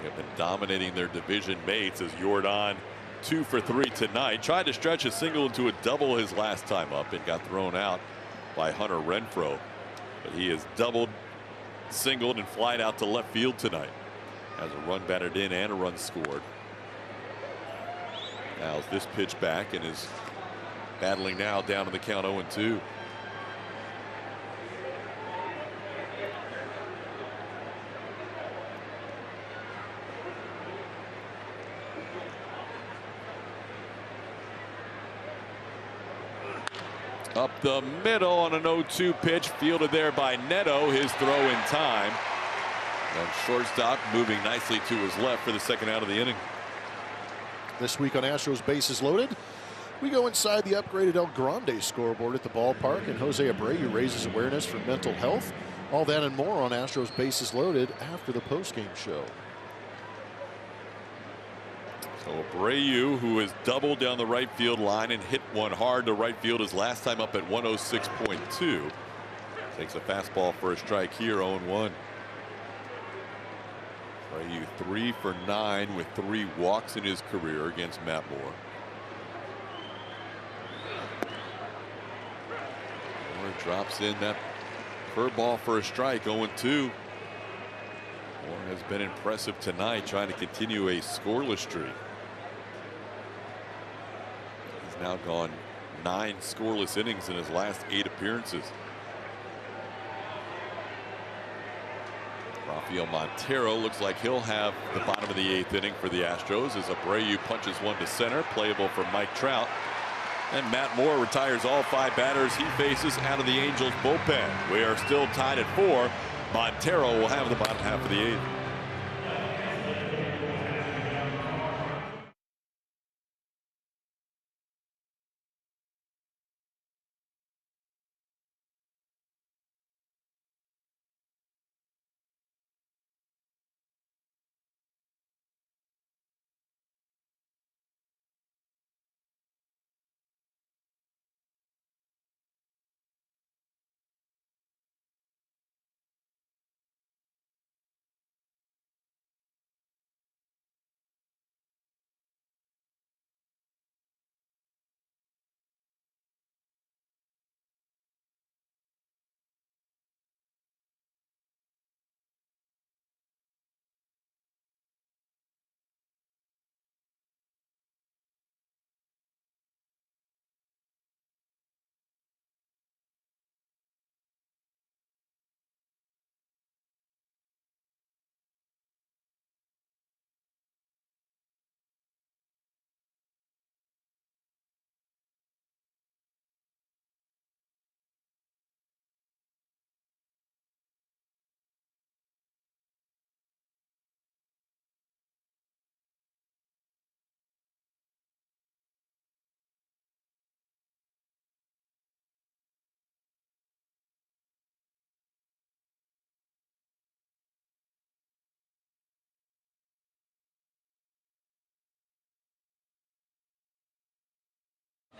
They have been dominating their division mates as Jordan 2 for 3 tonight. Tried to stretch a single into a double his last time up and got thrown out by Hunter Renfroe. But he has doubled, singled, and flied out to left field tonight. Has a run batted in and a run scored. Now this pitch back and is battling now down to the count 0-2. Up the middle on an 0-2 pitch, fielded there by Neto. His throw in time. And shortstop moving nicely to his left for the second out of the inning. This week on Astros Bases Loaded, we go inside the upgraded El Grande scoreboard at the ballpark, and Jose Abreu raises awareness for mental health. All that and more on Astros Bases Loaded after the postgame show. So Abreu, who has doubled down the right field line and hit one hard to right field his last time up at 106.2. Takes a fastball for a strike here, 0-1. Abreu 3 for 9 with 3 walks in his career against Matt Moore. Moore drops in that curveball for a strike, 0-2. Moore has been impressive tonight, trying to continue a scoreless streak. He's now gone 9 scoreless innings in his last 8 appearances. Rafael Montero looks like he'll have the bottom of the 8th inning for the Astros as Abreu punches one to center, playable for Mike Trout. And Matt Moore retires all 5 batters he faces out of the Angels bullpen. We are still tied at 4. Montero will have the bottom half of the 8th.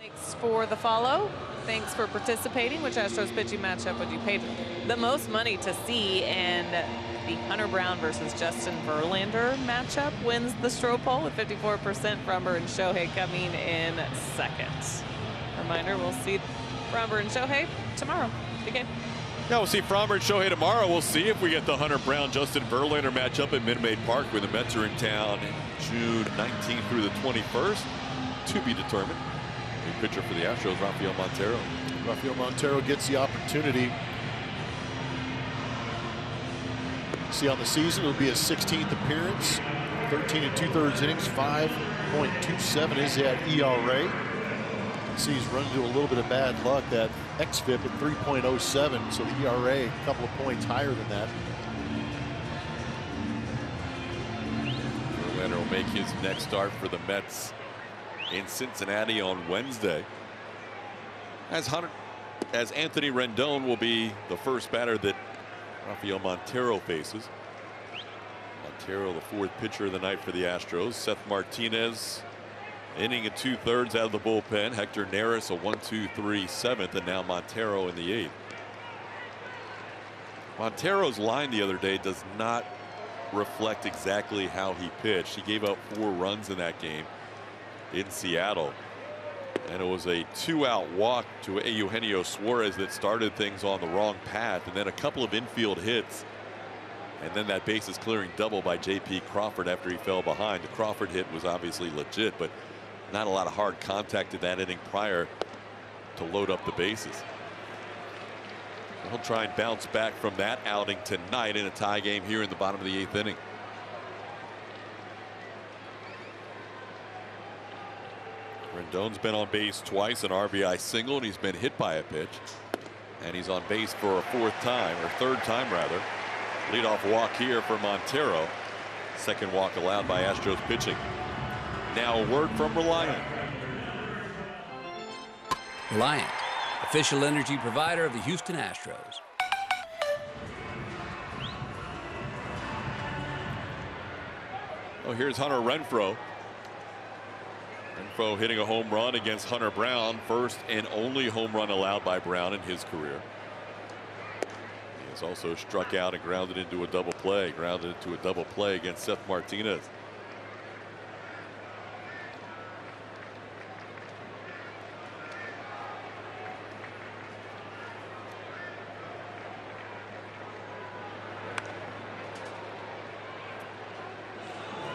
Thanks for the follow. Thanks for participating. Which Astros pitching matchup would you pay the most money to see? And the Hunter Brown versus Justin Verlander matchup wins the Stroh poll with 54%. Fromber and Shohei coming in second. Reminder, we'll see Fromber and Shohei tomorrow. Good game. Yeah, we'll see Fromber and Shohei tomorrow. We'll see if we get the Hunter Brown Justin Verlander matchup at Minute Maid Park when the Mets are in town June 19th through the 21st. To be determined. New pitcher for the Astros, Rafael Montero. Rafael Montero gets the opportunity. See, on the season, it'll be his 16th appearance. 13 2/3 innings, 5.27 is that ERA. See, he's run into a little bit of bad luck. That xFIP at 3.07, so the ERA a couple of points higher than that. Verlander will make his next start for the Mets in Cincinnati on Wednesday. As Anthony Rendon will be the first batter that Rafael Montero faces. Montero, the 4th pitcher of the night for the Astros. Seth Martinez, inning and 2/3 out of the bullpen. Hector Neris, a 1-2-3 7th, and now Montero in the 8th. Montero's line the other day does not reflect exactly how he pitched. He gave up 4 runs in that game in Seattle, and it was a 2-out walk to Eugenio Suarez that started things on the wrong path, and then a couple of infield hits, and then that bases clearing double by J.P. Crawford after he fell behind. The Crawford hit was obviously legit, but not a lot of hard contact in that inning prior to load up the bases. He'll try and bounce back from that outing tonight in a tie game here in the bottom of the 8th inning. Rendon's been on base twice, an RBI single, and he's been hit by a pitch. And he's on base for a 4th time, or 3rd time rather. Leadoff walk here for Montero. 2nd walk allowed by Astros pitching. Now a word from Reliant. Reliant, official energy provider of the Houston Astros. Oh, here's Hunter Renfroe. Renfroe hitting a home run against Hunter Brown, first and only home run allowed by Brown in his career. He has also struck out and grounded into a double play against Seth Martinez.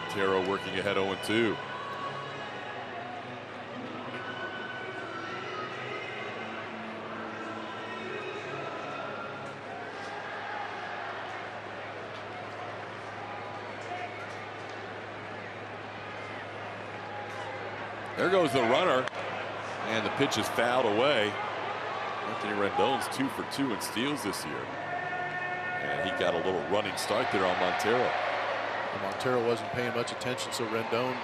Montero working ahead 0-2. There goes the runner, and the pitch is fouled away. Anthony Rendon's 2 for 2 in steals this year, and he got a little running start there on Montero. And Montero wasn't paying much attention, so Rendon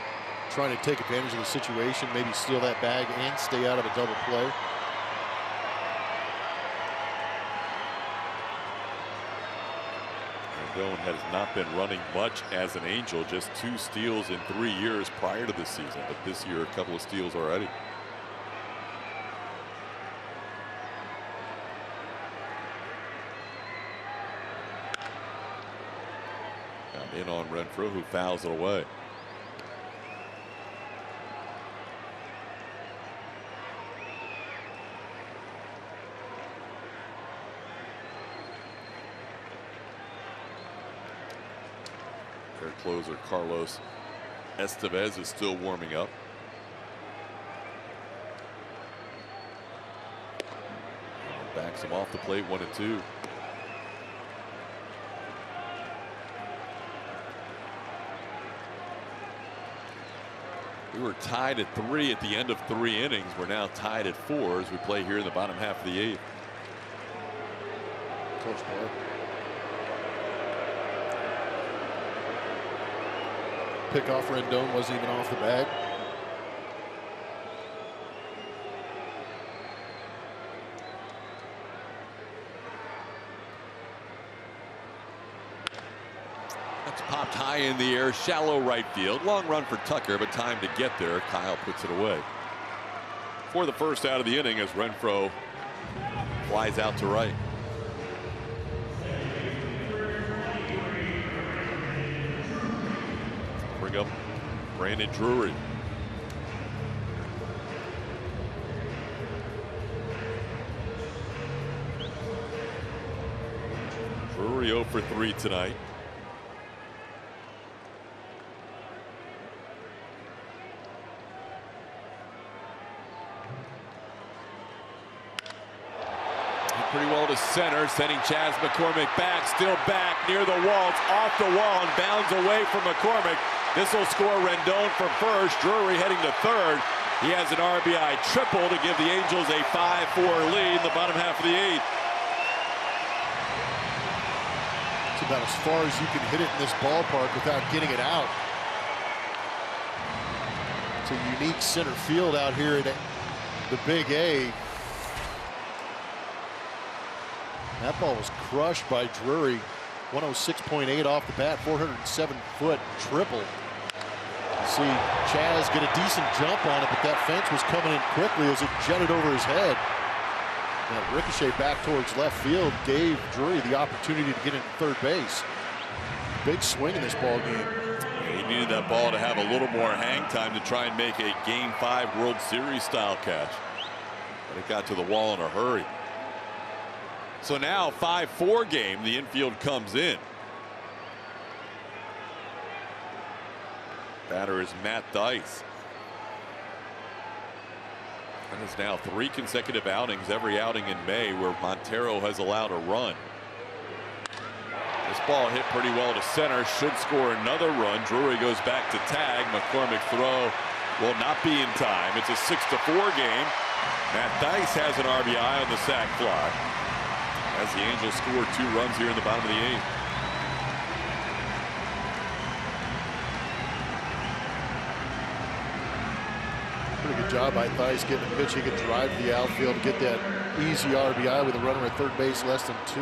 trying to take advantage of the situation, maybe steal that bag and stay out of a double play. Rendon has not been running much as an Angel, just 2 steals in 3 years prior to this season, but this year a couple of steals already. Got in on Renfroe, who fouls it away. Their closer Carlos Estevez is still warming up. Backs him off the plate, 1-2. We were tied at 3 at the end of 3 innings. We're now tied at 4 as we play here in the bottom half of the 8th. Close play. Pickoff Rendon wasn't even off the bag. That's popped high in the air, shallow right field. Long run for Tucker, but time to get there. Kyle puts it away. For the first out of the inning as Renfroe flies out to right. Bring up Brandon Drury. Drury 0 for 3 tonight. Pretty well to center, sending Chas McCormick back, still back near the wall. It's off the wall and bounds away from McCormick. This will score Rendon from first. Drury heading to third. He has an RBI triple to give the Angels a 5-4 lead in the bottom half of the 8th. It's about as far as you can hit it in this ballpark without getting it out. It's a unique center field out here at the Big A. That ball was crushed by Drury. 106.8 off the bat, 407-foot triple. You see Chas get a decent jump on it, but that fence was coming in quickly as it jetted over his head. That ricochet back towards left field gave Drury the opportunity to get into third base. Big swing in this ball game. He needed that ball to have a little more hang time to try and make a Game 5 World Series style catch. But it got to the wall in a hurry. So now 5-4 game, the infield comes in. Batter is Matt Dice. And it's now 3 consecutive outings, every outing in May, where Montero has allowed a run. This ball hit pretty well to center, should score another run. Drury goes back to tag. McCormick's throw will not be in time. It's a 6-4 game. Matt Dice has an RBI on the sac fly, as the Angels score 2 runs here in the bottom of the 8th. Pretty good job by Theis getting a pitch. He could drive to the outfield, get that easy RBI with a runner at third base, less than 2.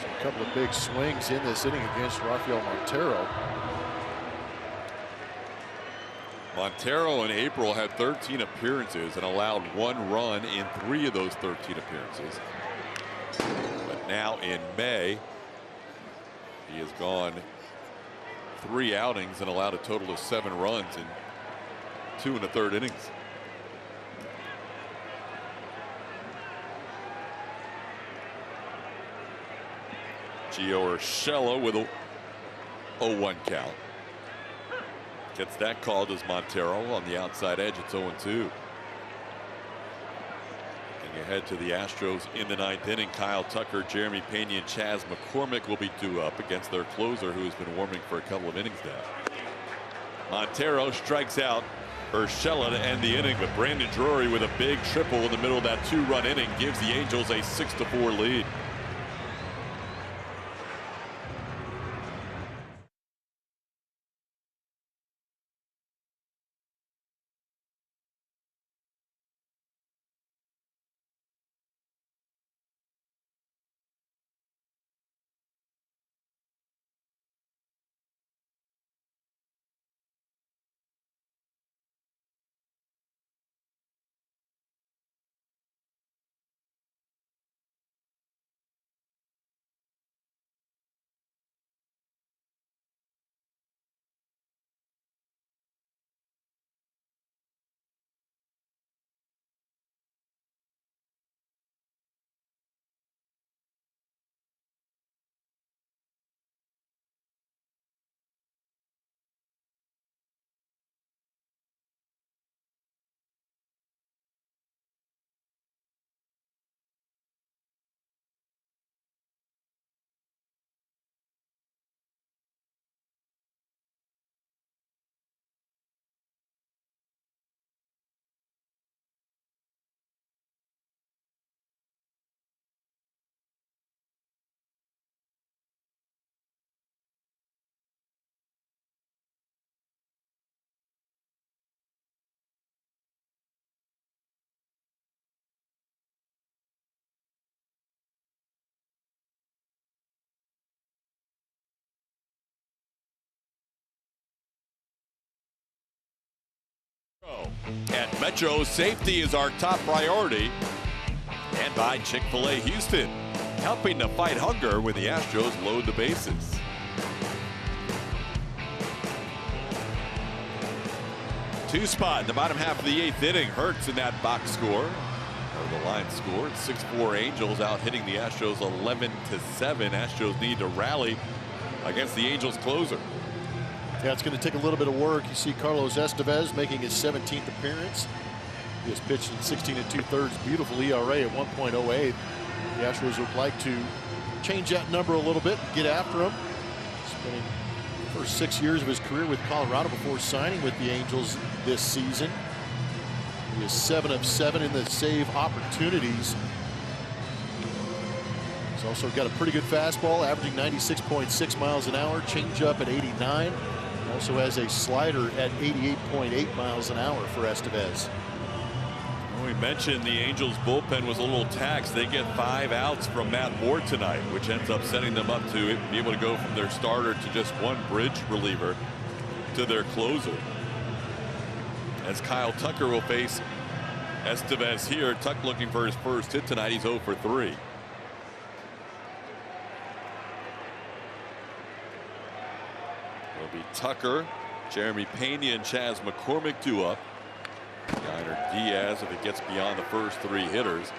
So a couple of big swings in this inning against Rafael Montero. Montero in April had 13 appearances and allowed 1 run in 3 of those 13 appearances. But now in May, he has gone 3 outings and allowed a total of 7 runs in 2 1/3 innings. Gio Urshela with a 0-1 count. Gets that call, does Montero. On the outside edge, it's 0-2. Looking ahead to the Astros in the 9th inning, Kyle Tucker, Jeremy Pena, and Chas McCormick will be due up against their closer, who has been warming for a couple of innings now. Montero strikes out Urshela to end the inning, but Brandon Drury with a big triple in the middle of that 2-run inning gives the Angels a 6-4 lead. At Metro, safety is our top priority. And by Chick-fil-A Houston, helping to fight hunger when the Astros load the bases. Two spot in the bottom half of the 8th inning. Hurts in that box score, or the line score. 6-4 Angels out hitting the Astros 11-7. Astros need to rally against the Angels closer. Yeah, it's going to take a little bit of work. You see Carlos Estevez making his 17th appearance. He has pitched in 16 2/3, beautiful ERA at 1.08. The Astros would like to change that number a little bit, get after him. Spending the first 6 years of his career with Colorado before signing with the Angels this season. He is 7 of 7 in the save opportunities. He's also got a pretty good fastball, averaging 96.6 miles an hour, changeup at 89. Also has a slider at 88.8 miles an hour for Estevez. We mentioned the Angels bullpen was a little taxed. They get 5 outs from Matt Moore tonight, which ends up setting them up to be able to go from their starter to just one bridge reliever to their closer. As Kyle Tucker will face Estevez here. Tuck looking for his first hit tonight. He's 0 for 3. It'll be Tucker, Jeremy Pena, and Chas McCormick due up. Yiner Diaz if it gets beyond the first 3 hitters.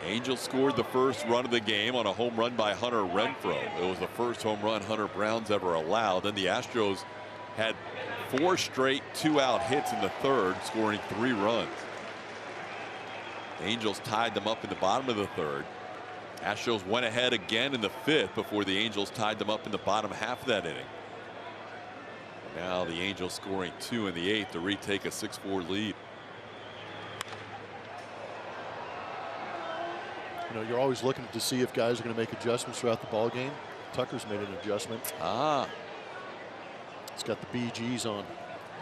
Angels scored the first run of the game on a home run by Hunter Renfroe. It was the first home run Hunter Brown's ever allowed. Then the Astros had 4 straight 2-out hits in the 3rd, scoring 3 runs. The Angels tied them up in the bottom of the 3rd. Astros went ahead again in the 5th before the Angels tied them up in the bottom half of that inning. Now the Angels scoring 2 in the 8th to retake a 6-4 lead. You know, you're always looking to see if guys are going to make adjustments throughout the ball game. Tucker's made an adjustment. He's got the BGs on.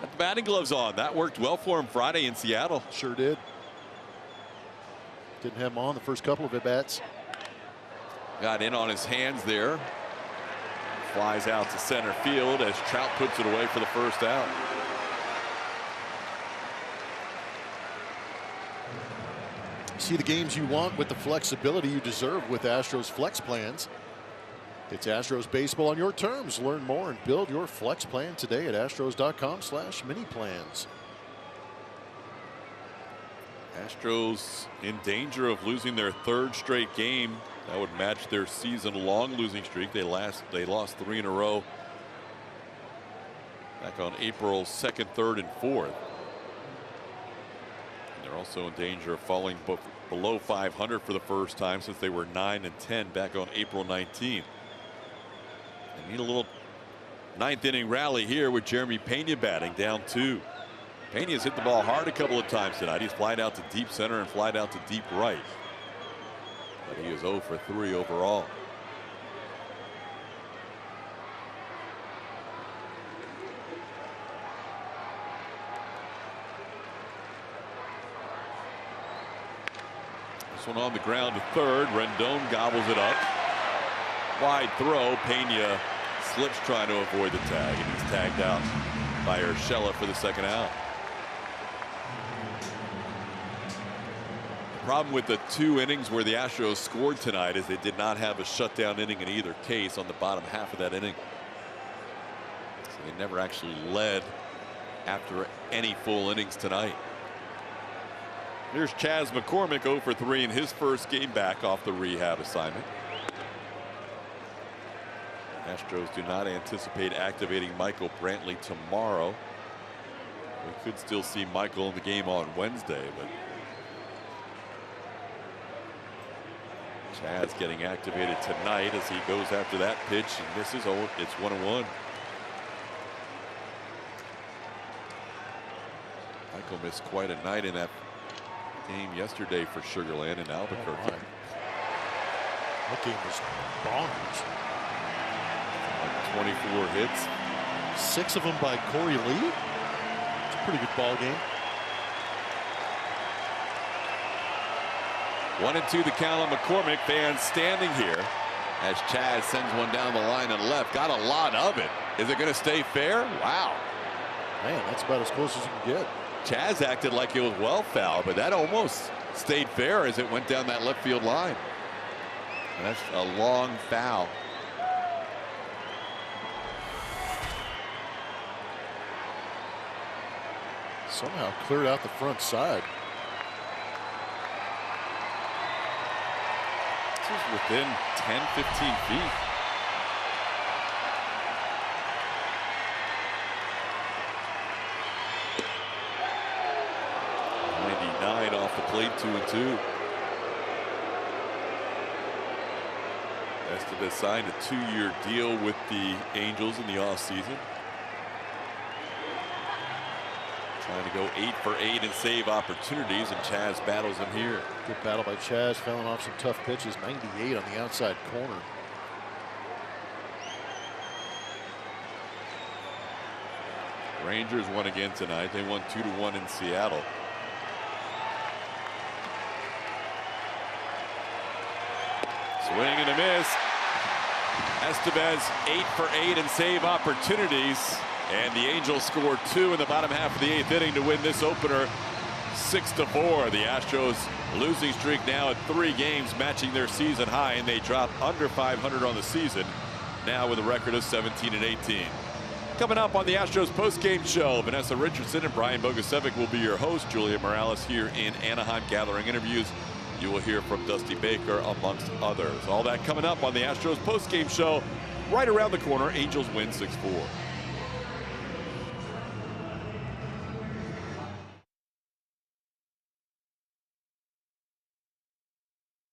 Got the batting gloves on. That worked well for him Friday in Seattle. Sure did. Didn't have him on the first couple of at-bats. Got in on his hands there. flies out to center field as Trout puts it away for the first out. See the games you want with the flexibility you deserve with Astros Flex Plans. It's Astros baseball on your terms. Learn more and build your flex plan today at astros.com/mini-plans. Astros in danger of losing their third straight game. That would match their season-long losing streak. They lost 3 in a row back on April 2nd, 3rd, and 4th. And they're also in danger of falling below 500 for the first time since they were 9-10 back on April 19th. They need a little ninth inning rally here with Jeremy Pena batting, down 2. Pena's hit the ball hard a couple of times tonight. He's flied out to deep center and flied out to deep right. But he is 0 for 3 overall. This one on the ground to third. Rendon gobbles it up. Wide throw. Pena slips trying to avoid the tag, and he's tagged out by Urshela for the second out. The problem with the 2 innings where the Astros scored tonight is they did not have a shutdown inning in either case on the bottom half of that inning. So they never actually led after any full innings tonight. Here's Chas McCormick, 0 for 3 in his first game back off the rehab assignment. Astros do not anticipate activating Michael Brantley tomorrow. We could still see Michael in the game on Wednesday, but Chas getting activated tonight as he goes after that pitch and misses. Oh, it's 1-1. Michael missed quite a night in that game yesterday for Sugarland in Albuquerque. That game was bonkers. 24 hits. 6 of them by Corey Lee. It's a pretty good ball game. 1-2 the count on McCormick. Fans standing here as Chas sends one down the line and left. Got a lot of it. Is it going to stay fair? Wow. Man, that's about as close as you can get. Chas acted like it was well foul, but that almost stayed fair as it went down that left field line. And that's a long foul. Somehow cleared out the front side. This is within 10-15 feet. Off the plate, 2-2. Estevez signed a 2-year deal with the Angels in the offseason. Trying to go 8 for 8 and save opportunities, and Chas battles him here. Good battle by Chas, fouling off some tough pitches. 98 on the outside corner. Rangers won again tonight. They won 2-1 in Seattle. Swing and a miss. Estevez 8 for 8 and save opportunities. And the Angels scored 2 in the bottom half of the 8th inning to win this opener 6-4. The Astros losing streak now at 3 games, matching their season high, and they drop under 500 on the season, now with a record of 17-18. Coming up on the Astros postgame show, Vanessa Richardson and Brian Bogusevic will be your host. Julia Morales here in Anaheim gathering interviews. You will hear from Dusty Baker, amongst others. All that coming up on the Astros postgame show right around the corner. Angels win 6-4.